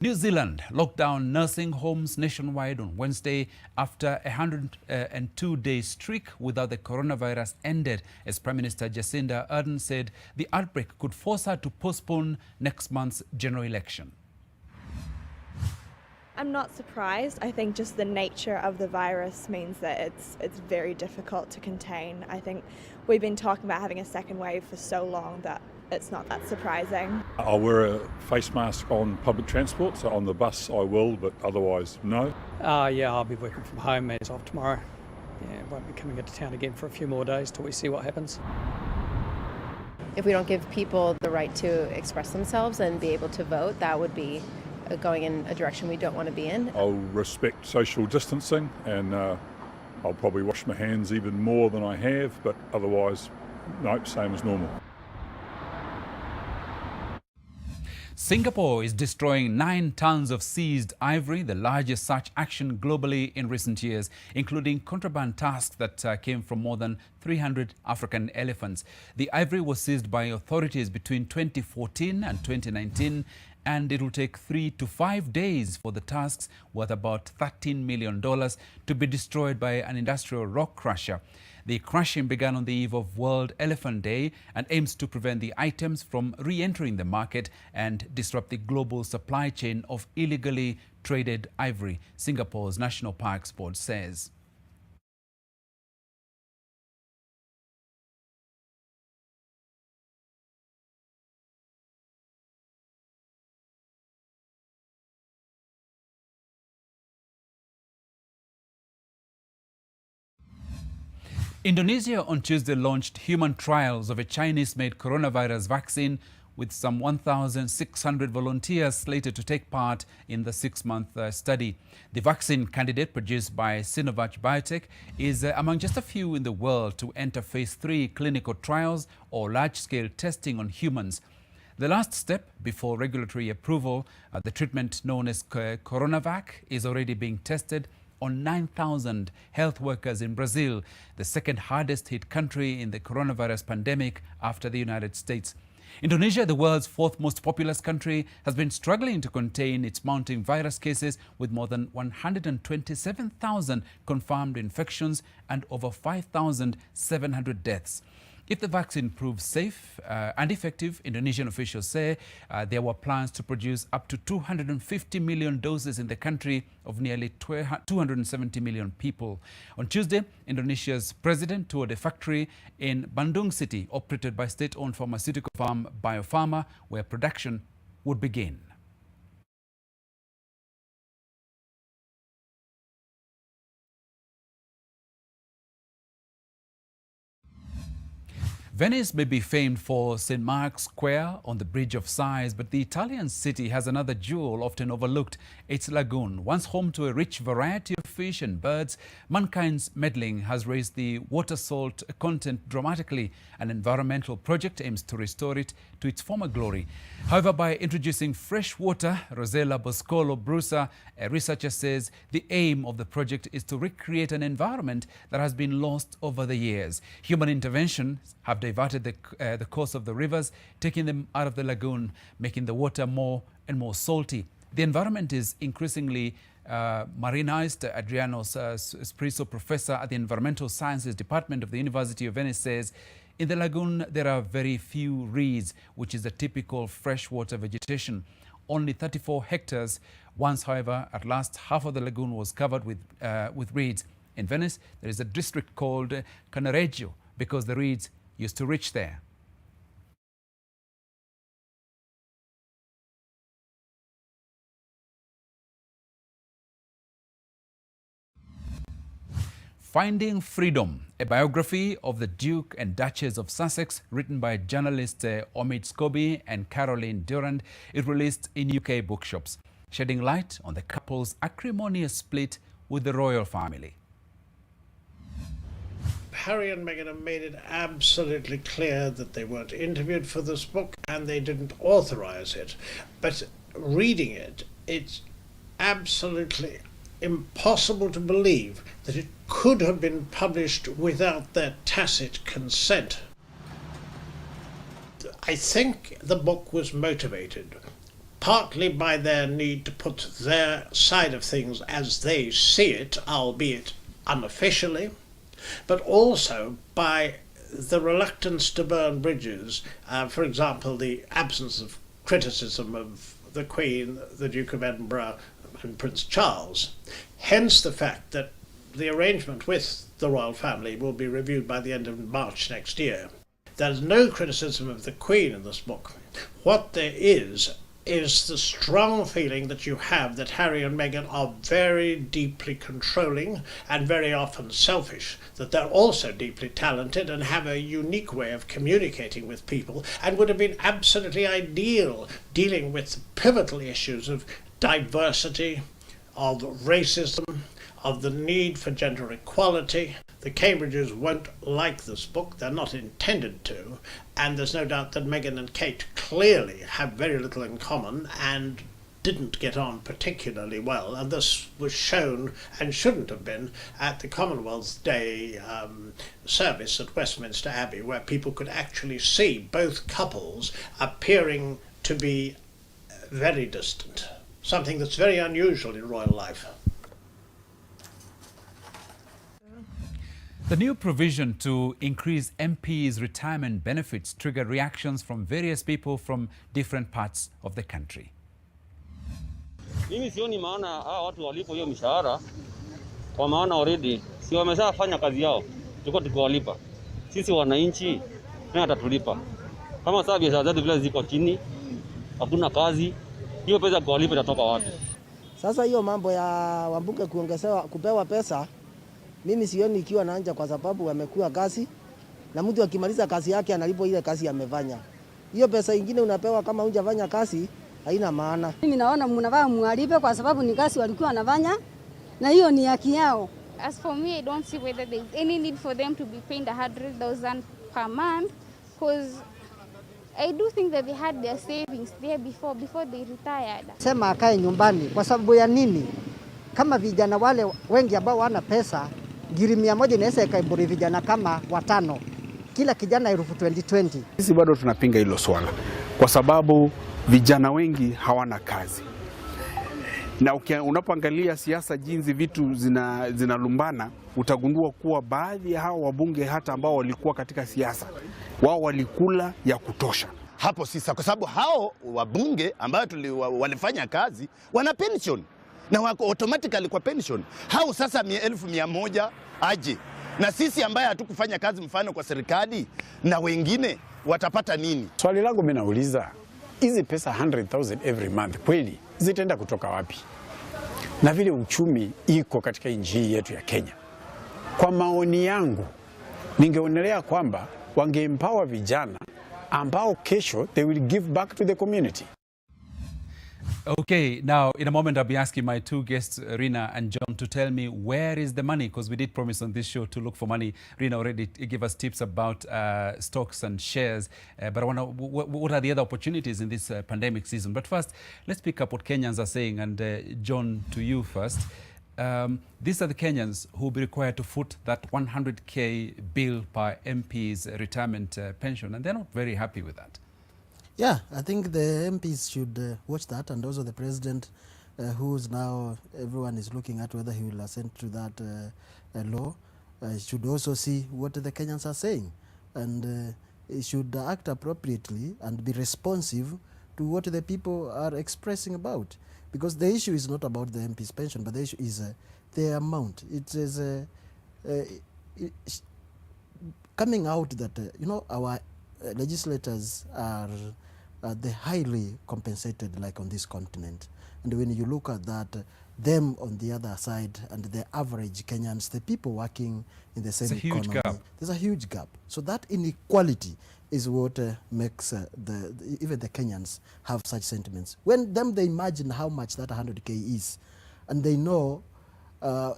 New Zealand locked down nursing homes nationwide on Wednesday after a 102-day streak without the coronavirus ended, as Prime Minister Jacinda Ardern said the outbreak could force her to postpone next month's general election. I'm not surprised. I think just the nature of the virus means that it's very difficult to contain. I think we've been talking about having a second wave for so long that it's not that surprising. I'll wear a face mask on public transport, so on the bus I will, but otherwise no. Yeah, I'll be working from home as of tomorrow. Yeah, won't be coming into town again for a few more days till we see what happens. If we don't give people the right to express themselves and be able to vote, that would be going in a direction we don't want to be in. I'll respect social distancing, and I'll probably wash my hands even more than I have, but otherwise, no, same as normal. Singapore is destroying 9 tons of seized ivory, the largest such action globally in recent years, including contraband tasks that came from more than 300 African elephants. The ivory was seized by authorities between 2014 and 2019, and it will take 3 to 5 days for the tasks, worth about $13 million, to be destroyed by an industrial rock crusher. The crushing began on the eve of World Elephant Day and aims to prevent the items from re-entering the market and disrupt the global supply chain of illegally traded ivory, Singapore's National Parks Board says. Indonesia on Tuesday launched human trials of a Chinese-made coronavirus vaccine with some 1,600 volunteers slated to take part in the 6-month study. The vaccine candidate, produced by Sinovac Biotech, is among just a few in the world to enter phase 3 clinical trials or large-scale testing on humans. The last step before regulatory approval, the treatment known as CoronaVac, is already being tested on 9,000 health workers in Brazil, the second hardest hit country in the coronavirus pandemic after the United States. Indonesia, the world's 4th most populous country, has been struggling to contain its mounting virus cases with more than 127,000 confirmed infections and over 5,700 deaths. If the vaccine proves safe and effective, Indonesian officials say there were plans to produce up to 250 million doses in the country of nearly 270 million people. On Tuesday, Indonesia's president toured a factory in Bandung City operated by state-owned pharmaceutical firm Bio Farma, where production would begin. Venice may be famed for St. Mark's Square on the Bridge of Sighs, but the Italian city has another jewel often overlooked, its lagoon. Once home to a rich variety of fish and birds, mankind's meddling has raised the water salt content dramatically. An environmental project aims to restore it to its former glory. However, by introducing fresh water, Rosella Boscolo-Brusa, a researcher, says the aim of the project is to recreate an environment that has been lost over the years. Human interventions have diverted the course of the rivers, taking them out of the lagoon, making the water more and more salty. The environment is increasingly marinized. Adriano Spriso, professor at the Environmental Sciences Department of the University of Venice, says in the lagoon there are very few reeds, which is the typical freshwater vegetation. Only 34 hectares. Once, however, at last half of the lagoon was covered with reeds. In Venice, there is a district called Cannaregio because the reeds used to reach there. Finding Freedom, a biography of the Duke and Duchess of Sussex, written by journalists Omid Scobie and Caroline Durand, is released in UK bookshops, shedding light on the couple's acrimonious split with the royal family. Harry and Meghan have made it absolutely clear that they weren't interviewed for this book and they didn't authorize it. But reading it, it's absolutely impossible to believe that it could have been published without their tacit consent. I think the book was motivated partly by their need to put their side of things as they see it, albeit unofficially, but also by the reluctance to burn bridges. For example, the absence of criticism of the Queen, the Duke of Edinburgh, and Prince Charles. Hence the fact that the arrangement with the royal family will be reviewed by the end of March next year. There's no criticism of the Queen in this book. What there is the strong feeling that you have that Harry and Meghan are very deeply controlling and very often selfish, that they're also deeply talented and have a unique way of communicating with people and would have been absolutely ideal dealing with pivotal issues of diversity, of racism, of the need for gender equality. The Cambridges won't like this book, they're not intended to, and there's no doubt that Meghan and Kate clearly have very little in common and didn't get on particularly well, and this was shown, and shouldn't have been, at the Commonwealth Day service at Westminster Abbey, where people could actually see both couples appearing to be very distant, something that's very unusual in royal life. The new provision to increase MPs' retirement benefits triggered reactions from various people from different parts of the country. Mimi sioni maana hawa watu walipo hiyo mishahara, kwa maana already si wameshafanya kazi yao, tuko tukiwalipa. Sisi wananchi nani atatulipa? Kama sasa biashara zetu vile ziko chini, hakuna kazi, hiyo pesa kuwalipa itatoka wapi? Sasa hiyo mambo ya wabunge kupewa pesa, mimi sioni ikiwa na haja, kwa sababu wamekuwa kazi na mtu akimaliza kazi yake analipwa ile kazi amefanya. Hiyo pesa ingine unapewa kama hujafanya kazi haina maana. Mimi naona mnavaa mwalipe kwa sababu ni kazi walikuwa wanafanya na hiyo ni haki yao. As for me, I don't see whether there is any need for them to be paid 100,000 per month, because I do think that they had their savings there before they retired. Sema akae nyumbani kwa sababu ya nini? Kama vijana wale wengi ambao wana pesa, ngiri 100 inaweza ikaiburi vijana kama 5. Kila kijana 2020. Sisi bado tunapinga hilo swala kwa sababu vijana wengi hawana kazi. Na unapoangalia siasa jinsi vitu zinalumbana, utagundua kuwa baadhi ya hao wabunge hata ambao walikuwa katika siasa, wao walikula ya kutosha. Hapo sisa, kwa sababu hao wabunge ambao walifanya kazi wana pension na wako automatically kwa pension. Hao sasa 1,100 aje. Na sisi ambaye hatukufanya kazi mfano kwa serikali na wengine watapata nini? Swali langu mimi nauliza, hizi pesa 100,000 every month kweli zitaenda kutoka wapi? Na vile uchumi iko katika nchi yetu ya Kenya, kwa maoni yangu ningeonelea kwamba wangeempower vijana ambao kesho they will give back to the community. Okay, now in a moment I'll be asking my two guests, Rina and John, to tell me where is the money, because we did promise on this show to look for money. Rina already gave us tips about stocks and shares, but I want to, what are the other opportunities in this pandemic season? But first, let's pick up what Kenyans are saying, and John, to you first. These are the Kenyans who will be required to foot that 100k bill per MP's retirement pension, and they're not very happy with that. Yeah, I think the MPs should watch that, and also the president, who's now everyone is looking at whether he will assent to that law, should also see what the Kenyans are saying, and he should act appropriately and be responsive to what the people are expressing about. Because the issue is not about the MP's pension, but the issue is the amount. It is coming out that, you know, our legislators are they highly compensated, like on this continent. And when you look at that, them on the other side and the average Kenyans, the people working in the same economy, there's a huge gap. So that inequality is what makes even the Kenyans have such sentiments. When they imagine how much that 100k is, and they know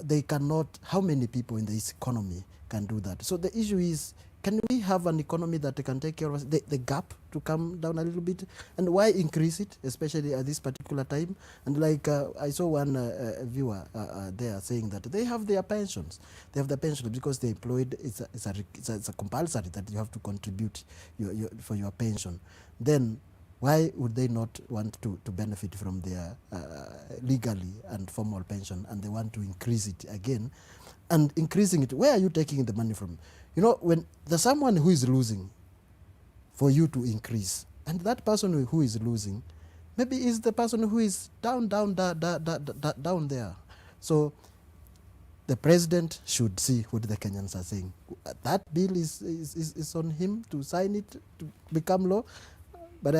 they cannot, how many people in this economy can do that. So the issue is, can we have an economy that can take care of the gap to come down a little bit? And why increase it, especially at this particular time? And like I saw one viewer there saying that they have their pensions. They have their pensions because they employed, it's a compulsory that you have to contribute for your pension. Then why would they not want to benefit from their legally and formal pension, and they want to increase it again? And increasing it, where are you taking the money from? You know, when there's someone who is losing for you to increase, and that person who is losing maybe is the person who is down there. So the president should see what the Kenyans are saying. That bill is on him to sign it to become law. But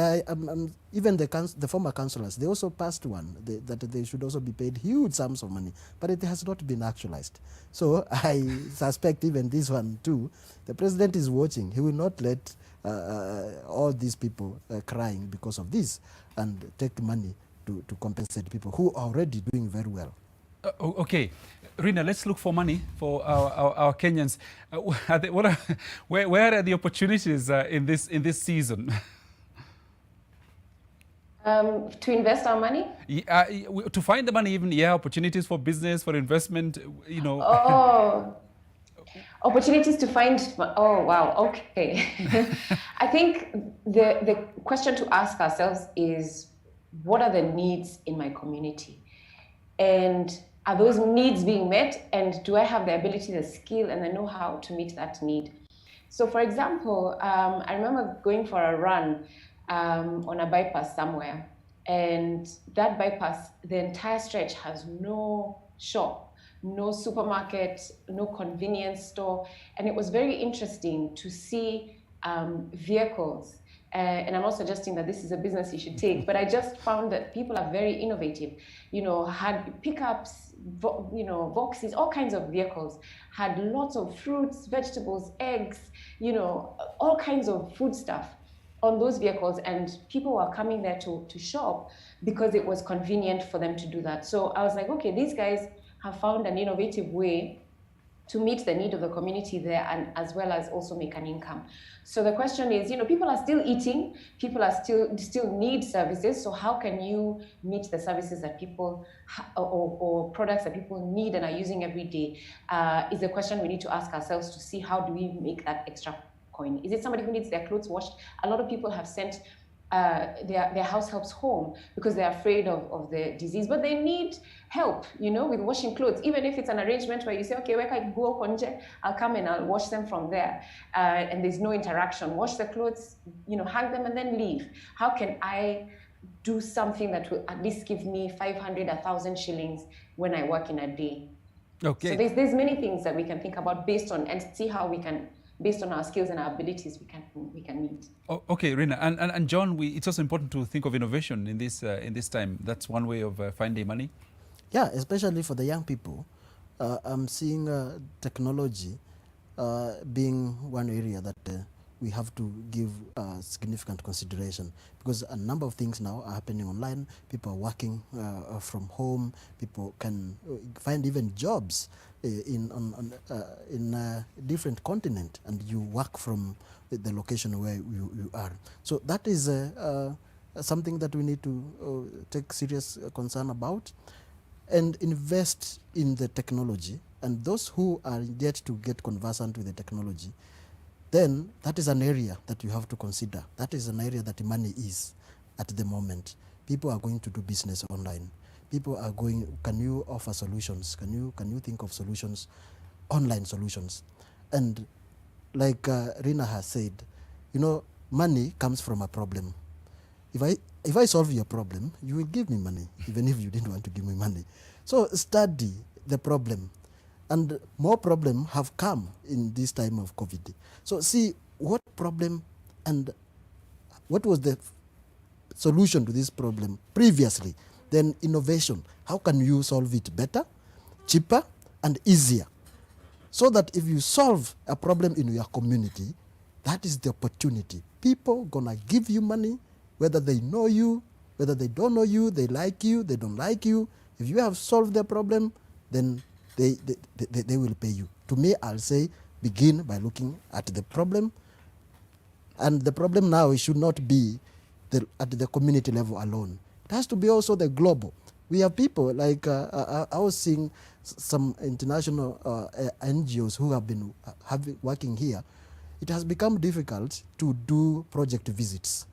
even the former councillors, they also passed one that they should also be paid huge sums of money, but it has not been actualized. So I suspect even this one too, the president is watching. He will not let all these people crying because of this and take money to compensate people who are already doing very well. Okay, Rina, let's look for money for our Kenyans. Where are the opportunities in this season? To invest our money? To find the money, even, opportunities for business, for investment, you know. Oh, opportunities to find, oh, wow, okay. I think the question to ask ourselves is, what are the needs in my community? And are those needs being met? And do I have the ability, the skill, and the know-how to meet that need? So for example, I remember going for a run on a bypass somewhere, and that bypass, the entire stretch has no shop, no supermarket, no convenience store, and it was very interesting to see vehicles. And I'm not suggesting that this is a business you should take, but I just found that people are very innovative. You know, had pickups, you know, Voxes, all kinds of vehicles, had lots of fruits, vegetables, eggs, you know, all kinds of food stuff on those vehicles, and people were coming there to shop because it was convenient for them to do that. So I was like, okay, these guys have found an innovative way to meet the need of the community there, and as well as also make an income. So the question is, you know, people are still eating, people are still need services, so how can you meet the services that people or products that people need and are using every day is the question we need to ask ourselves to see how do we make that extra coin. Is it somebody who needs their clothes washed? A lot of people have sent their house helps home because they're afraid of the disease, but they need help, you know, with washing clothes, even if it's an arrangement where you say, okay, where can I go, konje, I'll come and I'll wash them from there, and there's no interaction. Wash the clothes, you know, hang them and then leave. How can I do something that will at least give me 500, 1,000 shillings when I work in a day? Okay. So there's many things that we can think about based on, and see how we can, based on our skills and our abilities, we can meet. Okay, Rina, and John, it's also important to think of innovation in this time. That's one way of finding money. Yeah, especially for the young people. I'm seeing technology being one area that we have to give significant consideration, because a number of things now are happening online. People are working from home. People can find even jobs in a different continent, and you work from the location where you are. So that is something that we need to take serious concern about and invest in the technology. And those who are yet to get conversant with the technology, then that is an area that you have to consider. That is an area that money is at the moment. People are going to do business online. People are going, can you offer solutions? Can you think of solutions, online solutions? And like Rina has said, you know, money comes from a problem. If I solve your problem, you will give me money, even if you didn't want to give me money. So study the problem. And more problems have come in this time of COVID. So see what problem and what was the solution to this problem previously. Then innovation. How can you solve it better, cheaper, and easier? So that if you solve a problem in your community, that is the opportunity. People gonna give you money, whether they know you, whether they don't know you, they like you, they don't like you. If you have solved the problem, then they will pay you. To me, I'll say begin by looking at the problem. And the problem now should not be at the community level alone. It has to be also the global. We have people like, I was seeing some international NGOs who have been working here. It has become difficult to do project visits,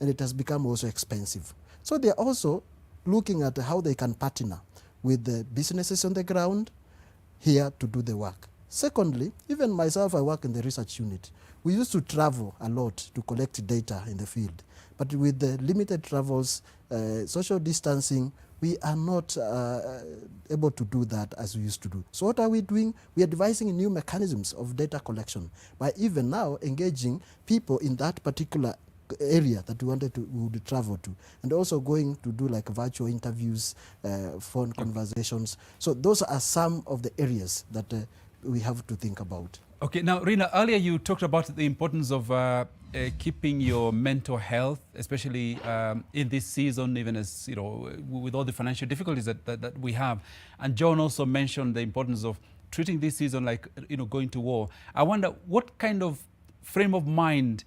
and it has become also expensive. So they're also looking at how they can partner with the businesses on the ground here to do the work. Secondly, even myself, I work in the research unit. We used to travel a lot to collect data in the field, but with the limited travels, social distancing, we are not able to do that as we used to do. So what are we doing? We are devising new mechanisms of data collection by even now engaging people in that particular area that we would travel to, and also going to do like virtual interviews, phone conversations. So those are some of the areas that we have to think about. Okay, now Rina, earlier you talked about the importance of keeping your mental health, especially in this season, even as, you know, with all the financial difficulties that we have. And John also mentioned the importance of treating this season like, you know, going to war. I wonder what kind of frame of mind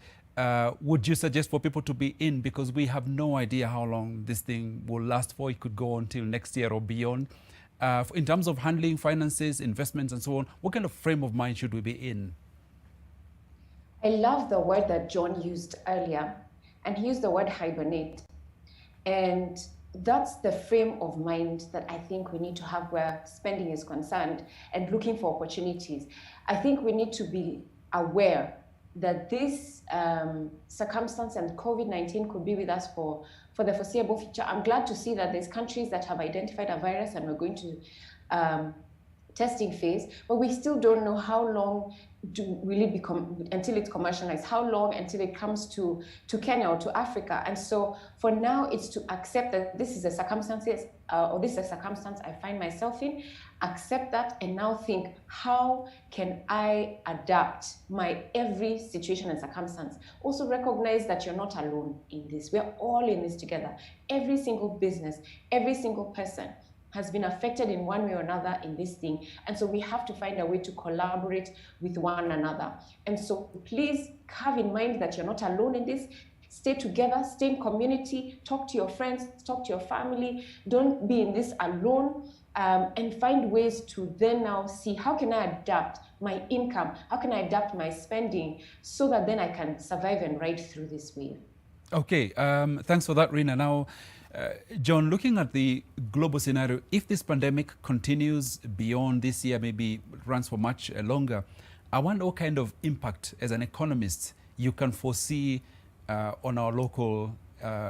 would you suggest for people to be in, because we have no idea how long this thing will last for. It could go until next year or beyond. In terms of handling finances, investments and so on, what kind of frame of mind should we be in? I love the word that John used earlier, and he used the word hibernate. And that's the frame of mind that I think we need to have where spending is concerned and looking for opportunities. I think we need to be aware that this circumstance and COVID-19 could be with us for the foreseeable future. I'm glad to see that there's countries that have identified a virus and we're going to testing phase, but we still don't know how long will it become until it's commercialized, how long until it comes to Kenya or to Africa. And so for now, it's to accept that this is a circumstances, or this is a circumstance I find myself in, accept that, and now think, how can I adapt my every situation and circumstance? Also recognize that you're not alone in this. We're all in this together. Every single business, every single person has been affected in one way or another in this thing. And so we have to find a way to collaborate with one another. And so please have in mind that you're not alone in this. Stay together, stay in community, talk to your friends, talk to your family. Don't be in this alone, and find ways to then now see, how can I adapt my income? How can I adapt my spending so that then I can survive and ride through this wave? Okay, thanks for that, Rina. Now, John, looking at the global scenario, if this pandemic continues beyond this year, maybe runs for much longer, I wonder what kind of impact as an economist you can foresee on our local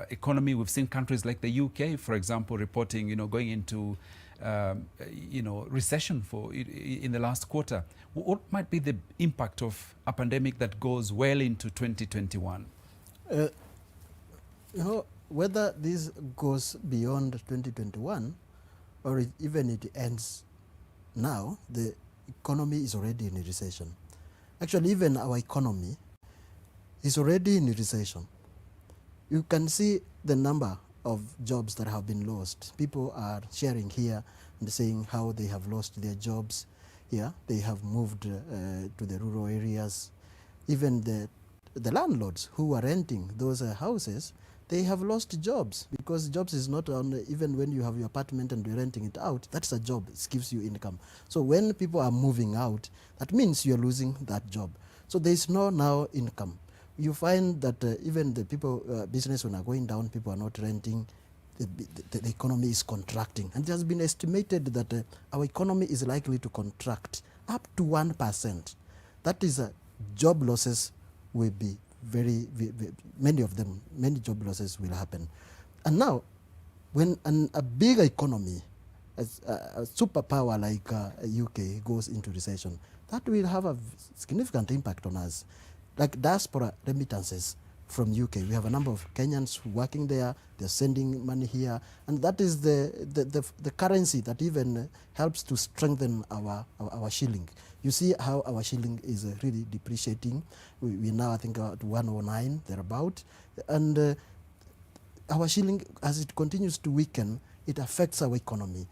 economy. We've seen countries like the UK, for example, reporting, going into recession in the last quarter. What might be the impact of a pandemic that goes well into 2021? Whether this goes beyond 2021 or even it ends now, the economy is already in a recession. Actually, even our economy is already in recession. You can see the number of jobs that have been lost. People are sharing here and saying how they have lost their jobs. Yeah, they have moved to the rural areas. Even the landlords who are renting those houses, they have lost jobs, because jobs is not on, even when you have your apartment and you're renting it out, that's a job, it gives you income. So when people are moving out, that means you're losing that job. So there is no now income. You find that even the people, business when are going down, people are not renting, the economy is contracting. And it has been estimated that our economy is likely to contract up to 1%. That is job losses will be many of them, many job losses will happen. And now, when a big economy, as a superpower like UK goes into recession, that will have a significant impact on us. Like diaspora remittances from UK, we have a number of Kenyans working there, they're sending money here, and that is the currency that even helps to strengthen our shilling. You see how our shilling is really depreciating. We now, I think, at 109, thereabout. And our shilling, as it continues to weaken, it affects our economy.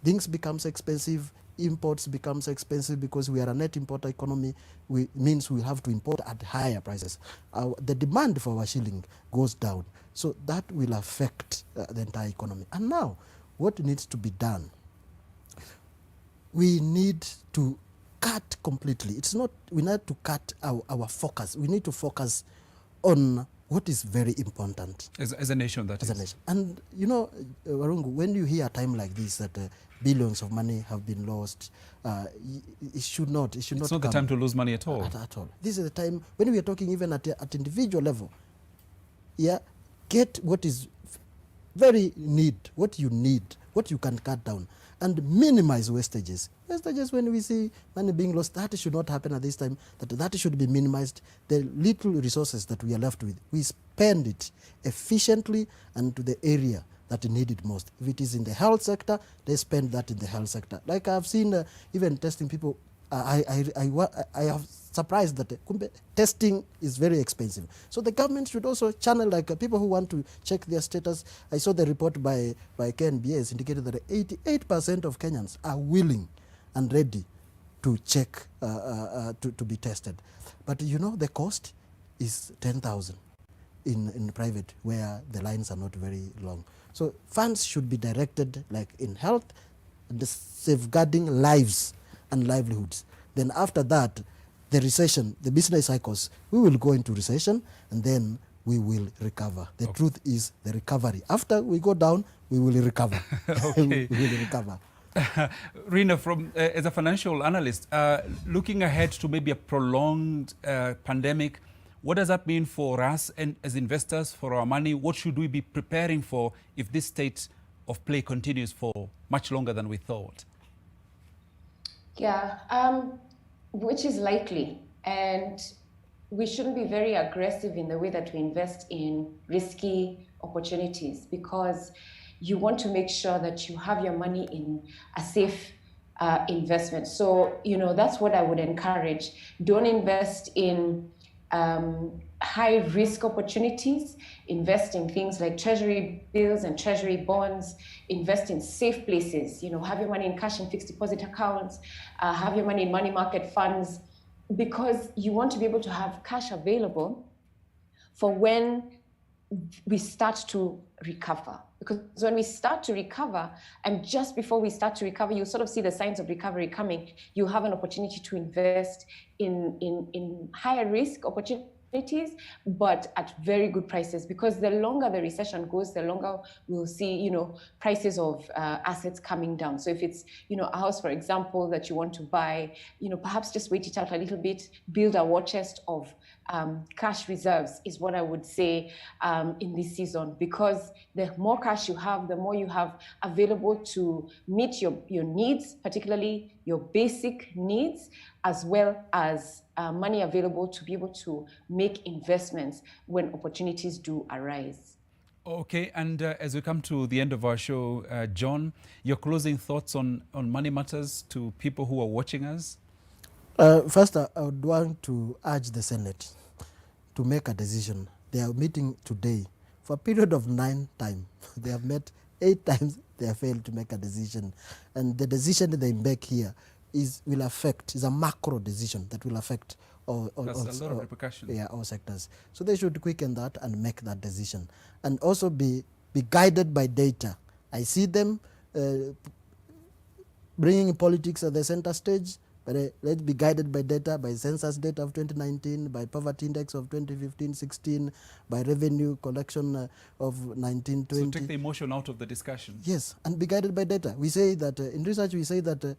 Things becomes expensive, imports becomes expensive because we are a net importer economy. Means we have to import at higher prices. The demand for our shilling goes down. So that will affect the entire economy. And now, what needs to be done? We need to cut completely. It's not, we need to cut our focus. We need to focus on what is very important. As a nation, that as is. a nation. And you know, Warungu, when you hear a time like this that billions of money have been lost, it should not. It's not the time to lose money at all. At all. This is the time when we are talking even at individual level. Yeah, get what is very what you need, what you can cut down, and minimize wastages. Wastages, when we see money being lost, that should not happen at this time. That should be minimized. The little resources that we are left with, we spend it efficiently and to the area that need it most. If it is in the health sector, they spend that in the health sector. Like I've seen even testing people, I have surprised that testing is very expensive. So the government should also channel people who want to check their status. I saw the report by KNBS indicated that 88% of Kenyans are willing and ready to check, to be tested. But you know, the cost is 10,000 in private, where the lines are not very long. So funds should be directed like in health, the safeguarding lives and livelihoods. Then after that, the recession, the business cycles, we will go into recession and then we will recover. The truth is the recovery. After we go down, we will recover. Okay. We will recover. Rina, as a financial analyst, looking ahead to maybe a prolonged pandemic, what does that mean for us and as investors, for our money? What should we be preparing for if this state of play continues for much longer than we thought? Yeah, which is likely. And we shouldn't be very aggressive in the way that we invest in risky opportunities, because you want to make sure that you have your money in a safe investment. So, you know, that's what I would encourage. Don't invest in high risk opportunities. Invest in things like treasury bills and treasury bonds. Invest in safe places. You know, have your money in cash and fixed deposit accounts. Have your money in money market funds, because you want to be able to have cash available for when we start to recover. Because when we start to recover, and just before we start to recover, you sort of see the signs of recovery coming. You have an opportunity to invest in higher risk opportunities, but at very good prices, because the longer the recession goes, the longer we'll see, you know, prices of assets coming down. So if it's, you know, a house, for example, that you want to buy, you know, perhaps just wait it out a little bit, build a war chest of cash reserves is what I would say in this season, because the more cash you have, the more you have available to meet your needs, particularly your basic needs, as well as money available to be able to make investments when opportunities do arise. Okay, and as we come to the end of our show, John, your closing thoughts on money matters to people who are watching us? First, I would want to urge the Senate to make a decision. They are meeting today for a period of 9 times. They have met 8 times. They have failed to make a decision, and the decision that they make here is a macro decision that will affect all That's a lot of repercussions. Yeah, all sectors. So they should quicken that and make that decision, and also be guided by data. I see them bringing politics at the center stage, but let's be guided by data, by census data of 2019, by poverty index of 2015-16, by revenue collection of 1920. So take the emotion out of the discussion. Yes, and be guided by data. We say that in research, we say that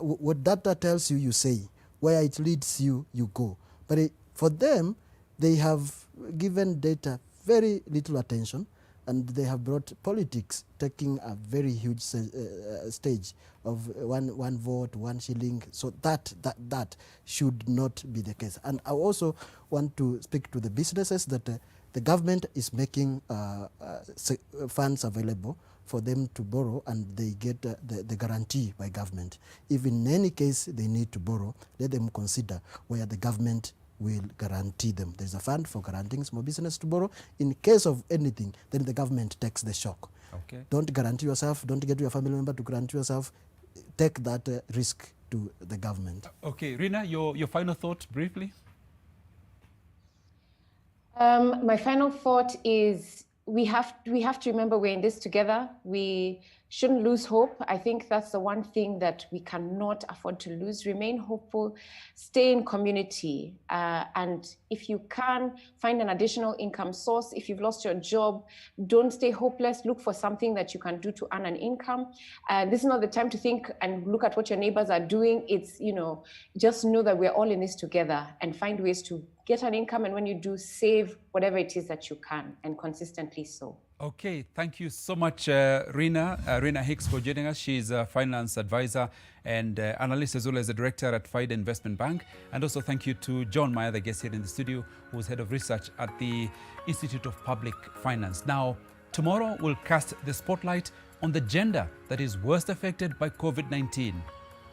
what data tells you, you say. Where it leads you, you go. But for them, they have given data very little attention, and they have brought politics taking a very huge stage of one vote, 1 shilling. So that should not be the case. And I also want to speak to the businesses that the government is making funds available for them to borrow, and they get the guarantee by government. If in any case they need to borrow, let them consider where the government will guarantee them. There's a fund for guaranteeing small business to borrow. In case of anything, then the government takes the shock. Okay. Don't guarantee yourself, don't get your family member to guarantee yourself. Take that risk to the government. Okay, Rina, your final thought briefly? My final thought is we have to remember we're in this together. We shouldn't lose hope. I think that's the one thing that we cannot afford to lose. Remain hopeful, stay in community, and if you can, find an additional income source. If you've lost your job, don't stay hopeless. Look for something that you can do to earn an income. This is not the time to think and look at what your neighbors are doing. It's, just know that we're all in this together and find ways to get an income. And when you do, save whatever it is that you can, and consistently so. Okay, thank you so much, Rina Hicks, for joining us. She's a finance advisor and analyst, as well as a director at FIDA Investment Bank. And also thank you to John, my other guest here in the studio, who's head of research at the Institute of Public Finance. Now, tomorrow we'll cast the spotlight on the gender that is worst affected by COVID-19,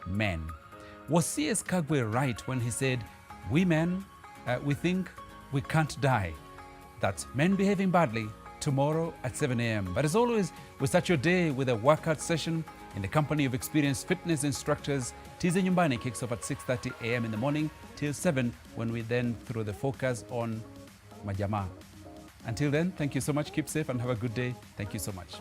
men. Was C.S. Kagwe right when he said, we men, we think we can't die? That's men behaving badly, tomorrow at 7 a.m. But as always, we start your day with a workout session in the company of experienced fitness instructors. Tize Nyumbani kicks off at 6:30 a.m. in the morning till 7, when we then throw the focus on Majama. Until then, thank you so much. Keep safe and have a good day. Thank you so much.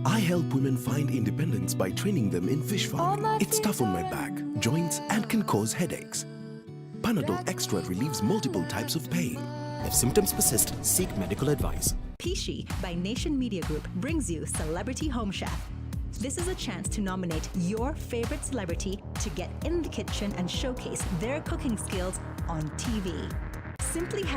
I help women find independence by training them in fish farming. It's tough on my back, joints, and can cause headaches. Panadol Extra relieves multiple types of pain. If symptoms persist, seek medical advice. Pishi by Nation Media Group brings you Celebrity Home Chef. This is a chance to nominate your favorite celebrity to get in the kitchen and showcase their cooking skills on TV. Simply